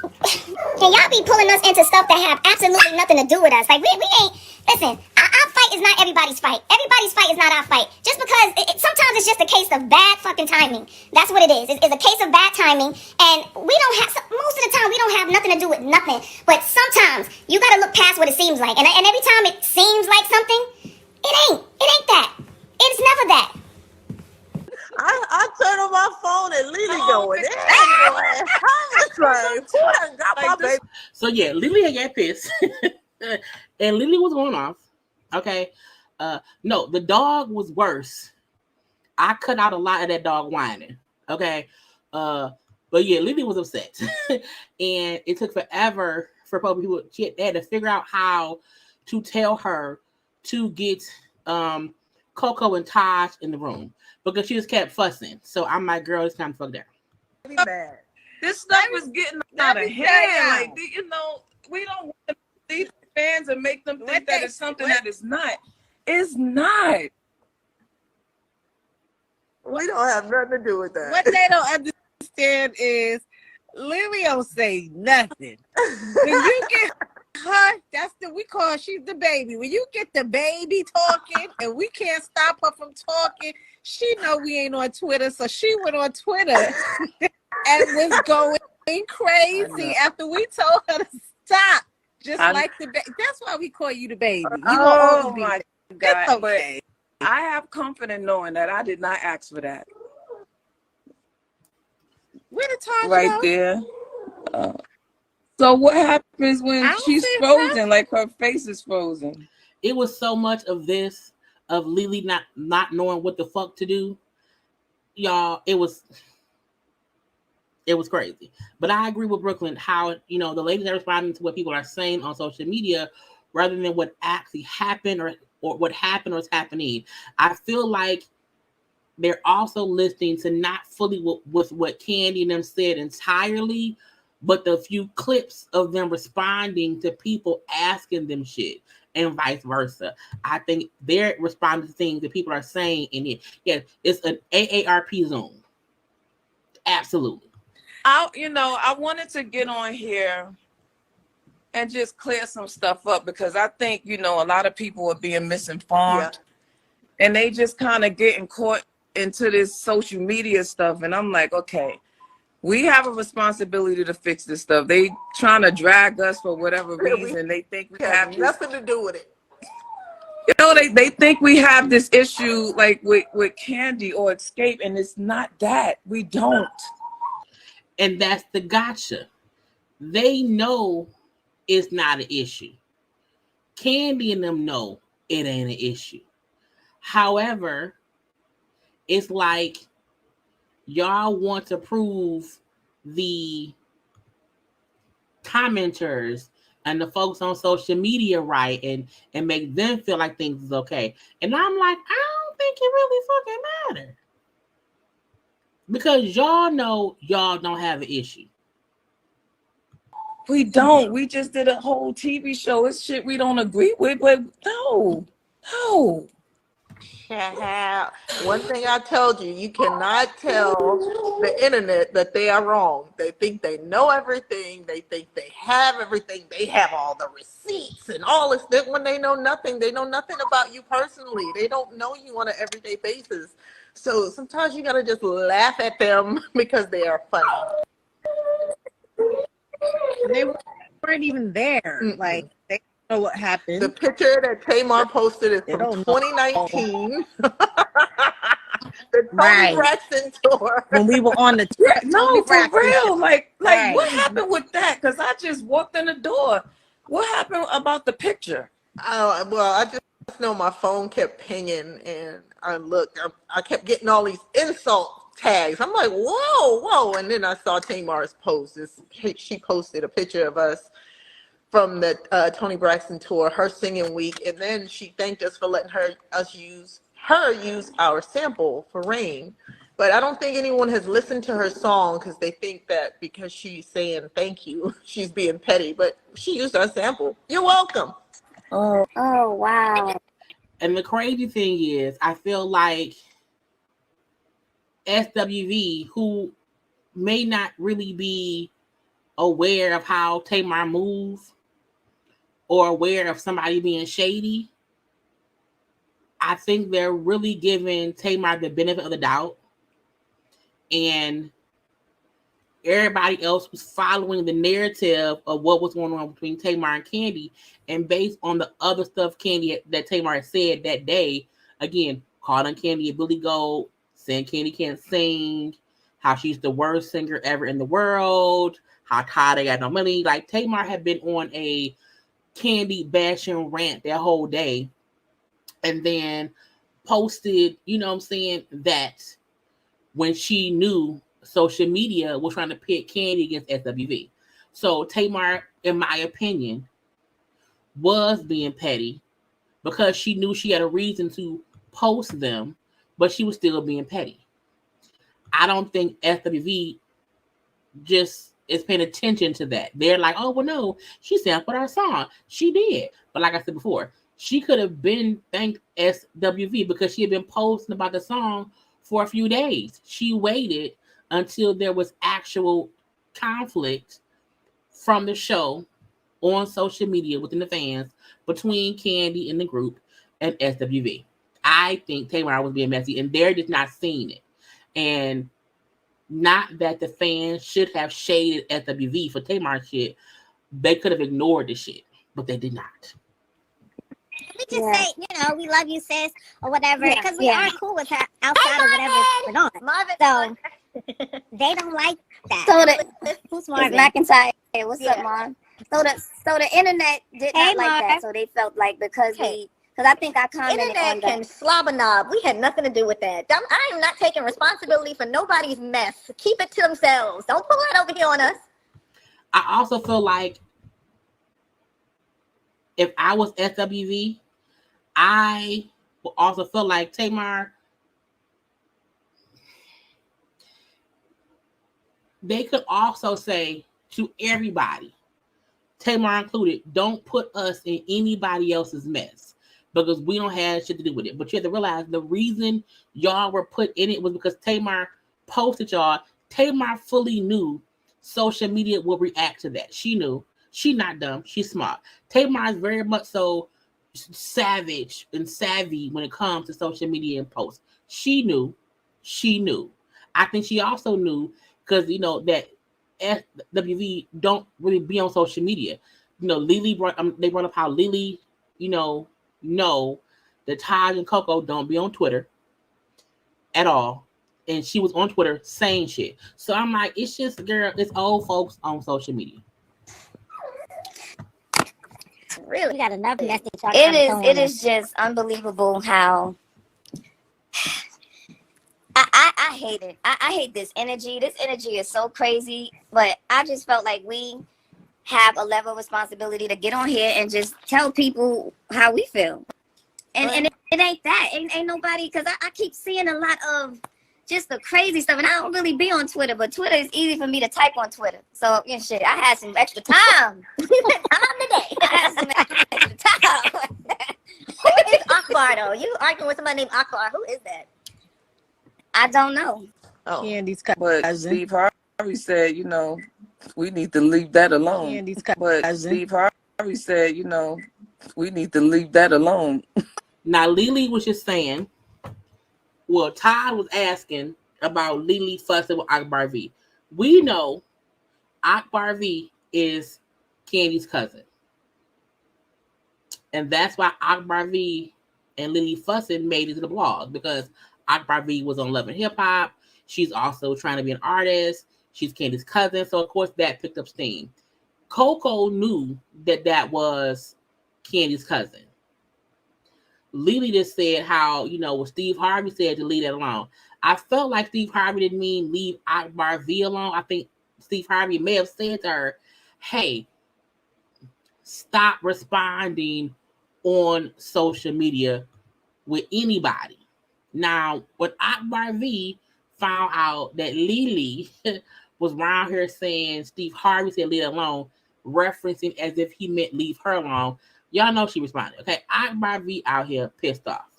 and y'all be pulling us into stuff that have absolutely nothing to do with us. Like, we ain't, listen, our fight is not everybody's fight. Everybody's fight is not our fight. Just because sometimes it's just a case of bad fucking timing. That's what it is. It's a case of bad timing. And we don't have, most of the time, we don't have nothing to do with nothing. But sometimes you gotta look past what it seems like. And every time it seems like something, it ain't that. It's never that. I turned on my phone and Lily going, I got my baby. So yeah, Lily had got pissed. And Lily was going off. Okay. No, the dog was worse. I cut out a lot of that dog whining. Okay. But yeah, Lily was upset. And it took forever for people. They had to figure out how to tell her to get Coco and Taj in the room, because she just kept fussing. So I'm like, girl, it's time to fuck down. Bad. This stuff is getting out of hand. Like, we don't want to leave fans and make them think that it's something that is not. It's not. We don't have nothing to do with that. What they don't understand is Lily don't say nothing. When you get her, we call she's the baby. When you get the baby talking and we can't stop her from talking, she know we ain't on Twitter, so she went on Twitter and was going crazy after we told her to stop. Like the baby. That's why we call you the baby. You oh my God! Okay. But I have comfort in knowing that I did not ask for that. Where the time right go? There. So what happens when she's frozen? Like, her face is frozen. It was so much of this, of Lily not knowing what the fuck to do. Y'all, it was crazy. But I agree with Brooklyn, how, the ladies are responding to what people are saying on social media rather than what actually happened or what happened or is happening. I feel like they're also listening to not fully with what Kandi and them said entirely, but the few clips of them responding to people asking them shit and vice versa. I think they're responding to things that people are saying in it. Yeah, it's an AARP zone. Absolutely. I wanted to get on here and just clear some stuff up, because I think, a lot of people are being misinformed, and they just kind of getting caught into this social media stuff. And I'm like, okay, we have a responsibility to fix this stuff. They trying to drag us for whatever reason. They think we have nothing to do with it. They think we have this issue like with Kandi or Escape, and it's not that. We don't. And that's the gotcha. They know it's not an issue. Kandi and them know it ain't an issue. However, it's like y'all want to prove the commenters and the folks on social media right and make them feel like things is okay. And I'm like, I don't think it really fucking matter. Because y'all know y'all don't have an issue. We don't. We just did a whole TV show. It's shit we don't agree with, but no. One thing I told you, you cannot tell the internet that they are wrong. They think they know everything. They think they have everything. They have all the receipts and all this. When they know nothing, they know nothing about you personally. They don't know you on an everyday basis. So sometimes you gotta just laugh at them because they are funny. They weren't even there. Like, they don't know what happened. The picture that Tamar posted is They from don't know. 2019. The Tony Braxton tour. When we were on the tour. No, for real. Like Right. what happened with that? Because I just walked in the door. What happened about the picture? Oh, well, I just know my phone kept pinging, and I kept getting all these insult tags. I'm like, whoa. And then I saw Tamar's post. She posted a picture of us from the Tony Braxton tour, her singing week, and then she thanked us for letting us use our sample for Rain. But I don't think anyone has listened to her song because they think that because she's saying thank you, she's being petty. But she used our sample. You're welcome. Oh, wow. And the crazy thing is, I feel like SWV, who may not really be aware of how Tamar moves or aware of somebody being shady, I think they're really giving Tamar the benefit of the doubt. And everybody else was following the narrative of what was going on between Tamar and Kandi. And based on the other stuff that Tamar said that day, again, calling Kandi a Billy Goat, saying Kandi can't sing, how she's the worst singer ever in the world, how Todd got no money. Like, Tamar had been on a Kandi bashing rant that whole day. And then posted, that when she knew social media was trying to pit Kandi against SWV. So Tamar, in my opinion, was being petty because she knew she had a reason to post them, but she was still being petty. I don't think SWV just is paying attention to that. They're like, oh, well, no, she sampled our song. She did. But like I said before, she could have been thanked SWV because she had been posting about the song for a few days. She waited until there was actual conflict from the show on social media within the fans between Kandi and the group and SWV. I think Tamar was being messy, and they're just not seeing it. And not that the fans should have shaded SWV for Tamar shit. They could have ignored the shit, but they did not. We just say, we love you, sis, or whatever, because we are cool with her outside of whatever's going on. So they don't like that. So who's Marvin? McIntyre. Hey, what's up, Mom? So the internet did not like that. So they felt like because I think I commented Internet on can slobber knob. We had nothing to do with that. I am not taking responsibility for nobody's mess. Keep it to themselves. Don't pull that over here on us. I also feel like if I was SWV, I would also feel like Tamar, they could also say to everybody, Tamar included, don't put us in anybody else's mess because we don't have shit to do with it. But you have to realize the reason y'all were put in it was because Tamar posted y'all. Tamar fully knew social media will react to that. She knew. She's not dumb. She's smart. Tamar is very much so savage and savvy when it comes to social media and posts. She knew. I think she also knew because, that SWV don't really be on social media. They brought up how Lily, know that Taj and Coco don't be on Twitter at all. And she was on Twitter saying shit. So I'm like, it's just, girl, it's old folks on social media. really. We got enough message. It is just unbelievable how I hate it. I hate this energy. This energy is so crazy. But I just felt like we have a level of responsibility to get on here and just tell people how we feel. And it ain't that. Ain't nobody, because I keep seeing a lot of just the crazy stuff. And I don't really be on Twitter, but Twitter is easy for me to type on Twitter. So, yeah, shit, I had some extra time. Today. I had some extra time. Who is Akbar though? You arguing with somebody named Akbar? Who is that? I don't know. Oh, Candy's But cousin. Steve Harvey said, we need to leave that alone. Candy's But cousin. Steve Harvey said, we need to leave that alone. Now, Lily was just saying, well, Todd was asking about Lily fussing with Akbar V. We know Akbar V is Candy's cousin. And that's why Akbar V and Lily fussing made it to the blog, because Akbar V was on Love and Hip Hop. She's also trying to be an artist. She's Candy's cousin. So, of course, that picked up steam. Coco knew that was Candy's cousin. Lily just said how, what Steve Harvey said to leave that alone. I felt like Steve Harvey didn't mean leave Akbar V alone. I think Steve Harvey may have said to her, hey, stop responding on social media with anybody. Now, when Akbar V found out that Lily was around here saying Steve Harvey said leave it alone, referencing as if he meant leave her alone, y'all know she responded. Okay, Akbar V out here pissed off.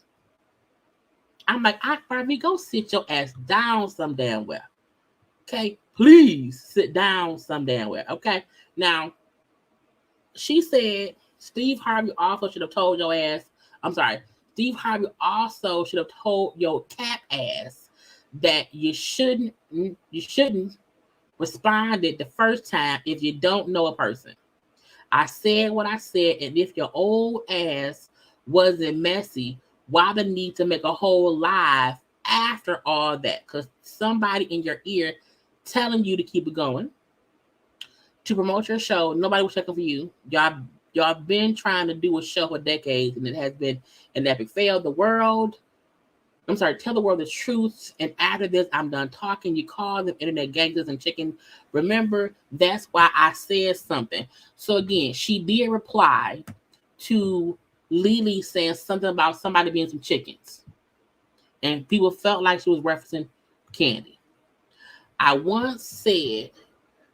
I'm like, Akbar V, go sit your ass down some damn well. Okay, please sit down some damn well. Okay, now she said Steve Harvey also should have told your ass. I'm sorry, Steve Harvey also should have told your cat ass that you shouldn't respond it the first time if you don't know a person. I said what I said, and if your old ass wasn't messy, why the need to make a whole live after all that? Because somebody in your ear telling you to keep it going, to promote your show. Nobody was checking for you. Y'all been trying to do a show for decades, and it has been an epic fail. Tell the world the truth. And after this, I'm done talking. You call them internet gangsters and chicken. Remember, that's why I said something. So again, she did reply to Lily saying something about somebody being some chickens. And people felt like she was referencing Kandi. I once said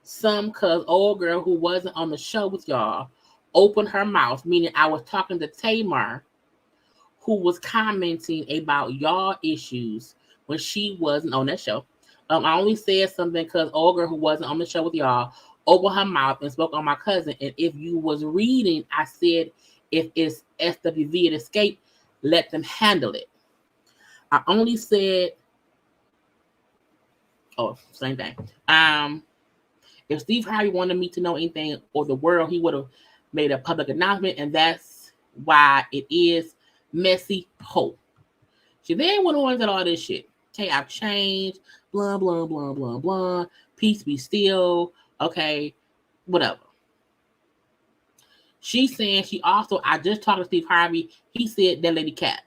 some cuz old girl who wasn't on the show with y'all opened her mouth, meaning I was talking to Tamar, who was commenting about y'all issues when she wasn't on that show. I only said something because old girl who wasn't on the show with y'all opened her mouth and spoke on my cousin. And if you was reading, I said, if it's SWV and Escape, let them handle it. I only said, same thing. If Steve Harvey wanted me to know anything or the world, he would have made a public announcement, and that's why it is messy hope. She then went on to all this shit. Okay, I've changed, blah, blah, blah, blah, blah. Peace be still. Okay, whatever. She's saying I just talked to Steve Harvey. He said that lady cat.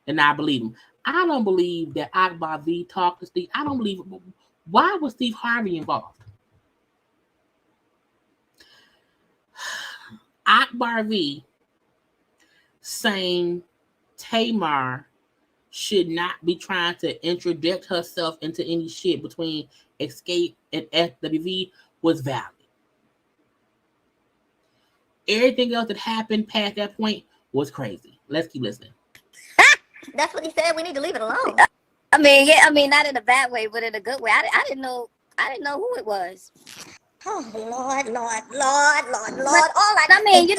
And I believe him. I don't believe that Akbar V talked to Steve. I don't believe it. Why was Steve Harvey involved? Akbar V saying Tamar should not be trying to interject herself into any shit between Escape and SWV was valid. Everything else that happened past that point was crazy. Let's keep listening. That's what he said. We need to leave it alone. I mean, not in a bad way, but in a good way. I didn't know who it was. Oh Lord. All right. I mean,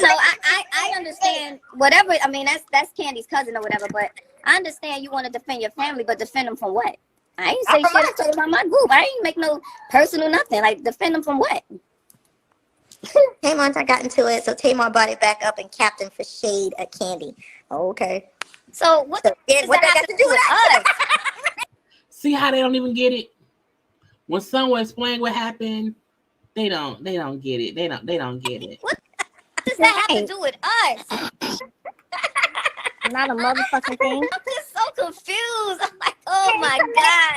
I understand whatever. I mean, that's Candy's cousin or whatever. But I understand you want to defend your family, but defend them from what? I ain't say shit. I talking about my group. I ain't make no personal nothing. Like, defend them from what? Tamar got into it, so Tamar brought it back up and captain for shade at Kandi. Okay. So what that got to do with us? See how they don't even get it? When someone explains what happened, they don't get it. They don't get it. What does that have to do with us? Not a motherfucking thing. I'm just so confused. I'm like, oh my God.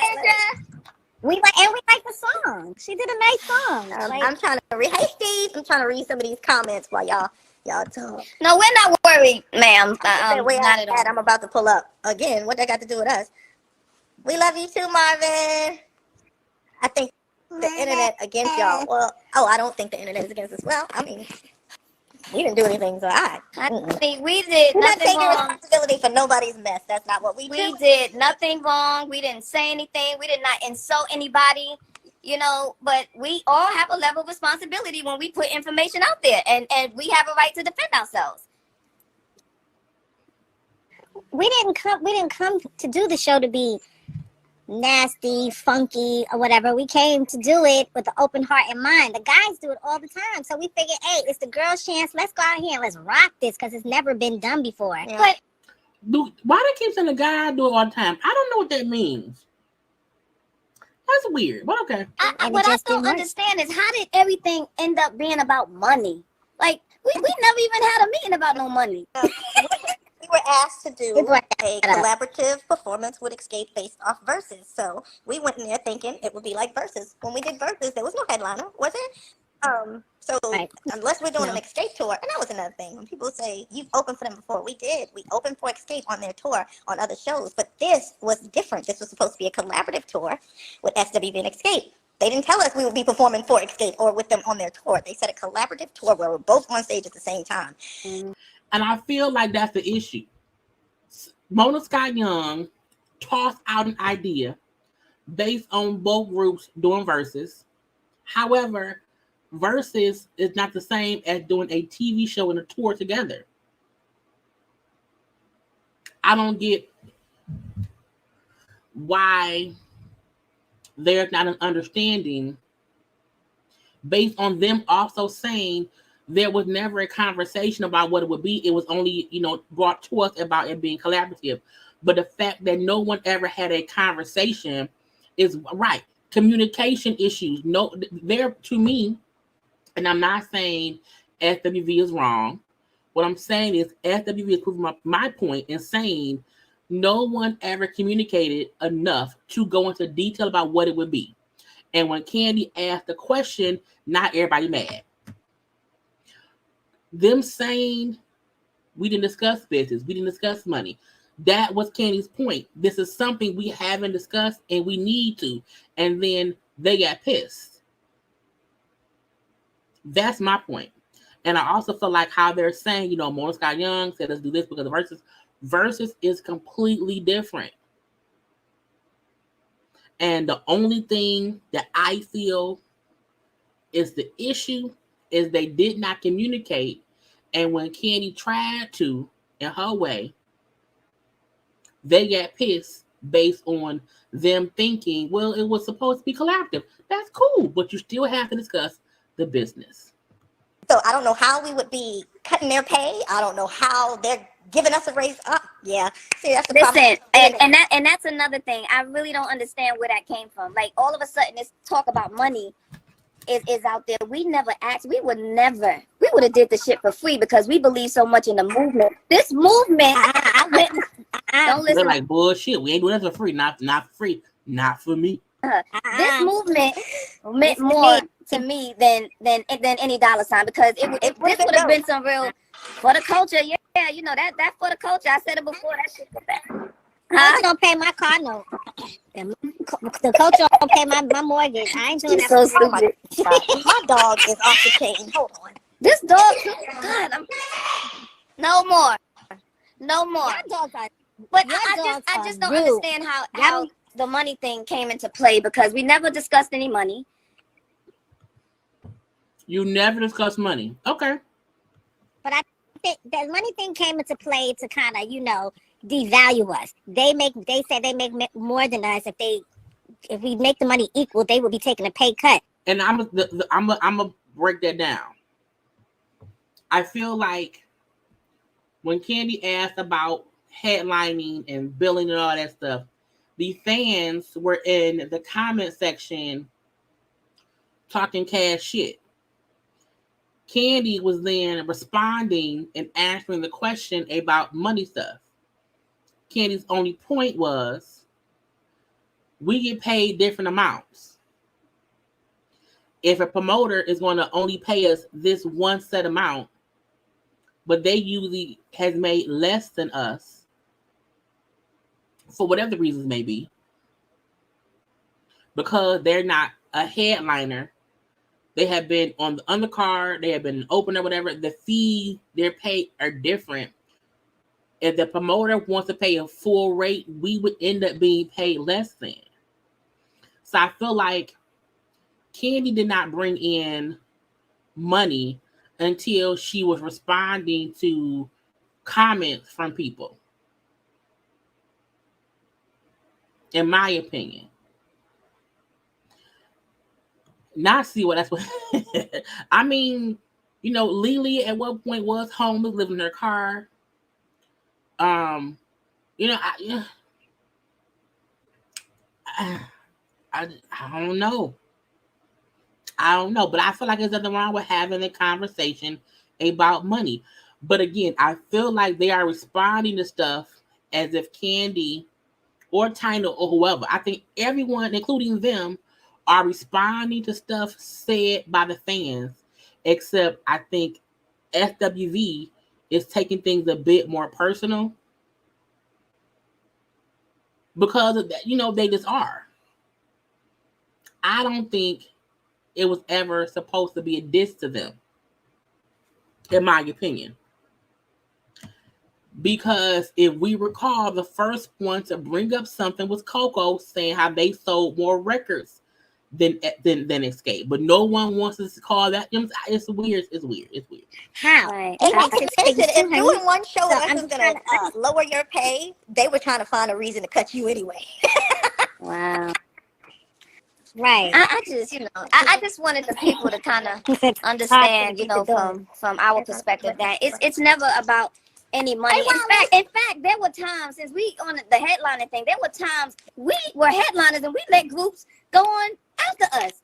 We like the song. She did a nice song. Like, I'm trying to Hey, Steve. I'm trying to read some of these comments while y'all talk. No, we're not worried, ma'am. Not at all. I'm about to pull up again. What that got to do with us? We love you too, Marvin. I think the internet against y'all. Well, I don't think the internet is against us. Well, I mean, we didn't do anything, so I think we did We're not nothing taking wrong. responsibility for nobody's mess. That's not what we do. We did nothing wrong. We didn't say anything. We did not insult anybody. You know, but we all have a level of responsibility when we put information out there, and we have a right to defend ourselves. We didn't come to do the show to be nasty, funky, or whatever. We came to do it with an open heart and mind. The guys do it all the time, so we figured, hey, it's the girls' chance. Let's go out here and let's rock this because it's never been done before. Yeah. But why they keep saying the guy do it all the time? I don't know what that means. That's weird, but okay. What I don't understand is how did everything end up being about money? Like, we never even had a meeting about no money. We were asked to do a collaborative performance with Escape based off Versus. So we went in there thinking it would be like Versus. When we did Versus, there was no headliner, was it? Unless we're doing an Escape tour, and that was another thing. When people say, you've opened for them before, we did. We opened for Escape on their tour on other shows, but this was different. This was supposed to be a collaborative tour with SWV and Escape. They didn't tell us we would be performing for Escape or with them on their tour. They said a collaborative tour where we're both on stage at the same time. And I feel like that's the issue. Mona Scott Young tossed out an idea based on both groups doing Versus. However, Versus is not the same as doing a TV show and a tour together. I don't get why there's not an understanding based on them also saying there was never a conversation about what it would be. It was only, brought to us about it being collaborative. But the fact that no one ever had a conversation is right. Communication issues. No, there to me, and I'm not saying SWV is wrong. What I'm saying is SWV is proving my point in saying no one ever communicated enough to go into detail about what it would be. And when Kandi asked the question, not everybody mad. Them saying we didn't discuss business, we didn't discuss money. That was Kandi's point. This is something we haven't discussed and we need to. And then they got pissed. That's my point. And I also feel like how they're saying, Mona Scott Young said let's do this because of Versus. Versus is completely different. And the only thing that I feel is the issue is they did not communicate. And when Kandi tried to, in her way, they got pissed based on them thinking, well, it was supposed to be collaborative. That's cool, but you still have to discuss the business. So I don't know how we would be cutting their pay. I don't know how they're giving us a raise up. Yeah. See, that's the problem. And that's another thing. I really don't understand where that came from. Like, all of a sudden, this talk about money is out there. We never asked. We would have did the shit for free because we believe so much in the movement. This movement, don't listen. They're like, bullshit. We ain't doing that for free. Not free. Not for me. This movement meant more to me than any dollar sign because this would have been some real for the culture. Yeah, that for the culture. I said it before. That shit for that. I don't pay my car note. The culture don't pay my mortgage. I ain't doing that. So stupid. My dog is off the chain. Hold on. This dog, God, no more. But I just don't understand how the money thing came into play because we never discussed any money. You never discussed money. Okay. But I think the money thing came into play to kind of, devalue us. They said they make more than us. If we make the money equal, they would be taking a pay cut. And I'm gonna break that down. I feel like when Kandi asked about headlining and billing and all that stuff, the fans were in the comment section talking cash shit. Kandi was then responding and answering the question about money stuff. Kandi's only point was, we get paid different amounts. if a promoter is going to only pay us this one set amount, but they usually has made less than us for whatever the reasons may be, because they're not a headliner, they have been on the undercard, they have been an opener, whatever, the fees they're paid are different. If the promoter wants to pay a full rate, we would end up being paid less than. So I feel like Kandi did not bring in money until she was responding to comments from people, in my opinion. Not see what that's what I mean, you know, Lily at one point was homeless, living in her car. You know, I don't know. I don't know, but I feel like there's nothing wrong with having a conversation about money. But again, I feel like they are responding to stuff as if Kandi or Chyna or whoever, I think everyone, including them, are responding to stuff said by the fans, except I think SWV is taking things a bit more personal because of that, you know, they just are. I don't think it was ever supposed to be a diss to them, in my opinion. Because if we recall, the first one to bring up something was Coco, saying how they sold more records than Escape. But no one wants us to call that. It's weird. It's weird. It's weird. How? Right. It makes sense. If doing one show wasn't going to lower your pay, they were trying to find a reason to cut you anyway. Wow. Right. I just, you know, I just wanted the people to kind of understand, you know, from our perspective that it's never about any money. In fact, there were times since we on the headlining thing, there were times we were headliners and we let groups go on after us.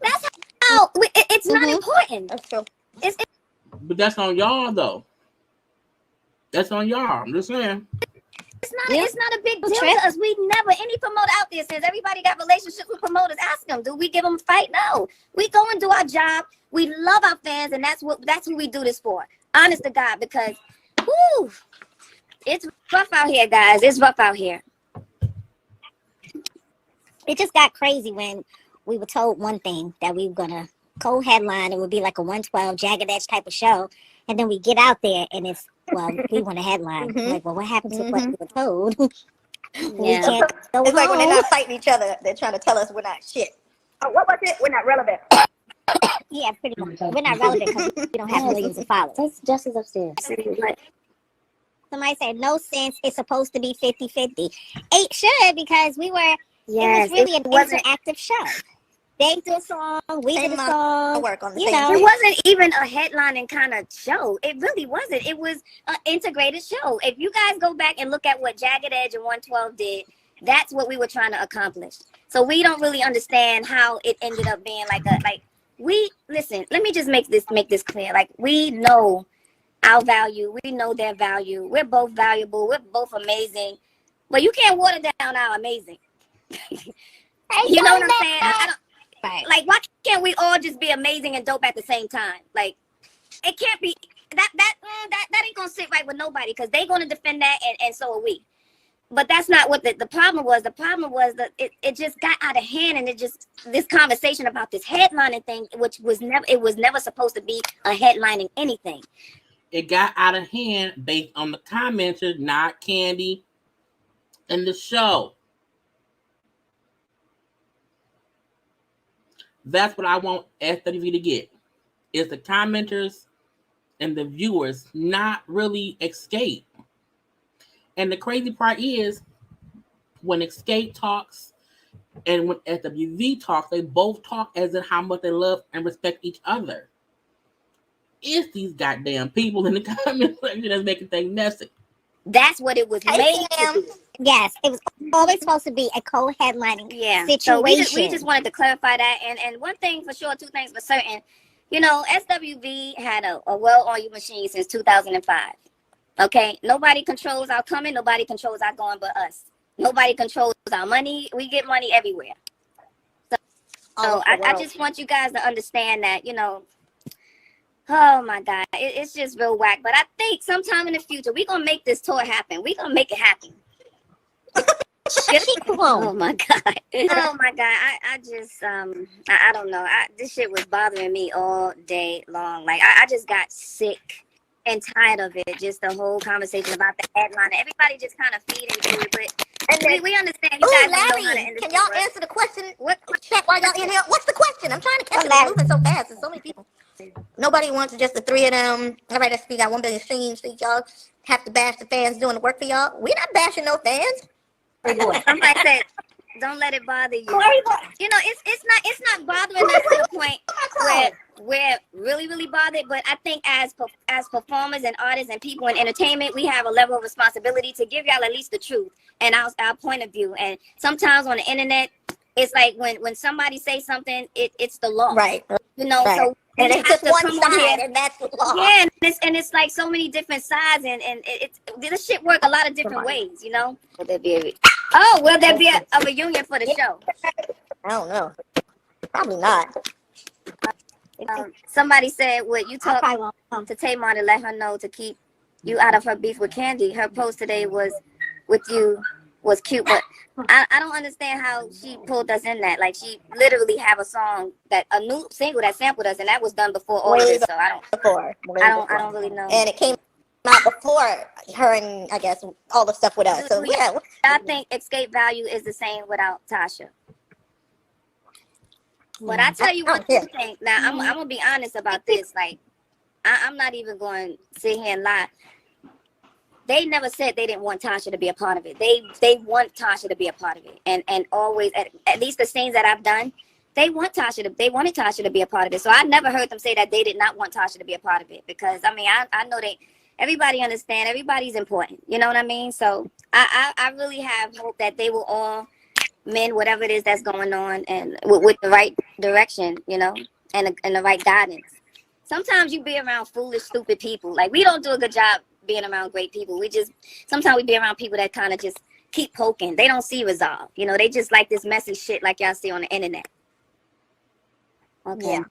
That's how it's not important. That's true. But that's on y'all though. That's on y'all. I'm just saying. It's not a big deal to us. We never, any promoter out there says everybody got relationships with promoters. Ask them, do we give them a fight? No. We go and do our job. We love our fans, and that's who we do this for. Honest to God, because whoo, it's rough out here, guys. It's rough out here. It just got crazy when we were told one thing, that we were gonna co-headline. It would be like a 112 Jagged Edge type of show, and then we get out there and it's, well, we want a headline. Like, well, what happened to what we were told? We can't go it's like when they're not fighting each other, they're trying to tell us we're not shit. Oh, what was it? We're not relevant. Yeah, pretty much. We're not relevant because we don't have millions of followers. That's Justice upstairs. Somebody said, no sense, it's supposed to be 50-50. It should, because it was really an interactive show. They do a song, we did a song. Work on the you know, it wasn't even a headlining kind of show. It really wasn't. It was an integrated show. If you guys go back and look at what Jagged Edge and 112 did, that's what we were trying to accomplish. So we don't really understand how it ended up being listen, let me just make this clear. Like, we know our value. We know their value. We're both valuable. We're both amazing. But you can't water down our amazing. You know what I'm saying? I don't, right. Like, why can't we all just be amazing and dope at the same time? Like, it can't be that ain't gonna sit right with nobody, because they're gonna defend that, and so are we. But that's not what the problem was. The problem was that it just got out of hand, and this conversation about this headlining thing, which was never supposed to be a headlining anything. It got out of hand based on the commenters, not Kandi and the show. That's what I want SWV to get. Is the commenters and the viewers, not really Escape. And the crazy part is, when Escape talks and when SWV talks, they both talk as in how much they love and respect each other. It's these goddamn people in the comment section that's making things messy. That's what it was made to do. Yes, it was always supposed to be a co-headlining situation. So we just wanted to clarify that. And one thing for sure, two things for certain. You know, SWV had a well-oiled machine since 2005. Okay? Nobody controls our coming. Nobody controls our going but us. Nobody controls our money. We get money everywhere. So So I just want you guys to understand that, you know, oh my God, it's just real whack. But I think sometime in the future, we're going to make this tour happen. We're going to make it happen. Oh my God. Oh my God. I just, I don't know. This shit was bothering me all day long. Like, I just got sick and tired of it. Just the whole conversation about the headline. Everybody just kind of feeding to it. But we understand you guys don't know how to end can y'all answer the question? What check while y'all in here? What's the question? I'm trying to catch it. It's moving so fast. There's so many people. Nobody wants just the three of them. Everybody we got 1 billion streams. So y'all have to bash the fans doing the work for y'all. We're not bashing no fans. Somebody said, don't let it bother you. You know, it's not bothering us to the point where we're really bothered. But I think as performers and artists and people in entertainment, we have a level of responsibility to give y'all at least the truth and our point of view. And sometimes on the internet, it's like when somebody says something, it's the law, right? You know, right. so and it's just one side, and that's the law. Yeah, and it's like so many different sides, and this shit work a lot of different ways, you know. Will there be a reunion for the show? I don't know. Probably not. Somebody said, "Would you talk to Tamar to let her know to keep you out of her beef with Kandi?" Her post today was with you was cute, but I don't understand how she pulled us in that. Like, she literally have a song a new single that sampled us, and that was done before all of this. So I don't really know. And it came out before her and I guess all the stuff with us. So yeah, I think Escape value is the same without Tasha. But I tell you what, you think. Now I'm gonna be honest about this. Like, I'm not even going to sit here and lie. They never said they didn't want Tasha to be a part of it. They want Tasha to be a part of it, and always at least the scenes that I've done, they wanted Tasha to be a part of it. So I never heard them say that they did not want Tasha to be a part of it, because I mean I know everybody understand, everybody's important. You know what I mean? So I really have hope that they will all mend whatever it is that's going on, and with the right direction, you know, and the right guidance. Sometimes you be around foolish, stupid people. Like, we don't do a good job being around great people. Sometimes we be around people that kind of just keep poking. They don't see resolve. You know, they just like this messy shit like y'all see on the internet. Okay. Yeah.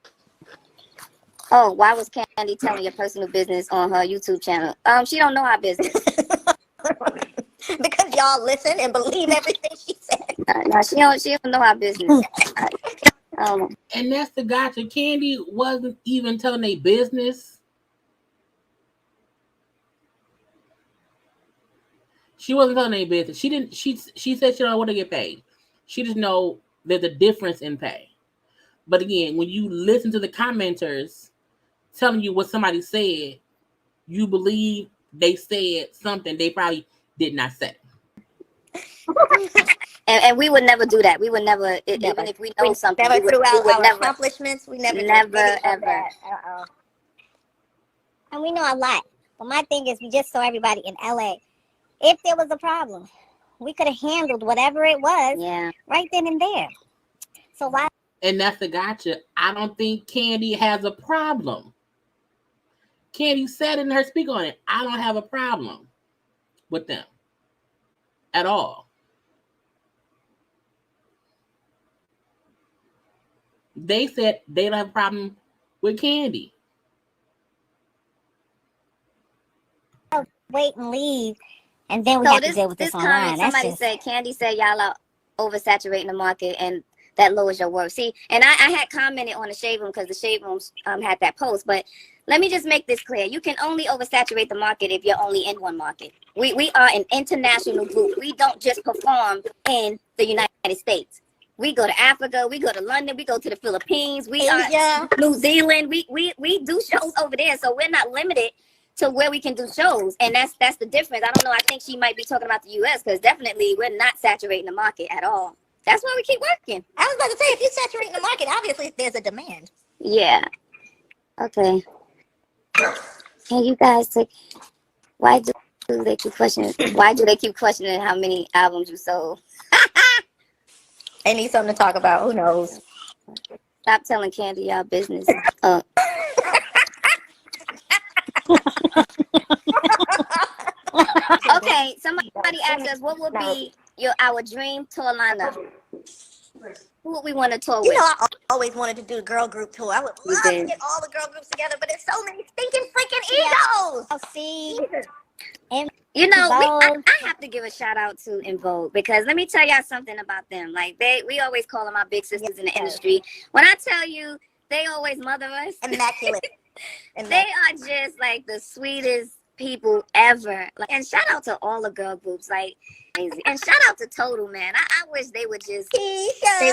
Oh, why was Kandi telling your personal business on her YouTube channel? She don't know our business. Because y'all listen and believe everything she said. No, she don't know our business. And that's the gotcha. Kandi wasn't even telling their business. She wasn't telling their business. She didn't. She said she don't want to get paid. She just know there's a difference in pay. But again, when you listen to the commenters telling you what somebody said, you believe they said something they probably did not say. And we would never do that. We would never, even if we know something. Never we would never accomplishments. We never ever. And we know a lot. But my thing is, we just saw everybody in LA. If there was a problem, we could have handled whatever it was right then and there. So why? And that's the gotcha. I don't think Kandi has a problem. Kandi said in her speak on it, I don't have a problem with them at all. They said they don't have a problem with Kandi. Wait and leave, and then we have to deal with this online. Somebody said, Kandi said y'all are oversaturating the market, and that lowers your worth. See, and I had commented on the Shade Room because the Shade Room had that post, but let me just make this clear. You can only oversaturate the market if you're only in one market. We are an international group. We don't just perform in the United States. We go to Africa, we go to London, we go to the Philippines, we are New Zealand. We do shows over there, so we're not limited to where we can do shows, and that's the difference. I don't know. I think she might be talking about the U.S. because definitely we're not saturating the market at all. That's why we keep working. I was about to say, if you're saturating the market, obviously there's a demand. Yeah. Okay. Can you guys take? Why do they keep questioning? Why do they keep questioning how many albums you sold? They need something to talk about. Who knows? Stop telling Kandi y'all business. Okay, somebody asked us what would be our dream tour lineup. Who we want to tour You with? know, I always wanted to do the girl group tour. I would You love to did. get all the girl groups together, but there's so many stinking freaking egos. Oh, see, You know, I Vogue. have to give a shout out to In Vogue, because let me tell y'all something about them. Like we always call them our big sisters in the industry. When I tell you, they always mother us. Immaculate. They are just like the sweetest people ever. Like, and shout out to all the girl groups, like, and shout out to Total, man. I wish they would just they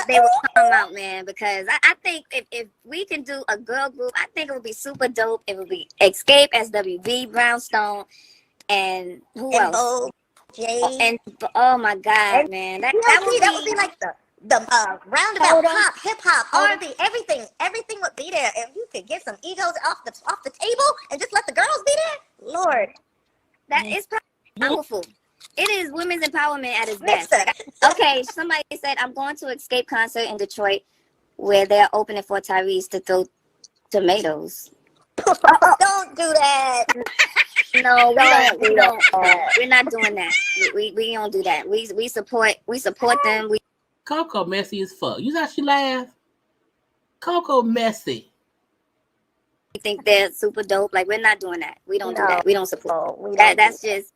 would come out, man, because I think if we can do a girl group, I think it would be super dope. It would be Escape, SWV, Brownstone, and who else? Vogue, Jay. And oh my God, man, that would be like the roundabout pop, hip hop, R&B, everything would be there. If you could get some egos off the table and just let the girls be there, Lord, that is powerful. It is women's empowerment at its best. Okay, somebody said I'm going to Escape concert in Detroit where they're opening for Tyrese to throw tomatoes. Don't do that. No, we don't. We're not doing that. We don't do that. We support them. Coco messy as fuck. You know how she laugh? Coco messy. We think they're super dope. Like, we're not doing that. We don't do that. We don't support that. That's just,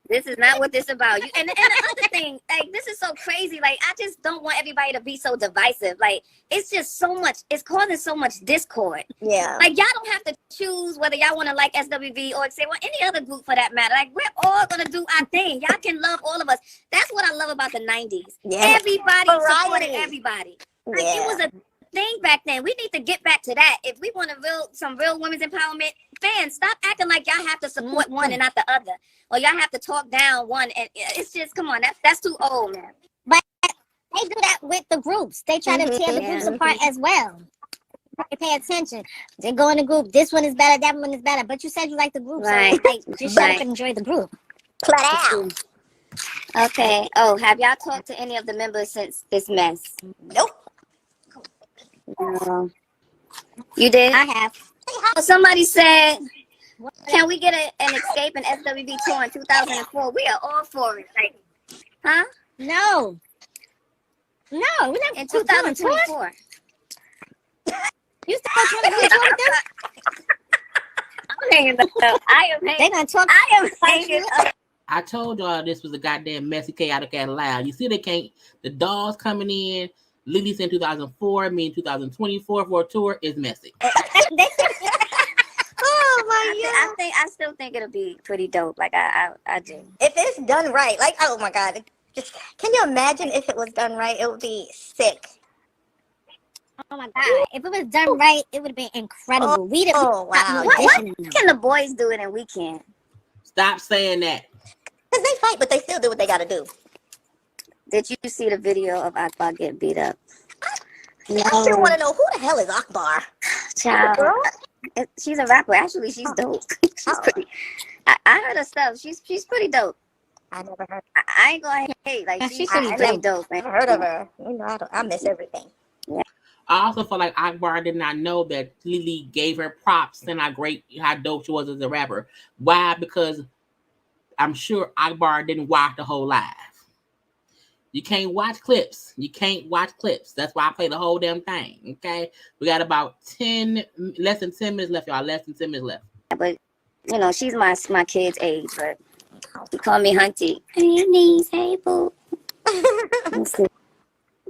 this is not what this is about. And the other thing, like, this is so crazy. Like, I just don't want everybody to be so divisive. Like, it's just so much, it's causing so much discord. Yeah. Like, y'all don't have to choose whether y'all want to like SWV or say, well, any other group for that matter. Like, we're all going to do our thing. Y'all can love all of us. That's what I love about the 90s. Yeah. Everybody supported everybody. Like, Yeah. it was a thing back then. We need to get back to that. If we want some real women's empowerment, fans, stop acting like y'all have to support one and not the other, or y'all have to talk down one. And it's just, come on, that's too old, man. But they do that with the groups. They try to tear the groups apart as well. They pay attention. They go in the group. This one is better. That one is better. But you said you like the group, Right. so like, just shut up and enjoy the group. Okay. Oh, have y'all talked to any of the members since this mess? Nope. You did? I have. Oh, somebody said, can we get an Escape and SWV tour in 2004? We are all for it. Like, huh? No, we're not in 2024. You still trying to go to tour with them? I'm hanging up. I am hanging. They gonna talk. I am hanging up. I told y'all this was a goddamn messy, chaotic, and loud. You see, they can't. The dolls coming in. Lily's in 2004. Me in 2024 for a tour is messy. Oh my God! I still think it'll be pretty dope. Like I do. If it's done right, like, oh my God, just can you imagine if it was done right? It would be sick. Oh my God! If it was done right, it would have been incredible. Wow! What can the boys do it and we can't? Stop saying that. Because they fight, but they still do what they got to do. Did you see the video of Akbar get beat up? No. I still want to know who the hell is Akbar? Child, she's a rapper. Actually, she's dope. She's pretty. I heard her stuff. She's pretty dope. I never heard. I ain't gonna hate. Like she's pretty dope, man. I heard of her. You know, I miss everything. Yeah. I also feel like Akbar did not know that Lily gave her props and how dope she was as a rapper. Why? Because I'm sure Akbar didn't watch the whole live. You can't watch clips. That's why I play the whole damn thing. Okay, we got about less than 10 minutes left, y'all. Less than 10 minutes left. But you know, she's my kid's age. But she called me Hunty. Your knees, hey boo.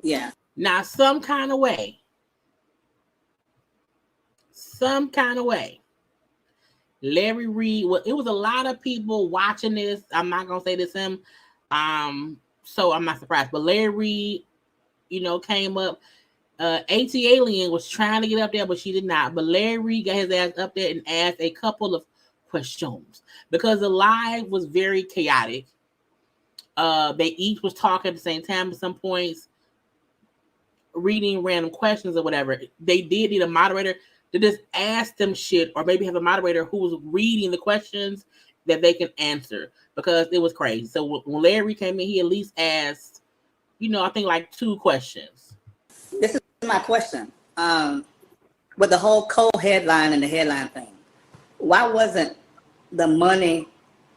Yeah. Now, some kind of way, Larry Reid. Well, it was a lot of people watching this. I'm not gonna say this him. So I'm not surprised. But Larry Reid, came up. AT Alien was trying to get up there, but she did not. But Larry Reid got his ass up there and asked a couple of questions because the live was very chaotic. They each was talking at the same time at some points, reading random questions or whatever. They did need a moderator to just ask them shit, or maybe have a moderator who was reading the questions that they can answer, because it was crazy. So when Larry came in, he at least asked, I think like 2 questions. This is my question. With the whole co-headline and the headline thing, why wasn't the money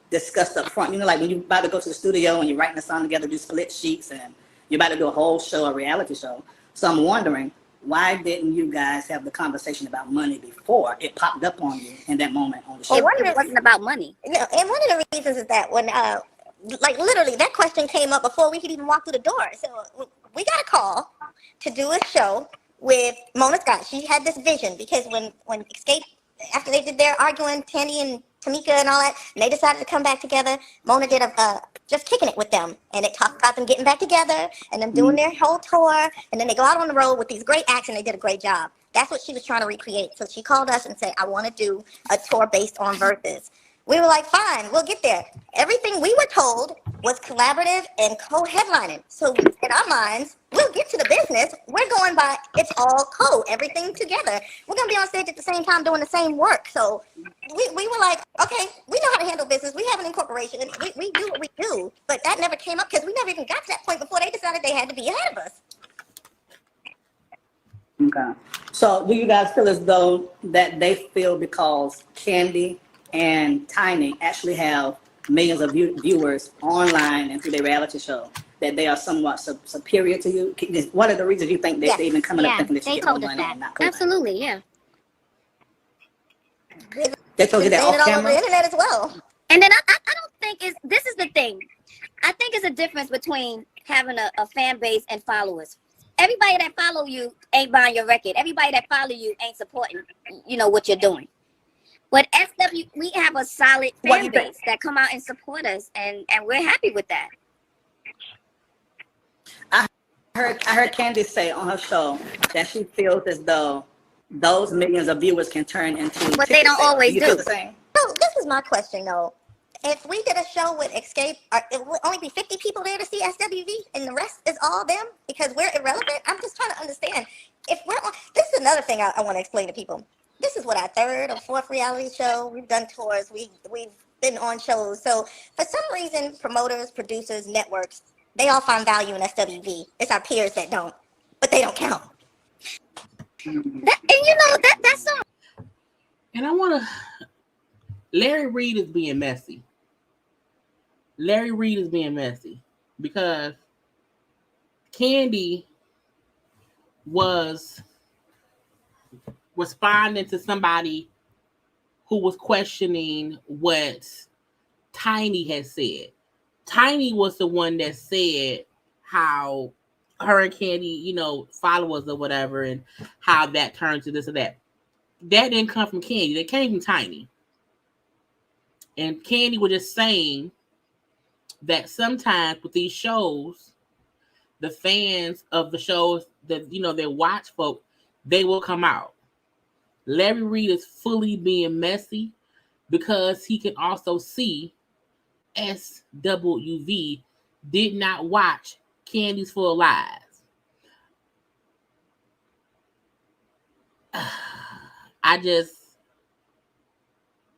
discussed up front? Like when you're about to go to the studio and you're writing a song together, do split sheets, and you're about to do a whole show, a reality show. So I'm wondering, why didn't you guys have the conversation about money before it popped up on you in that moment on the show? It wasn't about money. Yeah, and one of the reasons is that when, like literally, that question came up before we could even walk through the door. So we got a call to do a show with Mona Scott. She had this vision because when Escape, after they did their arguing, Kandi and Tamika and all that, and they decided to come back together, Mona did a just kicking it with them, and they talked about them getting back together and them doing their whole tour, and then they go out on the road with these great acts, and they did a great job. That's what she was trying to recreate. So she called us and said, I want to do a tour based on verses. We were like, fine, we'll get there. Everything we were told was collaborative and co-headlining. So in our minds, we'll get to the business. We're going by, it's all everything together. We're going to be on stage at the same time doing the same work. So we were like, okay, we know how to handle business. We have an incorporation. We do what we do. But that never came up because we never even got to that point before they decided they had to be ahead of us. Okay. So do you guys feel as though that they feel because Kandi and Tiny actually have millions of viewers online and through their reality show, that they are somewhat superior to you? What are the reasons you think that they even coming up thinking that you get more money and not co-sign? Absolutely, yeah. They told you that off all over camera? the internet as well. And then I don't think this is the thing. I think it's a difference between having a fan base and followers. Everybody that follow you ain't buying your record. Everybody that follow you ain't supporting, what you're doing. But SW, we have a solid fan base that come out and support us, and we're happy with that. I heard Kandi say on her show that she feels as though those millions of viewers can turn into. But they don't always do. You feel the same? So this is my question though. If we did a show with Escape, it would only be 50 people there to see SWV, and the rest is all them because we're irrelevant. I'm just trying to understand. If we're on, this is another thing I want to explain to people. This is what our third or fourth reality show. We've done tours. We've been on shows. So for some reason, promoters, producers, networks, they all find value in SWV. It's our peers that don't, but they don't count. That's so. And I want to. Larry Reid is being messy. Larry Reid is being messy because Kandi was responding to somebody who was questioning what Tiny had said. Tiny was the one that said how her and Kandi, followers or whatever, and how that turned to this or that. That didn't come from Kandi. That came from Tiny. And Kandi was just saying that sometimes with these shows, the fans of the shows that, they watch folk, they will come out. Larry Reid is fully being messy because he can also see SWV did not watch Kandi's Full Lives.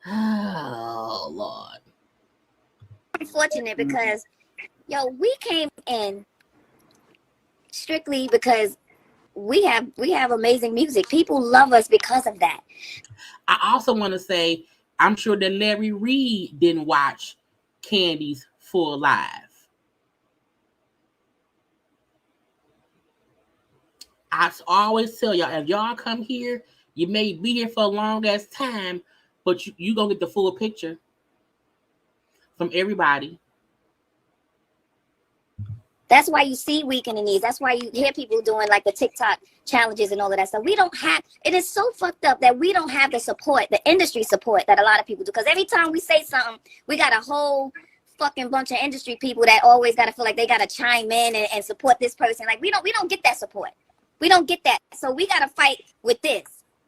Oh Lord. Unfortunate because we came in strictly because we have amazing music. People love us because of that. I also want to say I'm sure that Larry Reid didn't watch Kandi's Full Live. I always tell y'all, if y'all come here, you may be here for a long ass time, but you gonna get the full picture from everybody. That's why you see Weekend in These. That's why you hear people doing like the TikTok challenges and all of that stuff. We don't have, it is so fucked up that we don't have the support, the industry support that a lot of people do. Because every time we say something, we got a whole fucking bunch of industry people that always got to feel like they got to chime in and support this person. Like we don't get that support. We don't get that. So we got to fight with this.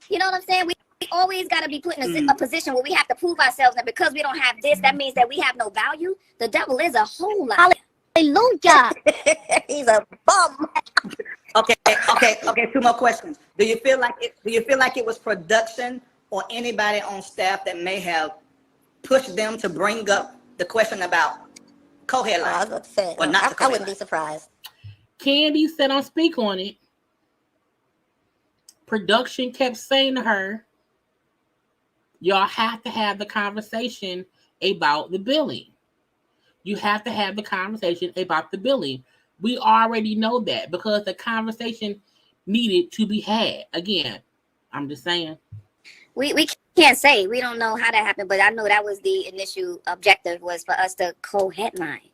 You know what I'm saying? We always got to be put in a position where we have to prove ourselves. And because we don't have this, that means that we have no value. The devil is a whole lot. Hallelujah. He's a bum. Okay. 2 more questions. Do you feel like it was production or anybody on staff that may have pushed them to bring up the question about co-headline? I was about to say, I wouldn't be surprised. Kandi said on Speak on It. Production kept saying to her, y'all have to have the conversation about the billing. You have to have the conversation about the billing. We already know that because the conversation needed to be had. Again, I'm just saying. We can't say. We don't know how that happened, but I know that was the initial objective, was for us to co-headline.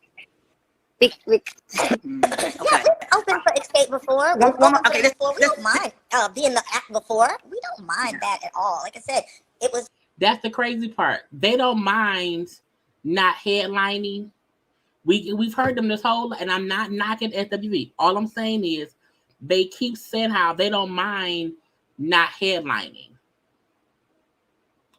Yeah, we've opened for Escape before. Okay, we don't mind being the act before. We don't mind that at all. Like I said, it was. That's the crazy part. They don't mind not headlining. We've heard them this whole, and I'm not knocking SWV. All I'm saying is they keep saying how they don't mind not headlining.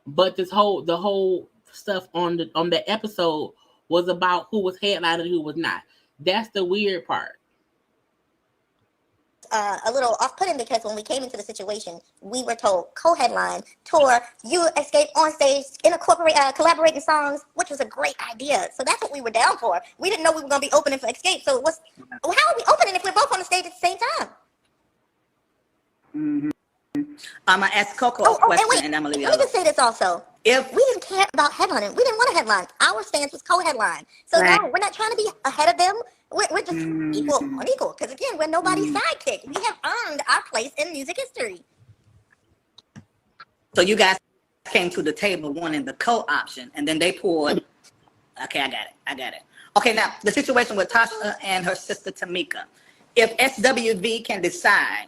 But the whole stuff on the episode was about who was headlining and who was not. That's the weird part. A little off-putting because when we came into the situation, we were told co-headline, tour, you Escape on stage, collaborating songs, which was a great idea. So that's what we were down for. We didn't know we were going to be opening for Escape. So how are we opening if we're both on the stage at the same time? Mm-hmm. I'm going to ask Coco a question, and I'm going to leave Let me just say this also. If we didn't care about headlining, we didn't want to headline. Our stance was co-headline. So no, we're not trying to be ahead of them. We're just equal on equal. Because again, we're nobody's sidekick. We have earned our place in music history. So you guys came to the table wanting the co-option, and then they pulled. Okay, I got it. Okay, now the situation with Tasha and her sister Tamika. If SWV can decide,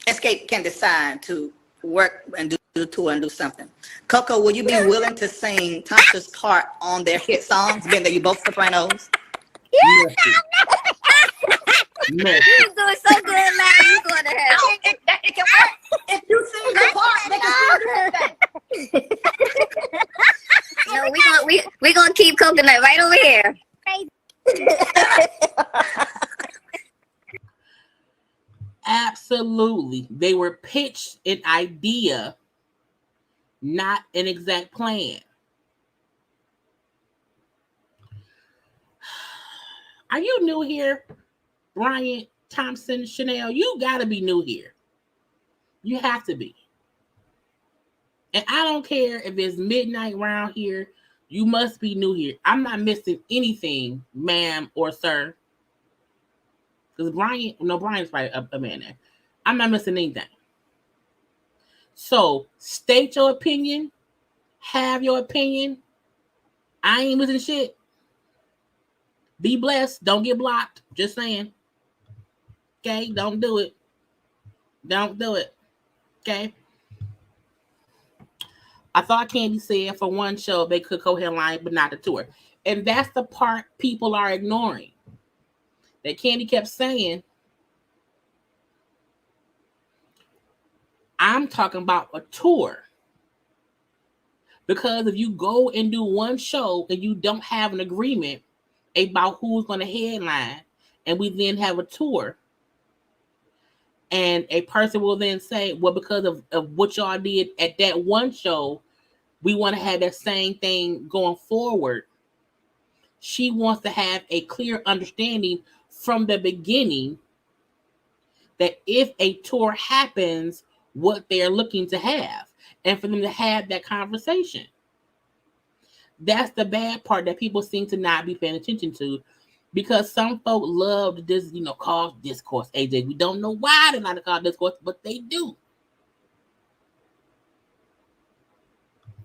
Escape can decide to work and do the tour and do something. Coco, will you be willing to sing Tasha's part on their hit songs, being that you both sopranos? You was doing so good, man. You going to hell. It can work. If you sing the part, they can sing the No, we gonna keep coconut right over here. Absolutely. They were pitched an idea, not an exact plan. Are you new here, Bryant, Thompson, Chanel? You gotta be new here. You have to be. And I don't care if it's midnight around here. You must be new here. I'm not missing anything, ma'am or sir. Because Brian's probably a man there. I'm not missing anything. So state your opinion. Have your opinion. I ain't missing shit. Be blessed. Don't get blocked. Just saying. Okay? Don't do it. Don't do it. Okay? I thought Kandi said for one show they could co-headline, but not the tour. And that's the part people are ignoring. That Kandi kept saying, I'm talking about a tour. Because if you go and do one show and you don't have an agreement about who's going to headline, and we then have a tour, and a person will then say, well, because of what y'all did at that one show, we want to have that same thing going forward. She wants to have a clear understanding from the beginning that if a tour happens, what they're looking to have, and for them to have that conversation. That's the bad part that people seem to not be paying attention to, because some folk love this, call discourse. AJ, we don't know why they like to call discourse, but they do.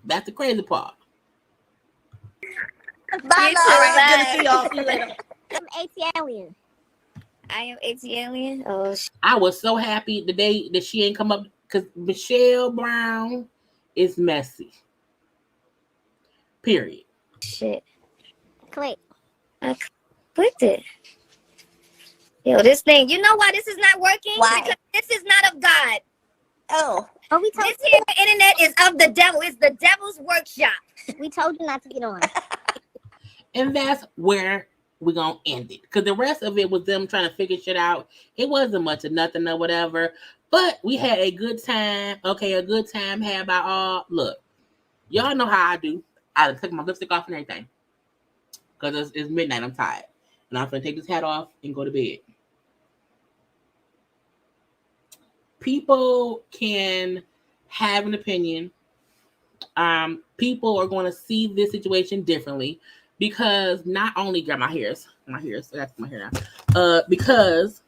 That's the crazy part. Bye. All right, good to see y'all. See you later. I'm AT-alien. I am AT-alien. Oh, I was so happy the day that she ain't come up, because Michelle Brown is messy. Period. shit. Click. I clicked it. Yo, this thing. You know why this is not working? Why? Because this is not of God. Oh, we told This here internet is of the devil. It's the devil's workshop. we told you not to get on. And that's where we're going to end it. Because the rest of it was them trying to figure shit out. It wasn't much of nothing or whatever. But we had a good time. Okay, a good time had by all. Look, y'all know how I do. I took my lipstick off and everything. Because it's midnight. I'm tired. And I'm going to take this hat off and go to bed. People can have an opinion. People are going to see this situation differently. Because not only got my hair, I got my hair now. Because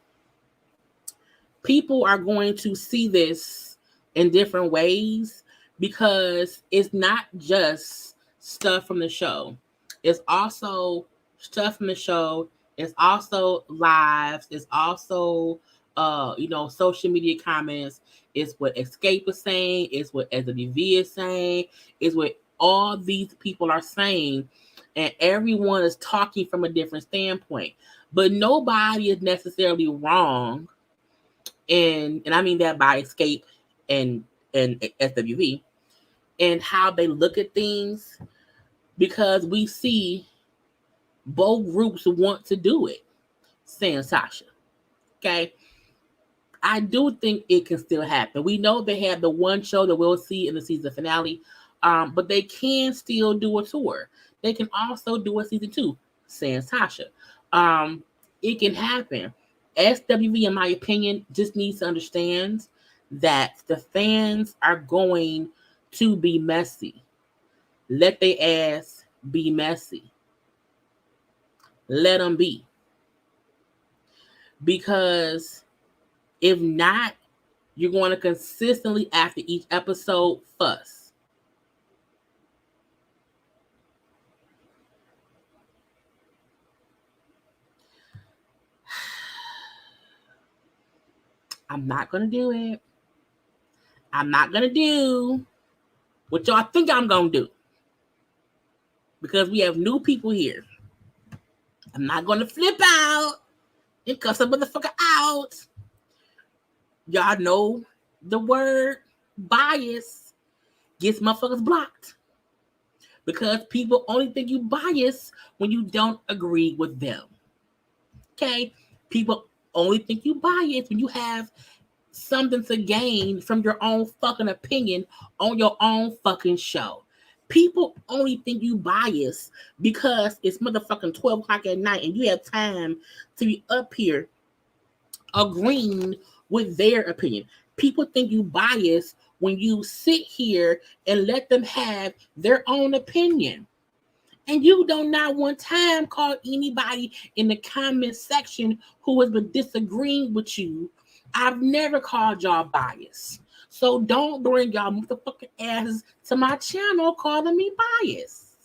people are going to see this in different ways because it's not just stuff from the show. It's also stuff from the show. It's also lives. It's also, social media comments. It's what Escape is saying. It's what SWV is saying. It's what all these people are saying. And everyone is talking from a different standpoint. But nobody is necessarily wrong. And I mean that by Escape and SWV and how they look at things, because we see both groups want to do it, saying Tasha. Okay. I do think it can still happen. We know they have the one show that we'll see in the season finale, but they can still do a tour. They can also do a season 2, saying Tasha. It can happen. SWV, in my opinion, just needs to understand that the fans are going to be messy. Let their ass be messy. Let them be. Because if not, you're going to consistently, after each episode, fuss. I'm not going to do it. I'm not going to do what y'all think I'm going to do. Because we have new people here. I'm not going to flip out and cuss a motherfucker out. Y'all know the word bias gets motherfuckers blocked. Because people only think you biased when you don't agree with them. Okay? People only think you biased when you have something to gain from your own fucking opinion on your own fucking show. People only think you biased because it's motherfucking 12 o'clock at night and you have time to be up here agreeing with their opinion. People think you biased when you sit here and let them have their own opinion. And you don't not one time call anybody in the comment section who has been disagreeing with you. I've never called y'all biased. So don't bring y'all motherfucking asses to my channel calling me biased.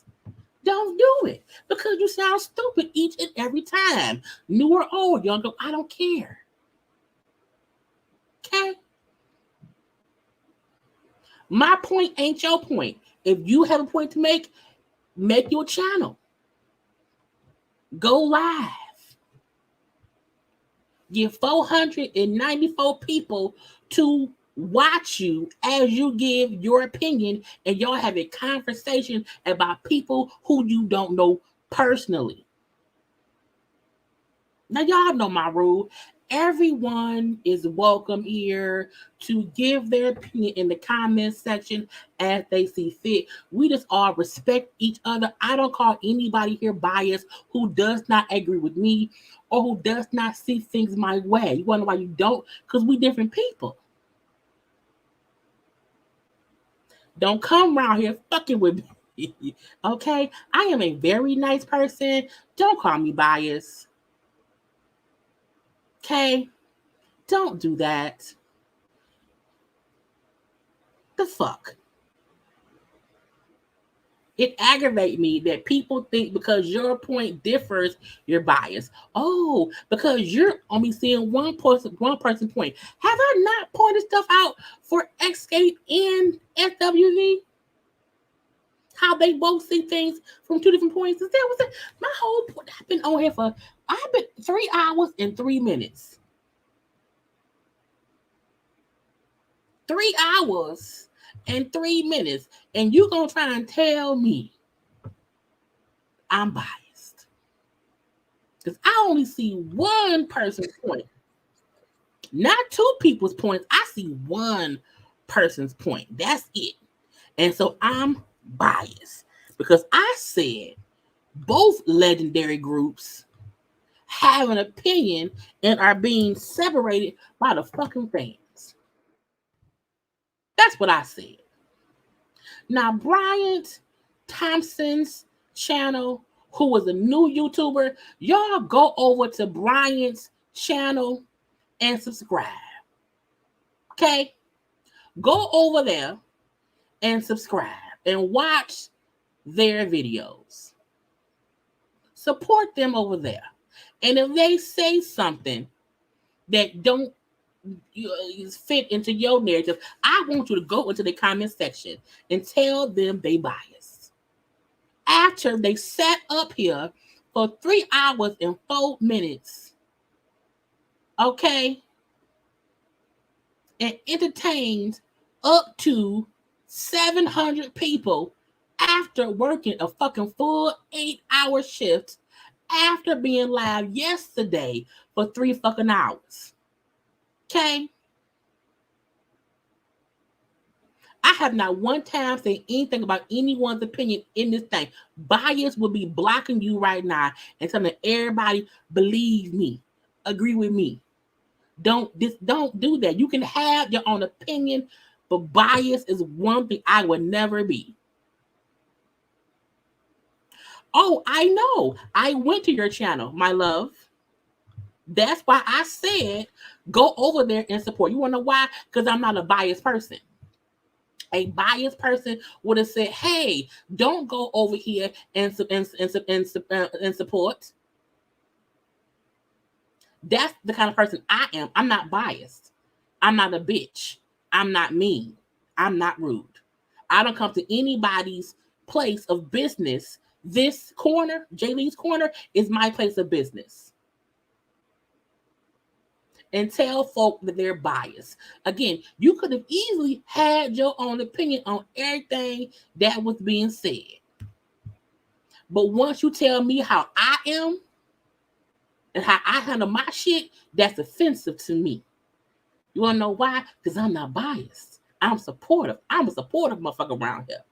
Don't do it. Because you sound stupid each and every time. New or old, young, I don't care. Okay? My point ain't your point. If you have a point to make your channel. Go live. Get 494 people to watch you as you give your opinion and y'all have a conversation about people who you don't know personally. Now, y'all know my rule. Everyone is welcome here to give their opinion in the comment section as they see fit. We just all respect each other. I don't call anybody here biased who does not agree with me or who does not see things my way. You wonder why you don't? Because we different people. Don't come around here fucking with me. Okay? I am a very nice person. Don't call me biased. Okay? Don't do that. The fuck? It aggravates me that people think because your point differs, you're biased. Oh, because you're only seeing one person point. Have I not pointed stuff out for Escape and SWV? How they both see things from two different points. Is that was it? My whole point. I've been on here for 3 hours and 3 minutes. 3 hours and 3 minutes. And you gonna try and tell me I'm biased. Because I only see one person's point. Not two people's points. I see one person's point. That's it. And so I'm biased. Because I said both legendary groups have an opinion and are being separated by the fucking fans. That's what I said. Now, Bryant Thompson's channel, who was a new YouTuber, y'all go over to Bryant's channel and subscribe. Okay? Go over there and subscribe and watch their videos. Support them over there. And if they say something that don't fit into your narrative, I want you to go into the comment section and tell them they biased. After they sat up here for 3 hours and 4 minutes, okay, and entertained up to 700 people after working a fucking full 8-hour shift after being live yesterday for 3 fucking hours. Okay? I have not one time said anything about anyone's opinion in this thing. Bias will be blocking you right now and telling everybody, believe me, agree with me. Don't do that. You can have your own opinion, but bias is one thing I would never be. Oh, I know. I went to your channel, my love. That's why I said go over there and support. You want to know why? Because I'm not a biased person. A biased person would have said, hey, don't go over here and support. That's the kind of person I am. I'm not biased. I'm not a bitch. I'm not mean. I'm not rude. I don't come to anybody's place of business. This corner, Jaylee's Corner, is my place of business. And tell folk that they're biased. Again, you could have easily had your own opinion on everything that was being said. But once you tell me how I am and how I handle my shit, that's offensive to me. You want to know why? Because I'm not biased. I'm supportive. I'm a supportive motherfucker around here.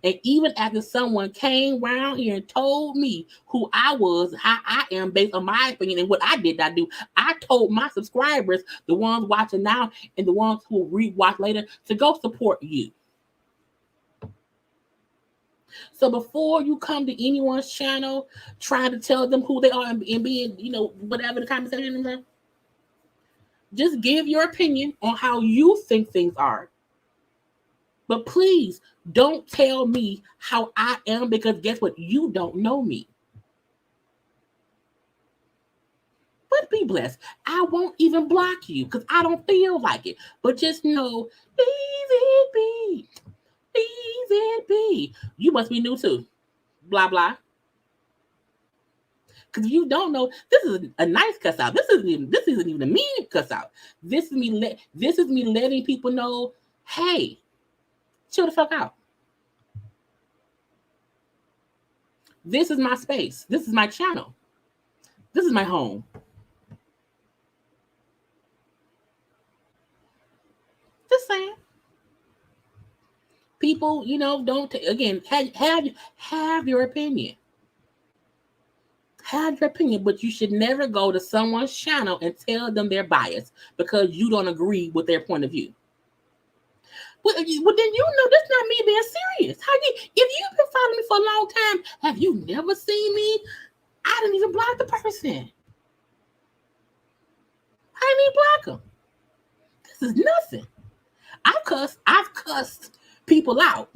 And even after someone came around here and told me who I was, how I am based on my opinion and what I did not do, I told my subscribers, the ones watching now and the ones who will re-watch later, to go support you. So before you come to anyone's channel trying to tell them who they are and being, whatever the conversation is, just give your opinion on how you think things are. But please don't tell me how I am, because guess what? You don't know me. But be blessed. I won't even block you because I don't feel like it. But just know, leave it be. Leave it be. You must be new too. Blah, blah. Because if you don't know, this is a nice cuss out. This isn't even a mean cuss out. This is me letting people know, hey, chill the fuck out. This is my space. This is my channel. This is my home. Just saying. People, don't again have your opinion. Have your opinion, but you should never go to someone's channel and tell them they're biased because you don't agree with their point of view. Well, then that's not me being serious. If you've been following me for a long time, have you never seen me? I didn't even block the person. I didn't even block them. This is nothing. I've cussed people out.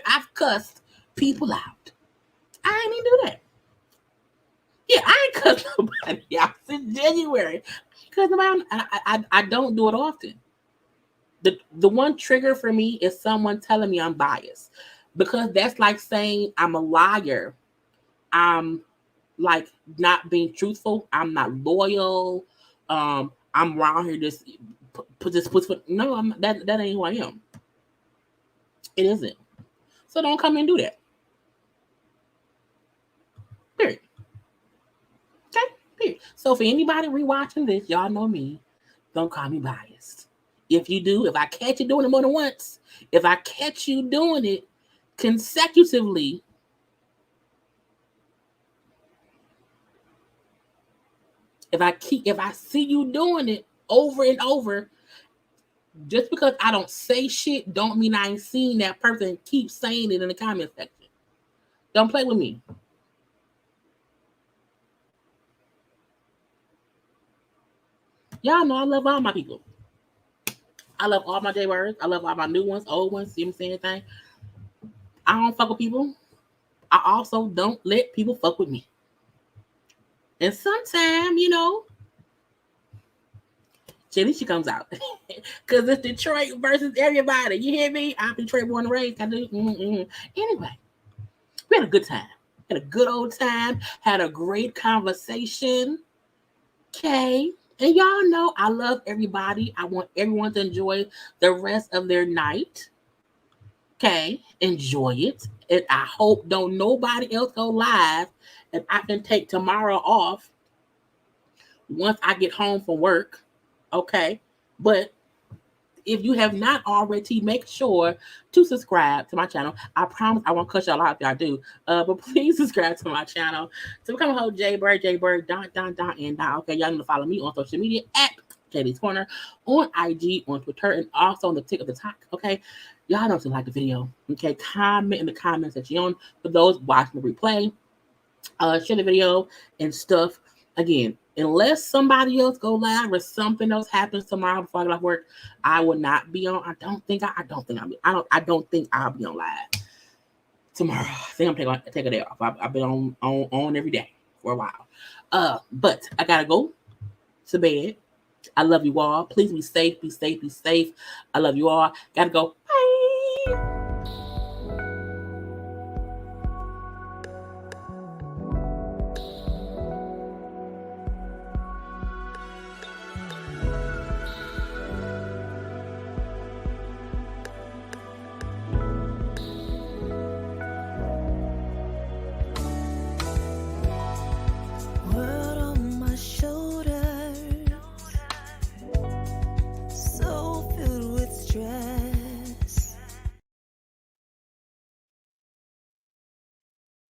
I've cussed people out. I ain't even do that. Yeah, I ain't cussed nobody out since January. I don't do it often. The one trigger for me is someone telling me I'm biased, because that's like saying I'm a liar. I'm like not being truthful. I'm not loyal. I'm around here just put this foot. No, that ain't who I am. It isn't. So don't come and do that. Period. Okay? Period. So for anybody rewatching this, y'all know me. Don't call me biased. If you do, if I catch you doing it more than once, if I catch you doing it consecutively, if I see you doing it over and over, just because I don't say shit don't mean I ain't seen that person keep saying it in the comment section. Don't play with me. Y'all know I love all my people. I love all my JayBirds. I love all my new ones, old ones. See what I'm saying? Thing. I don't fuck with people. I also don't let people fuck with me. And sometimes, you know, Jenny, she comes out. Because it's Detroit versus everybody. You hear me? I'm Detroit born and raised. I do. Anyway, we had a good time. Had a good old time. Had a great conversation. Okay. And y'all know I love everybody. I want everyone to enjoy the rest of their night. Okay. Enjoy it. And I hope don't nobody else go live and I can take tomorrow off once I get home from work. Okay. But if you have not already, make sure to subscribe to my channel. I promise I won't cut y'all out if I do. But please subscribe to my channel to become a whole JayBird, and okay, y'all need to follow me on social media at JayLeesCorner, on IG, on Twitter, and also on the TikTok. Okay, y'all know to like the video. Okay, comment in the comment section for those watching the replay. Share the video and stuff. Again, unless somebody else go live or something else happens tomorrow before I get off work, I will not be on. I don't think I'll be on live tomorrow. I think I'm take a day off. I've been on every day for a while. But I gotta go to bed. I love you all. Please be safe. I love you all. Gotta go. Bye.